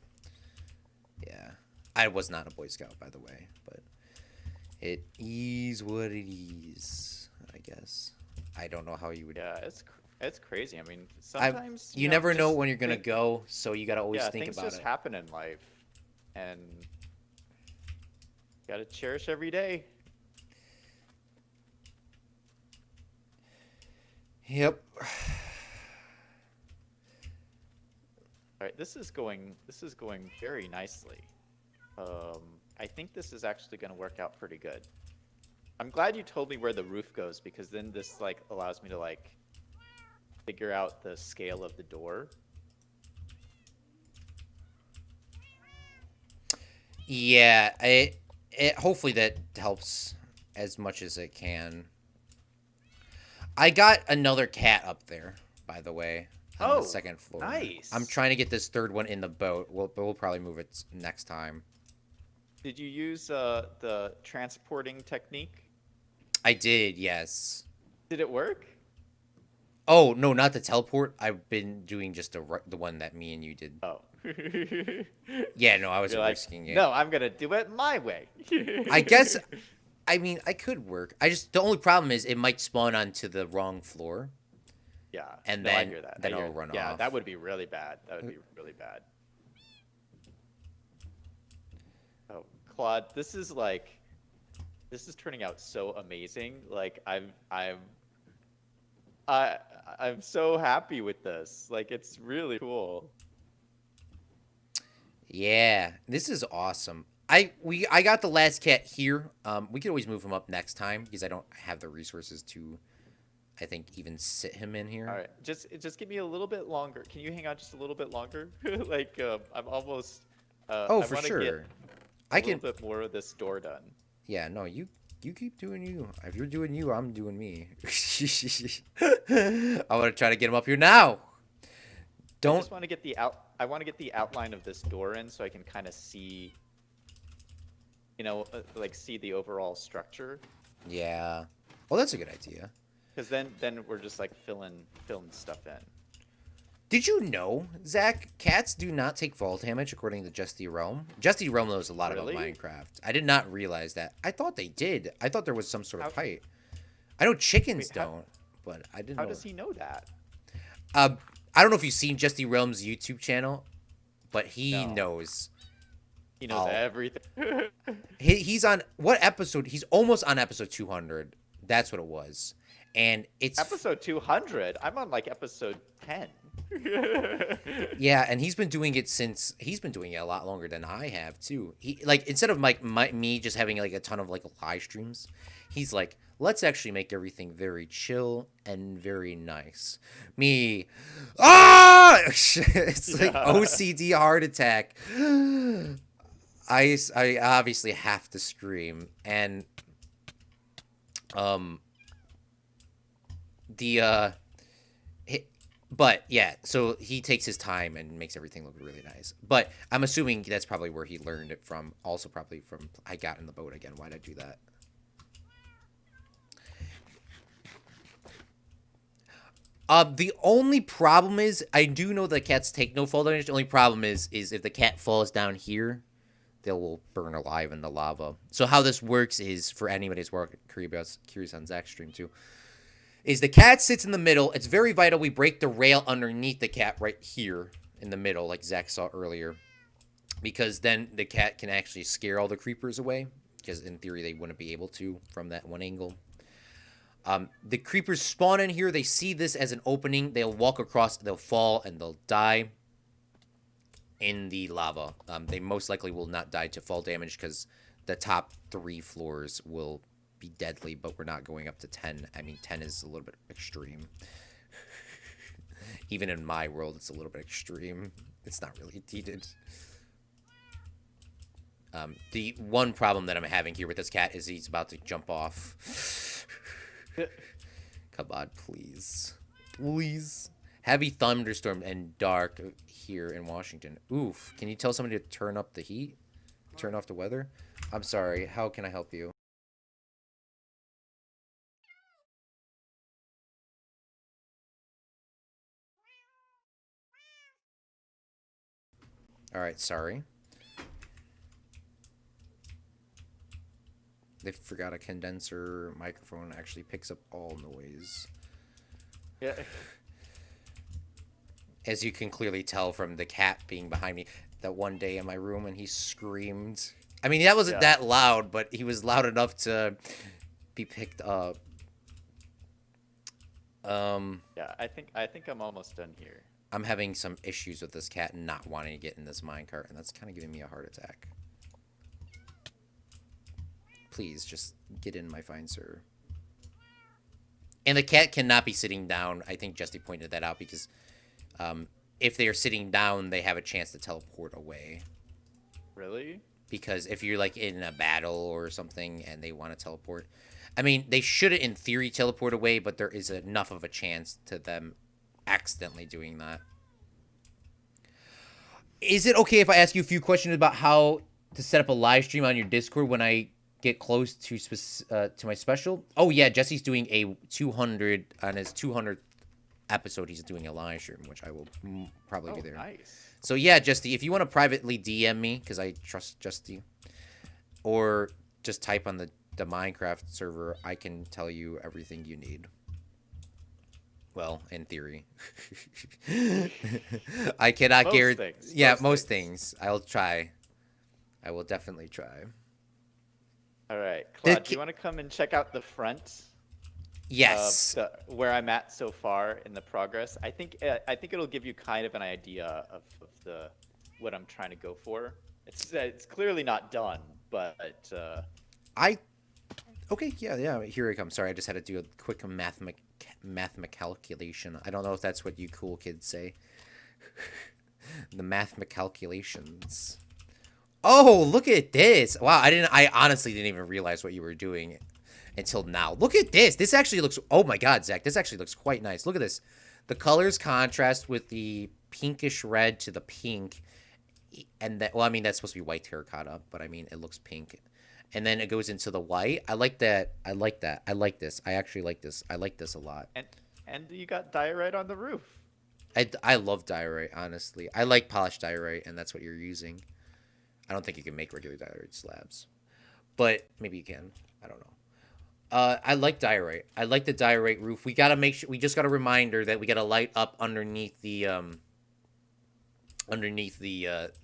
yeah, I was not a Boy Scout, by the way, but it is what it is, I guess. I don't know how you would. Yeah. It's crazy. I mean, I sometimes you never know just when you're gonna think, go, so you gotta always yeah, think things about just it. happen in life, and gotta cherish every day. Yep. All right, this is going very nicely. Um, I think this is actually going to work out pretty good. I'm glad you told me where the roof goes because then this like allows me to like figure out the scale of the door. Yeah, it hopefully that helps as much as it can. I got another cat up there, by the way, on the Oh, second floor. I'm nice. trying to get this third one in the boat. We'll probably move it next time. Did you use the transporting technique? I did, yes. Did it work? Oh no, not the teleport. I've been doing just the one that me and you did. Oh. Yeah, no, I was You're like, risking it. no, I'm gonna do it my way. I guess. I mean, I could work. The only problem is it might spawn onto the wrong floor. Yeah. And no, I then- hear that. then I hear it'll run Yeah, off. that would be really bad. That would be really bad. Oh, Claude, this is turning out so amazing. Like I I'm so happy with this. Like it's really cool. Yeah, this is awesome. I got the last cat here. We could always move him up next time because I don't have the resources to, I think, even sit him in here. All right, just give me a little bit longer. Can you hang on just a little bit longer? Like I'm almost. Oh, I for wanna sure. Get I a can. little bit more of this door done. Yeah, no, you keep doing you. If you're doing you, I'm doing me. I want to try to get him up here now. I Don't. just want to get the out. I want to get the outline of this door in so I can kind of see like see the overall structure. Yeah. Well, that's a good idea. Because then we're just like filling stuff in. Did you know, Zach, cats do not take fall damage according to Justy Realm? Justy Realm knows a lot about Really? Minecraft. I did not realize that. I thought they did. I thought there was some sort of How? height. I know chickens Wait, how? don't, but I didn't How know. does he know that? I don't know if you've seen Justy Realm's YouTube channel, but he No, knows. he knows All. everything. He's on what episode? He's almost on episode 200. That's what it was. And it's Episode 200. I'm on like episode 10. yeah, and he's been doing it a lot longer than I have too. He like instead of like me just having like a ton of like live streams, he's like, let's actually make everything very chill and very nice. Me, ah, it's like Yeah. OCD heart attack. I obviously have to scream and um the but yeah, so he takes his time and makes everything look really nice. But I'm assuming that's probably where he learned it from. Also, probably from I got in the boat again. Why'd I do that? The only problem is I do know that cats take no fall damage. The only problem is if the cat falls down here, they will burn alive in the lava. So how this works is for anybody who's curious on Zach's stream too. Is the cat sits in the middle. It's very vital we break the rail underneath the cat right here in the middle, like Zach saw earlier. Because then the cat can actually scare all the creepers away. Because in theory, they wouldn't be able to from that one angle. The creepers spawn in here. They see this as an opening. They'll walk across. They'll fall and they'll die in the lava. They most likely will not die to fall damage because the top 3 floors will be deadly, but we're not going up to 10. I mean, 10 is a little bit extreme. Even in my world, it's a little bit extreme. It's not really needed. The one problem that I'm having here with this cat is he's about to jump off. Come on, please. Please. Heavy thunderstorm and dark here in Washington. Oof. Can you tell somebody to turn up the heat? Turn off the weather? I'm sorry. How can I help you? Alright, sorry. They forgot a condenser microphone actually picks up all noise. Yeah. As you can clearly tell from the cat being behind me, that one day in my room and he screamed. I mean, that wasn't Yeah. that loud, but he was loud enough to be picked up. Yeah, I think I'm almost done here. I'm having some issues with this cat not wanting to get in this minecart, and that's kind of giving me a heart attack. Please, just get in, my fine sir. And the cat cannot be sitting down. I think Justy pointed that out because if they are sitting down, they have a chance to teleport away. Really? Because if you're like in a battle or something and they want to teleport, I mean, they shouldn't in theory teleport away, but there is enough of a chance to them accidentally doing that. Is it okay if I ask you a few questions about how to set up a live stream on your Discord when I get close to my special? Oh yeah, Jesse's doing a 200 on his 200th episode. He's doing a live stream, which I will probably be there. Nice. So yeah, Justy, if you want to privately DM me, because I trust Justy, or just type on the Minecraft server, I can tell you everything you need. Well, in theory. I cannot guarantee. Yeah, most things. I'll try. I will definitely try. All right, Claude, do you want to come and check out the front? Yes. Where I'm at so far in the progress. I think it'll give you kind of an idea of the what I'm trying to go for. It's clearly not done, but okay, yeah, here I come. Sorry, I just had to do a quick math calculation. I don't know if that's what you cool kids say. The math calculations. Oh, look at this. Wow, I honestly didn't even realize what you were doing until now. Look at this. This actually looks, oh my god, Zach, this actually looks quite nice. Look at this. The colors contrast with the pinkish red to the pink. And that, well, I mean, that's supposed to be white terracotta, but I mean, it looks pink. and then it goes into the white. I like that. I like that. I like this. I actually like this. I like this a lot. And you got diorite on the roof. I love diorite, honestly. I like polished diorite, and that's what you're using. I don't think you can make regular diorite slabs, but maybe you can. I don't know. I like diorite. I like the diorite roof. We gotta make sure. We just got a reminder that we gotta light up underneath the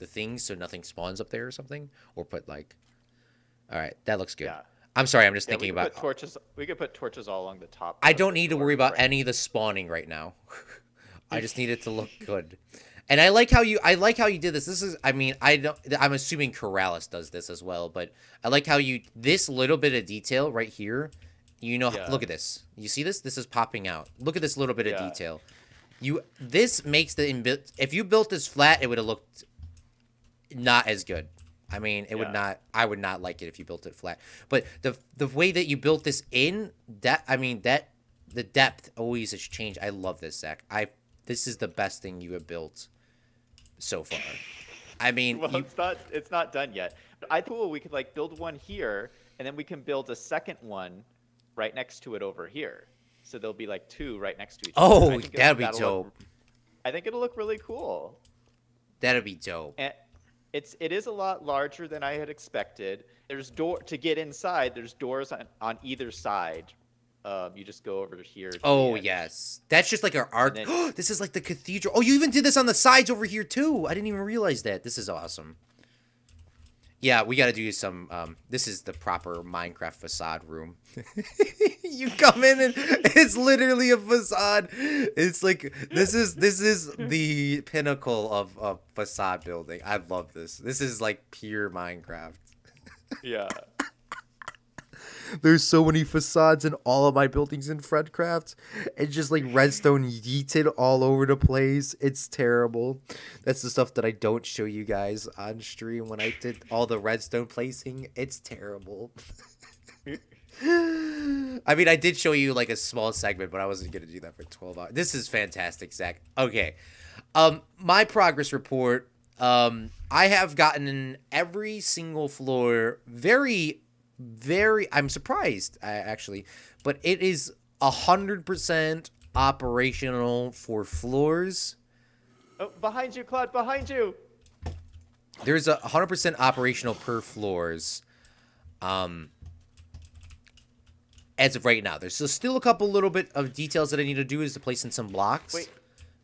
things so nothing spawns up there or something, or put like. All right, that looks good. Yeah. I'm sorry. I'm just Yeah, thinking about. we could put torches all along the top I of don't the need to door worry about right. any of the spawning right now. I just need it to look good. And I like how you did this. This is, I mean, I'm assuming Corrales does this as well, but I like how this little bit of detail right here, Yeah. look at this. You see this? This is popping out. Look at this little bit of Yeah. detail. This makes if you built this flat, it would have looked not as good. I mean, it would Yeah. not. I would not like it if you built it flat. But the way that you built this the depth always has changed. I love this, Zach. This is the best thing you have built so far. I mean, Well, it's not done yet. But I think we could like build one here, and then we can build a second one right next to it over here. So there'll be like two right next to each other. oh, I think that'd be that'll dope. I think it'll look really cool. That'd be dope. And it is a lot larger than I had expected. There's to get inside. There's doors on either side. You just go over here. To Oh the edge. yes, that's just like our art. then- This is like the cathedral. Oh, you even did this on the sides over here too. I didn't even realize that. This is awesome. Yeah, we got to do some. This is the proper Minecraft facade room. You come in and it's literally a facade. It's like this is the pinnacle of facade building. I love this. This is like pure Minecraft. Yeah. There's so many facades in all of my buildings in Fredcraft. It's just like redstone yeeted all over the place. It's terrible. That's the stuff that I don't show you guys on stream when I did all the redstone placing. It's terrible. I mean, I did show you like a small segment, but I wasn't going to do that for 12 hours. This is fantastic, Zach. Okay. My progress report. I have gotten in every single floor very I'm surprised actually, but it is 100% operational for floors. Oh, behind you, Claude, behind you. There's 100% operational per floors as of right now. There's still a couple little bit of details that I need to do, is to place in some blocks. Wait,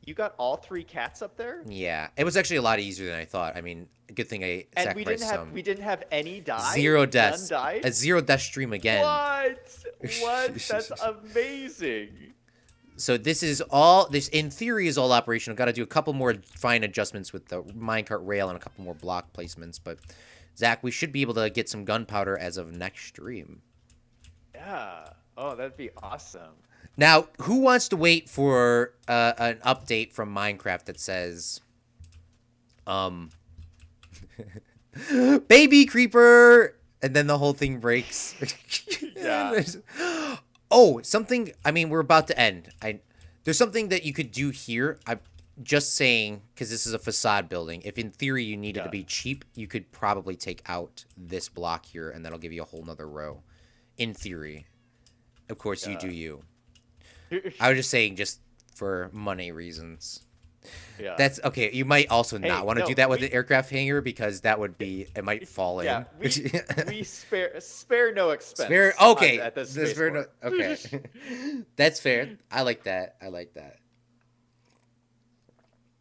you got all three cats up there? Yeah, it was actually a lot easier than I thought. I mean, good thing I And sacrificed we didn't have any die. zero deaths. None died? A zero death stream again. What? That's amazing. So this in theory is all operational. Got to do a couple more fine adjustments with the minecart rail and a couple more block placements. But Zach, we should be able to get some gunpowder as of next stream. Yeah. Oh, that'd be awesome. Now, who wants to wait for an update from Minecraft that says, baby creeper, and then the whole thing breaks? Yeah. Oh, something. I mean, we're about to end. There's something that you could do here. I'm just saying, because this is a facade building. If in theory you needed to be cheap, you could probably take out this block here, and that'll give you a whole nother row. In theory. Of course, you do you. I was just saying, just for money reasons. Yeah. That's okay. You might also not want to do that with an aircraft hangar, because that would be, it might fall in. Yeah, we spare no expense. Okay. At this spaceport. Okay. That's fair. I like that.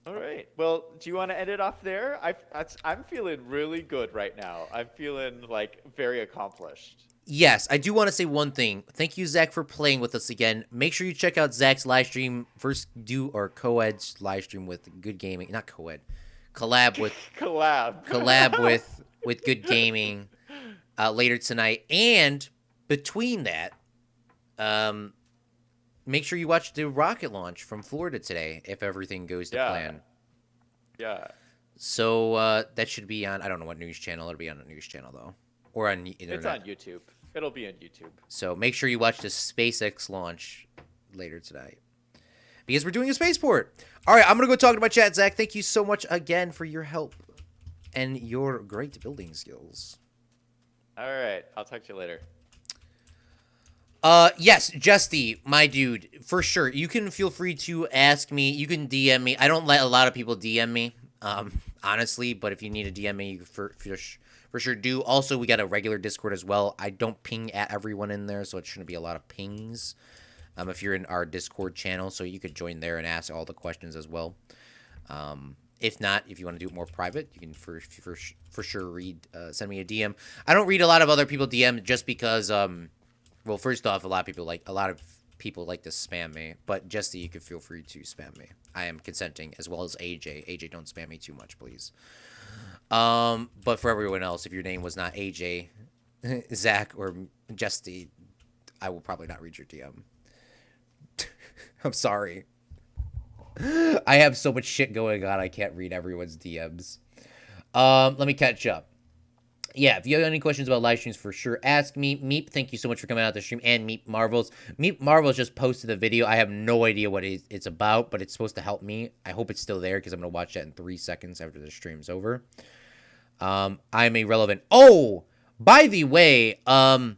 All right. Well, do you want to end it off there? I'm feeling really good right now. I'm feeling like very accomplished. Yes, I do want to say one thing. Thank you, Zach, for playing with us again. Make sure you check out Zach's live stream. First, co-ed's live stream with Good Gaming. Not co-ed. Collab with... collab with Good Gaming later tonight. And between that, make sure you watch the rocket launch from Florida today, if everything goes to plan. Yeah. So that should be on... I don't know what news channel. It'll be on a news channel, though. Or on the internet. It's on YouTube. It'll be on YouTube. So make sure you watch the SpaceX launch later tonight, because we're doing a spaceport. All right, I'm going to go talk to my chat, Zach. Thank you so much again for your help and your great building skills. All right. I'll talk to you later. Yes, Justy, my dude, for sure. You can feel free to ask me. You can DM me. I don't let a lot of people DM me, honestly. But if you need a DM me, you for sure do. Also, we got a regular Discord as well. I don't ping at everyone in there, so it shouldn't be a lot of pings. If you're in our Discord channel, so you could join there and ask all the questions as well. If not, if you want to do it more private, you can for sure send me a DM. I don't read a lot of other people DM just because well, first off, a lot of people like to spam me, but just so you can feel free to spam me. I am consenting, as well as AJ. AJ, don't spam me too much, please. But for everyone else, if your name was not AJ, Zach, or Justy, I will probably not read your DM. I'm sorry. I have so much shit going on, I can't read everyone's DMs. Let me catch up. Yeah, if you have any questions about live streams, for sure, ask me. Meep, thank you so much for coming out the stream. And Meep Marvels. Meep Marvels just posted a video. I have no idea what it's about, but it's supposed to help me. I hope it's still there because I'm going to watch that in 3 seconds after the stream's over. I'm irrelevant. Oh, by the way, I'm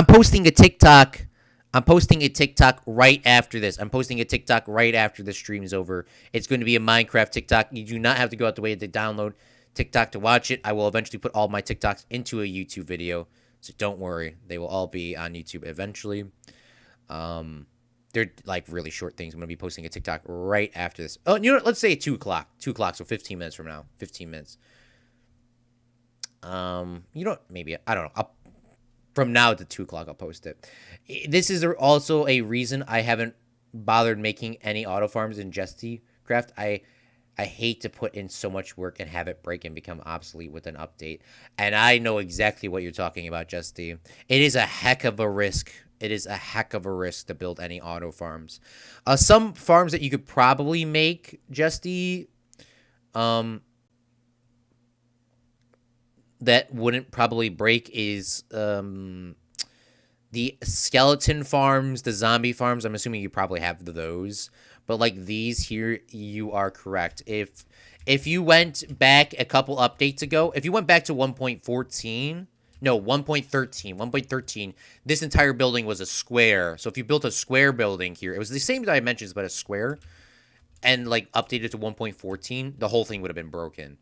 posting a TikTok. I'm posting a TikTok right after this. I'm posting a TikTok right after the stream's over. It's going to be a Minecraft TikTok. You do not have to go out the way to download TikTok to watch it. I will eventually put all my TikToks into a YouTube video, so don't worry. They will all be on YouTube eventually. They're like really short things. I'm going to be posting a TikTok right after this. Oh, you know what? Let's say 2 o'clock. 2 o'clock, so 15 minutes from now. 15 minutes. You know what? Maybe, I don't know. From now to 2 o'clock, I'll post it. This is also a reason I haven't bothered making any auto farms in Justy Craft. I hate to put in so much work and have it break and become obsolete with an update. And I know exactly what you're talking about, Justy. It is a heck of a risk. It is a heck of a risk to build any auto farms. Some farms that you could probably make, Justy, that wouldn't probably break is the skeleton farms, the zombie farms. I'm assuming you probably have those. But like these here, you are correct. If you went back a couple updates ago, if you went back to 1.14, no, 1.13, this entire building was a square. So if you built a square building here, it was the same dimensions, but a square, and like updated to 1.14, the whole thing would have been broken.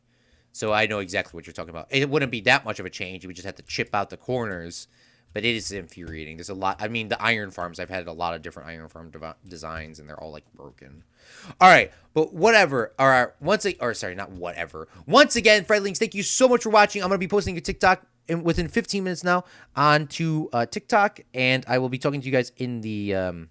So I know exactly what you're talking about. It wouldn't be that much of a change. You would just have to chip out the corners. But it is infuriating. There's a lot. I mean, the iron farms, I've had a lot of different iron farm designs, and they're all, like, broken. All right. But whatever. All right. Not whatever. Once again, Fredlings, thank you so much for watching. I'm going to be posting a TikTok within 15 minutes now onto TikTok, and I will be talking to you guys in the